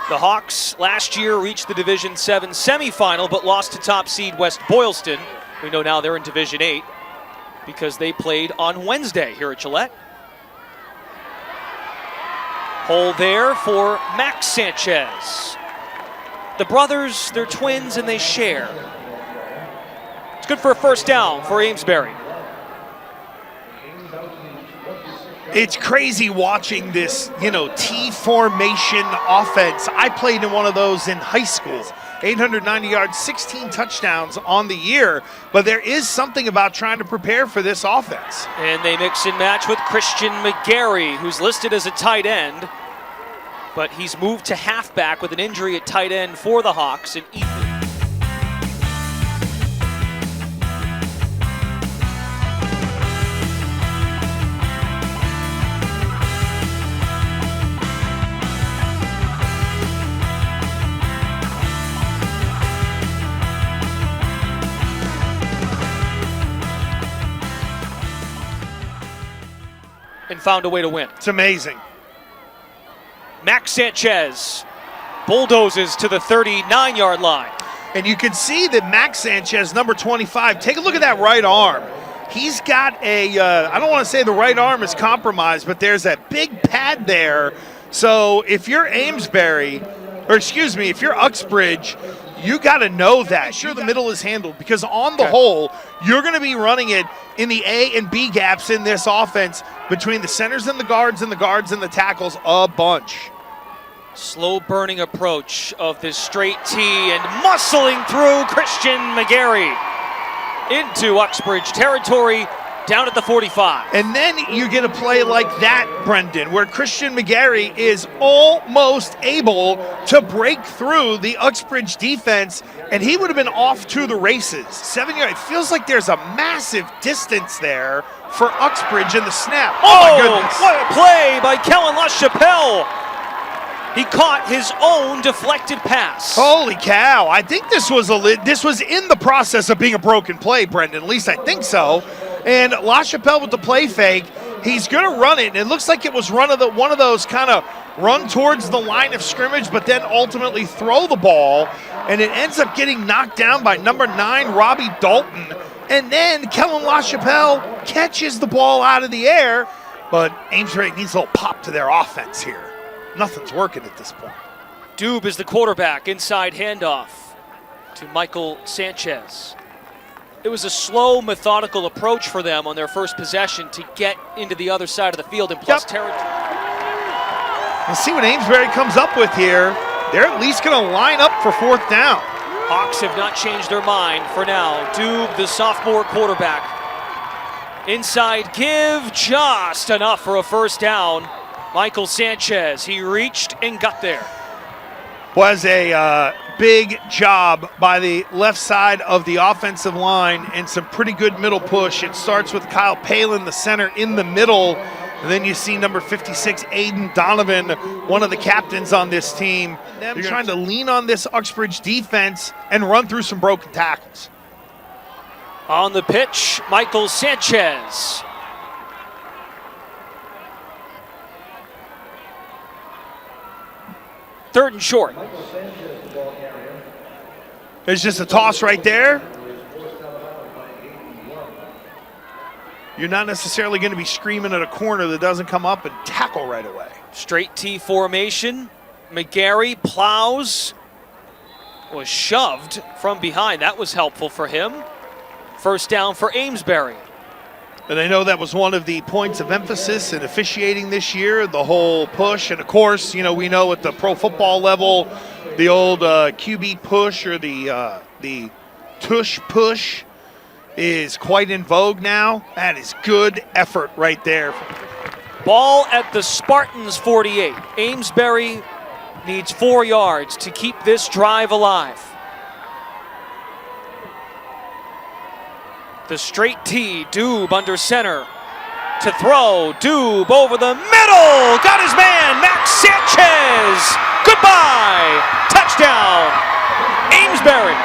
The Hawks last year reached the Division 7 semifinal, but lost to top seed West Boylston. We know now they're in Division 8 because they played on Wednesday here at Gillette. Hole there for Max Sanchez. The brothers, they're twins and they share. It's good for a first down for Amesbury. It's crazy watching this, T formation offense. I played in one of those in high school. 890 yards, 16 touchdowns on the year. But there is something about trying to prepare for this offense. And they mix and match with Christian McGarry, who's listed as a tight end. But he's moved to halfback with an injury at tight end for the Hawks. And Ethan. And found a way to win. It's amazing. Max Sanchez bulldozes to the 39-yard line. And you can see that Max Sanchez, number 25, take a look at that right arm. He's got I don't want to say the right arm is compromised, but there's a big pad there. So if you're Amesbury, if you're Uxbridge, you got to know that. Sure, the middle is handled because on the whole, you're going to be running it in the A and B gaps in this offense between the centers and the guards and the tackles a bunch. Slow burning approach of this straight T and muscling through Christian McGarry into Uxbridge territory. down at the 45. And then you get a play like that, Brendan, where Christian McGarry is almost able to break through the Uxbridge defense, and he would have been off to the races. 7 yards. It feels like there's a massive distance there for Uxbridge in the snap. Oh my goodness. What a play by Kellen LaChapelle. He caught his own deflected pass. Holy cow. I think this was in the process of being a broken play, Brendan. At least I think so. And LaChapelle with the play fake. He's going to run it, and it looks like it was one of those kind of run towards the line of scrimmage, but then ultimately throw the ball, and it ends up getting knocked down by number 9, Robbie Dalton. And then Kellen LaChapelle catches the ball out of the air, but Amesbury needs a little pop to their offense here. Nothing's working at this point. Dube is the quarterback. Inside handoff to Michael Sanchez. It was a slow, methodical approach for them on their first possession to get into the other side of the field and plus territory. And see what Amesbury comes up with here. They're at least going to line up for 4th down. Hawks have not changed their mind for now. Dube, the sophomore quarterback. Inside give, just enough for a first down. Michael Sanchez, he reached and got there. Was a big job by the left side of the offensive line and some pretty good middle push. It starts with Kyle Palin, the center, in the middle. And then you see number 56, Aiden Donovan, one of the captains on this team. They're trying to lean on this Uxbridge defense and run through some broken tackles. On the pitch, Michael Sanchez. Third and short. There's just a toss right there. You're not necessarily going to be screaming at a corner that doesn't come up and tackle right away. Straight T formation. McGarry plows. Was shoved from behind. That was helpful for him. First down for Amesbury. And I know that was one of the points of emphasis in officiating this year, the whole push. And of course, you know, we know at the pro football level, the old QB push or the tush push is quite in vogue now. That is good effort right there. Ball at the Spartans 48. Amesbury needs 4 yards to keep this drive alive. The straight T, Dube under center. To throw, Dube over the middle. Got his man, Max Sanchez. Goodbye. Touchdown, Amesbury.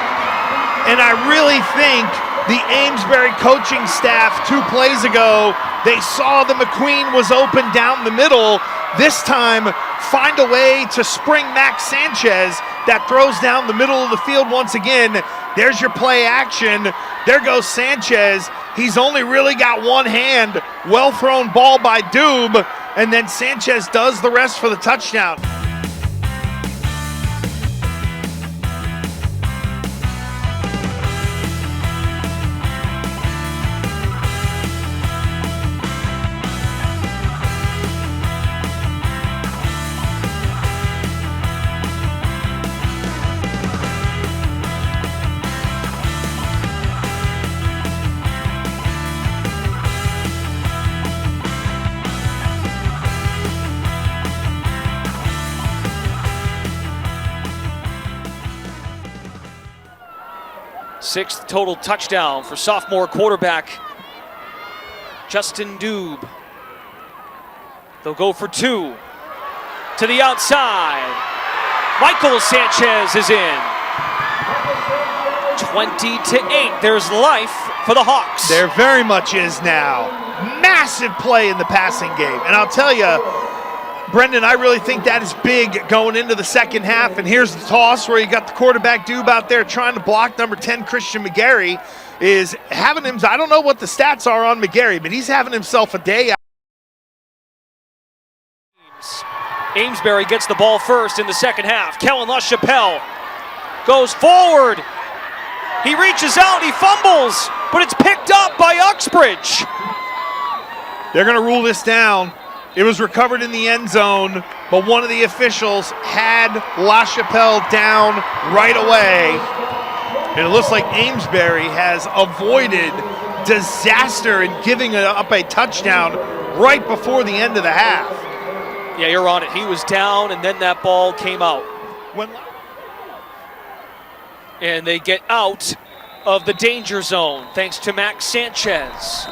And I really think the Amesbury coaching staff 2 plays ago, they saw the McQueen was open down the middle. This time, find a way to spring Max Sanchez that throws down the middle of the field once again. There's your play action. There goes Sanchez. He's only really got one hand. Well thrown ball by Dube. And then Sanchez does the rest for the touchdown. Sixth total touchdown for sophomore quarterback Justin Dube. They'll go for 2. To the outside. Michael Sanchez is in. 20-8. There's life for the Hawks. There very much is now. Massive play in the passing game. And I'll tell you, Brendan, I really think that is big going into the second half. And here's the toss where you got the quarterback Dube out there trying to block number 10, Christian McGarry, is having him, I don't know what the stats are on McGarry, but he's having himself a day out. Amesbury gets the ball first in the second half. Kellen LaChapelle goes forward. He reaches out, he fumbles, but it's picked up by Uxbridge. They're going to rule this down. It was recovered in the end zone, but one of the officials had LaChapelle down right away. And it looks like Amesbury has avoided disaster in giving up a touchdown right before the end of the half. Yeah, you're on it. He was down, and then that ball came out. And they get out of the danger zone thanks to Max Sanchez.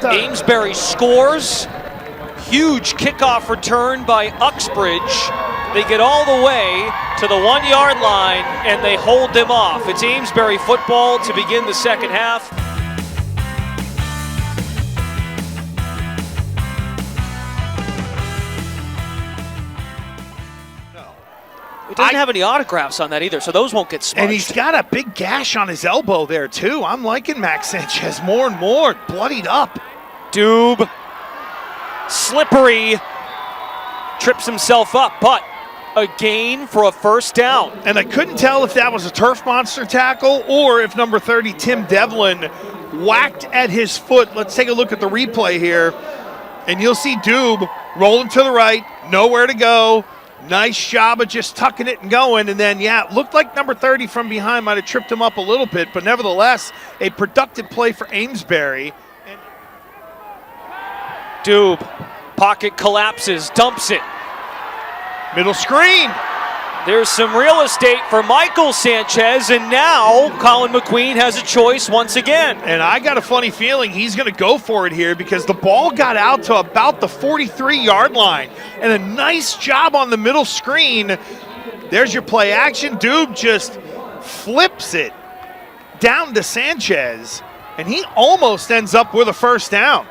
Amesbury scores. Huge kickoff return by Uxbridge. They get all the way to the 1 yard line and they hold them off. It's Amesbury football to begin the second half. It doesn't have any autographs on that either, so those won't get smudged. And he's got a big gash on his elbow there, too. I'm liking Max Sanchez more and more. Bloodied up. Doob, slippery, trips himself up, but a gain for a first down. And I couldn't tell if that was a turf monster tackle or if number 30, Tim Devlin, whacked at his foot. Let's take a look at the replay here. And you'll see Doob rolling to the right, nowhere to go. Nice job of just tucking it and going. And then, yeah, it looked like number 30 from behind might have tripped him up a little bit, but nevertheless, a productive play for Amesbury. Doob, pocket collapses, dumps it. Middle screen. There's some real estate for Michael Sanchez, and now Colin McQueen has a choice once again. And I got a funny feeling he's going to go for it here because the ball got out to about the 43-yard line. And a nice job on the middle screen. There's your play action. Doob just flips it down to Sanchez, and he almost ends up with a first down.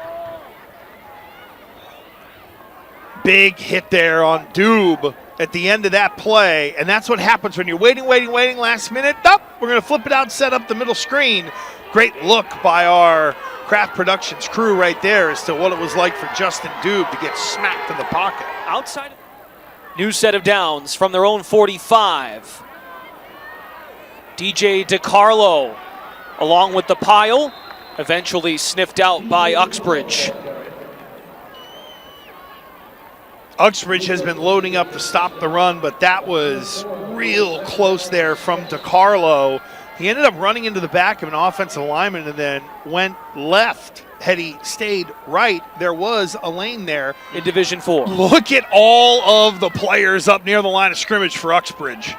Big hit there on Doob at the end of that play, and that's what happens when you're waiting last minute. We're going to flip it out, set up the middle screen. Great look by our Craft Productions crew right there as to what it was like for Justin Doob to get smacked in the pocket. Outside. New set of downs from their own 45. DJ DiCarlo along with the pile, eventually sniffed out by Uxbridge. Uxbridge has been loading up to stop the run, but that was real close there from DiCarlo. He ended up running into the back of an offensive lineman and then went left. Had he stayed right, there was a lane there. In Division 4. Look at all of the players up near the line of scrimmage for Uxbridge.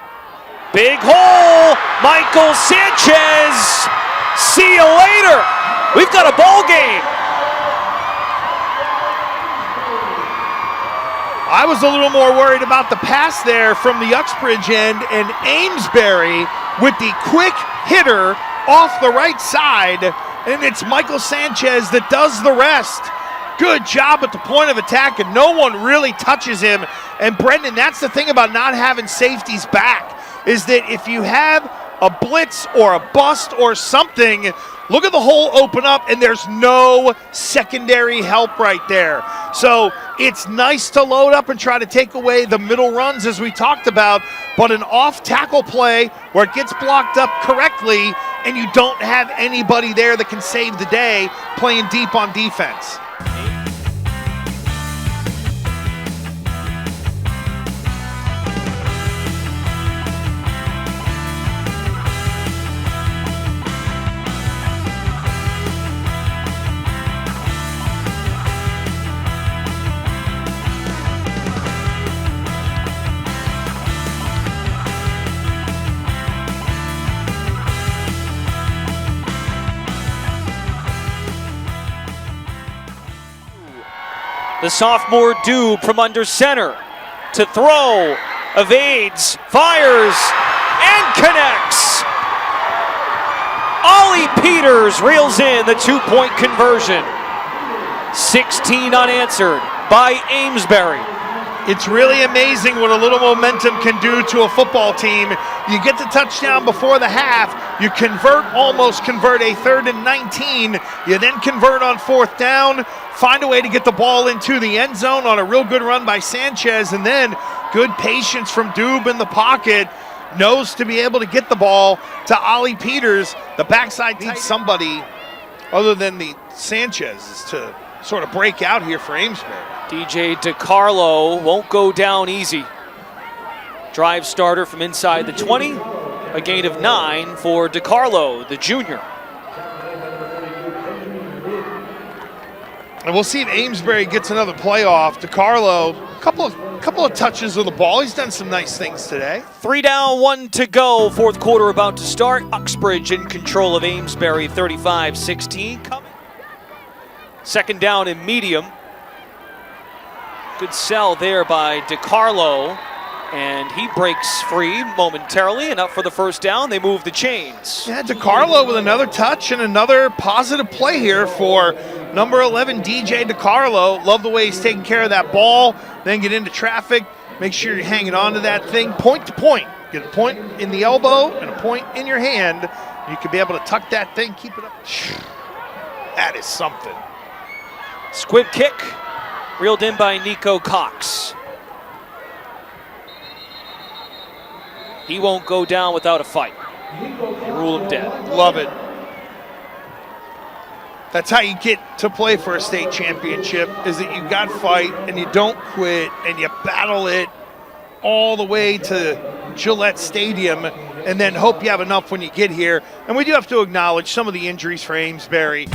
Big hole, Michael Sanchez. See you later. We've got a ball game. I was a little more worried about the pass there from the Uxbridge end, and Amesbury with the quick hitter off the right side, and it's Michael Sanchez that does the rest. Good job at the point of attack, and no one really touches him. And Brendan, that's the thing about not having safeties back, is that if you have a blitz or a bust or something, look at the hole open up, and there's no secondary help right there. So it's nice to load up and try to take away the middle runs as we talked about, but an off-tackle play where it gets blocked up correctly and you don't have anybody there that can save the day playing deep on defense. The sophomore Doob from under center to throw, evades, fires, and connects. Ollie Peters reels in the two-point conversion. 16 unanswered by Amesbury. It's really amazing what a little momentum can do to a football team. You get the touchdown before the half, you almost convert a 3rd and 19, you then convert on 4th down, find a way to get the ball into the end zone on a real good run by Sanchez, and then good patience from Doob in the pocket, knows to be able to get the ball to Ollie Peters. The backside needs somebody other than the Sanchez's to sort of break out here for Amesbury. DJ DiCarlo won't go down easy. Drive starter from inside the 20. A gain of 9 for DiCarlo, the junior. And we'll see if Amesbury gets another playoff. DiCarlo, couple of touches of the ball. He's done some nice things today. 3 down, 1 to go. Fourth quarter about to start. Uxbridge in control of Amesbury, 35-16. Coming. Second down and medium. Good sell there by DiCarlo. And he breaks free momentarily and up for the first down. They move the chains. Yeah, DiCarlo with another touch and another positive play here for number 11, DJ DiCarlo. Love the way he's taking care of that ball. Then get into traffic. Make sure you're hanging on to that thing point to point. Get a point in the elbow and a point in your hand. You could be able to tuck that thing, keep it up. That is something. Squib kick, reeled in by Nico Cox. He won't go down without a fight. They rule him dead. Love it. That's how you get to play for a state championship, is that you got fight and you don't quit and you battle it all the way to Gillette Stadium and then hope you have enough when you get here. And we do have to acknowledge some of the injuries for Amesbury.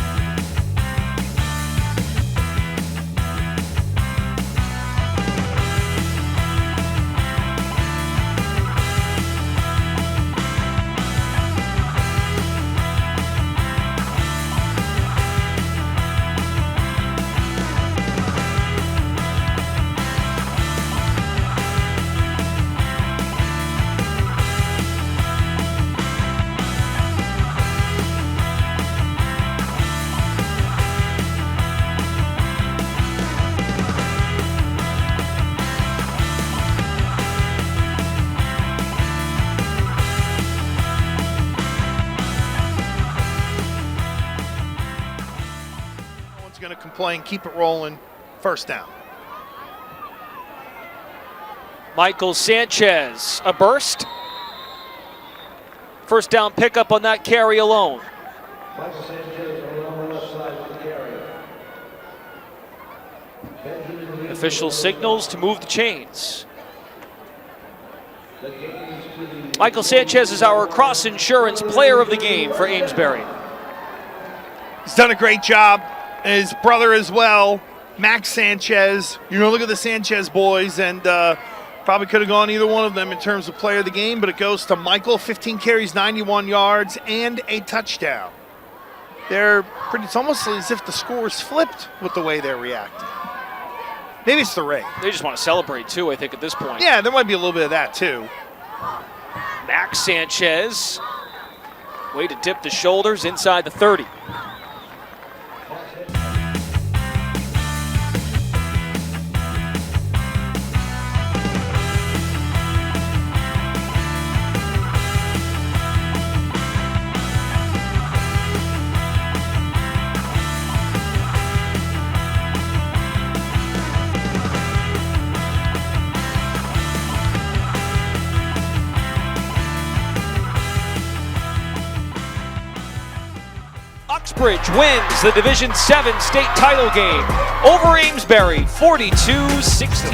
Going to complain, keep it rolling, first down. Michael Sanchez, a burst. First down pickup on that carry alone. Official signals to move the chains. Michael Sanchez is our cross insurance player of the game for Amesbury. He's done a great job. His brother as well, Max Sanchez. You're going to look at the Sanchez boys, and probably could have gone either one of them in terms of player of the game, but it goes to Michael, 15 carries, 91 yards, and a touchdown. It's almost as if the score's flipped with the way they're reacting. Maybe it's the rain. They just want to celebrate, too, I think, at this point. Yeah, there might be a little bit of that, too. Max Sanchez, way to dip the shoulders inside the 30. Uxbridge wins the Division 7 state title game over Amesbury, 42-16.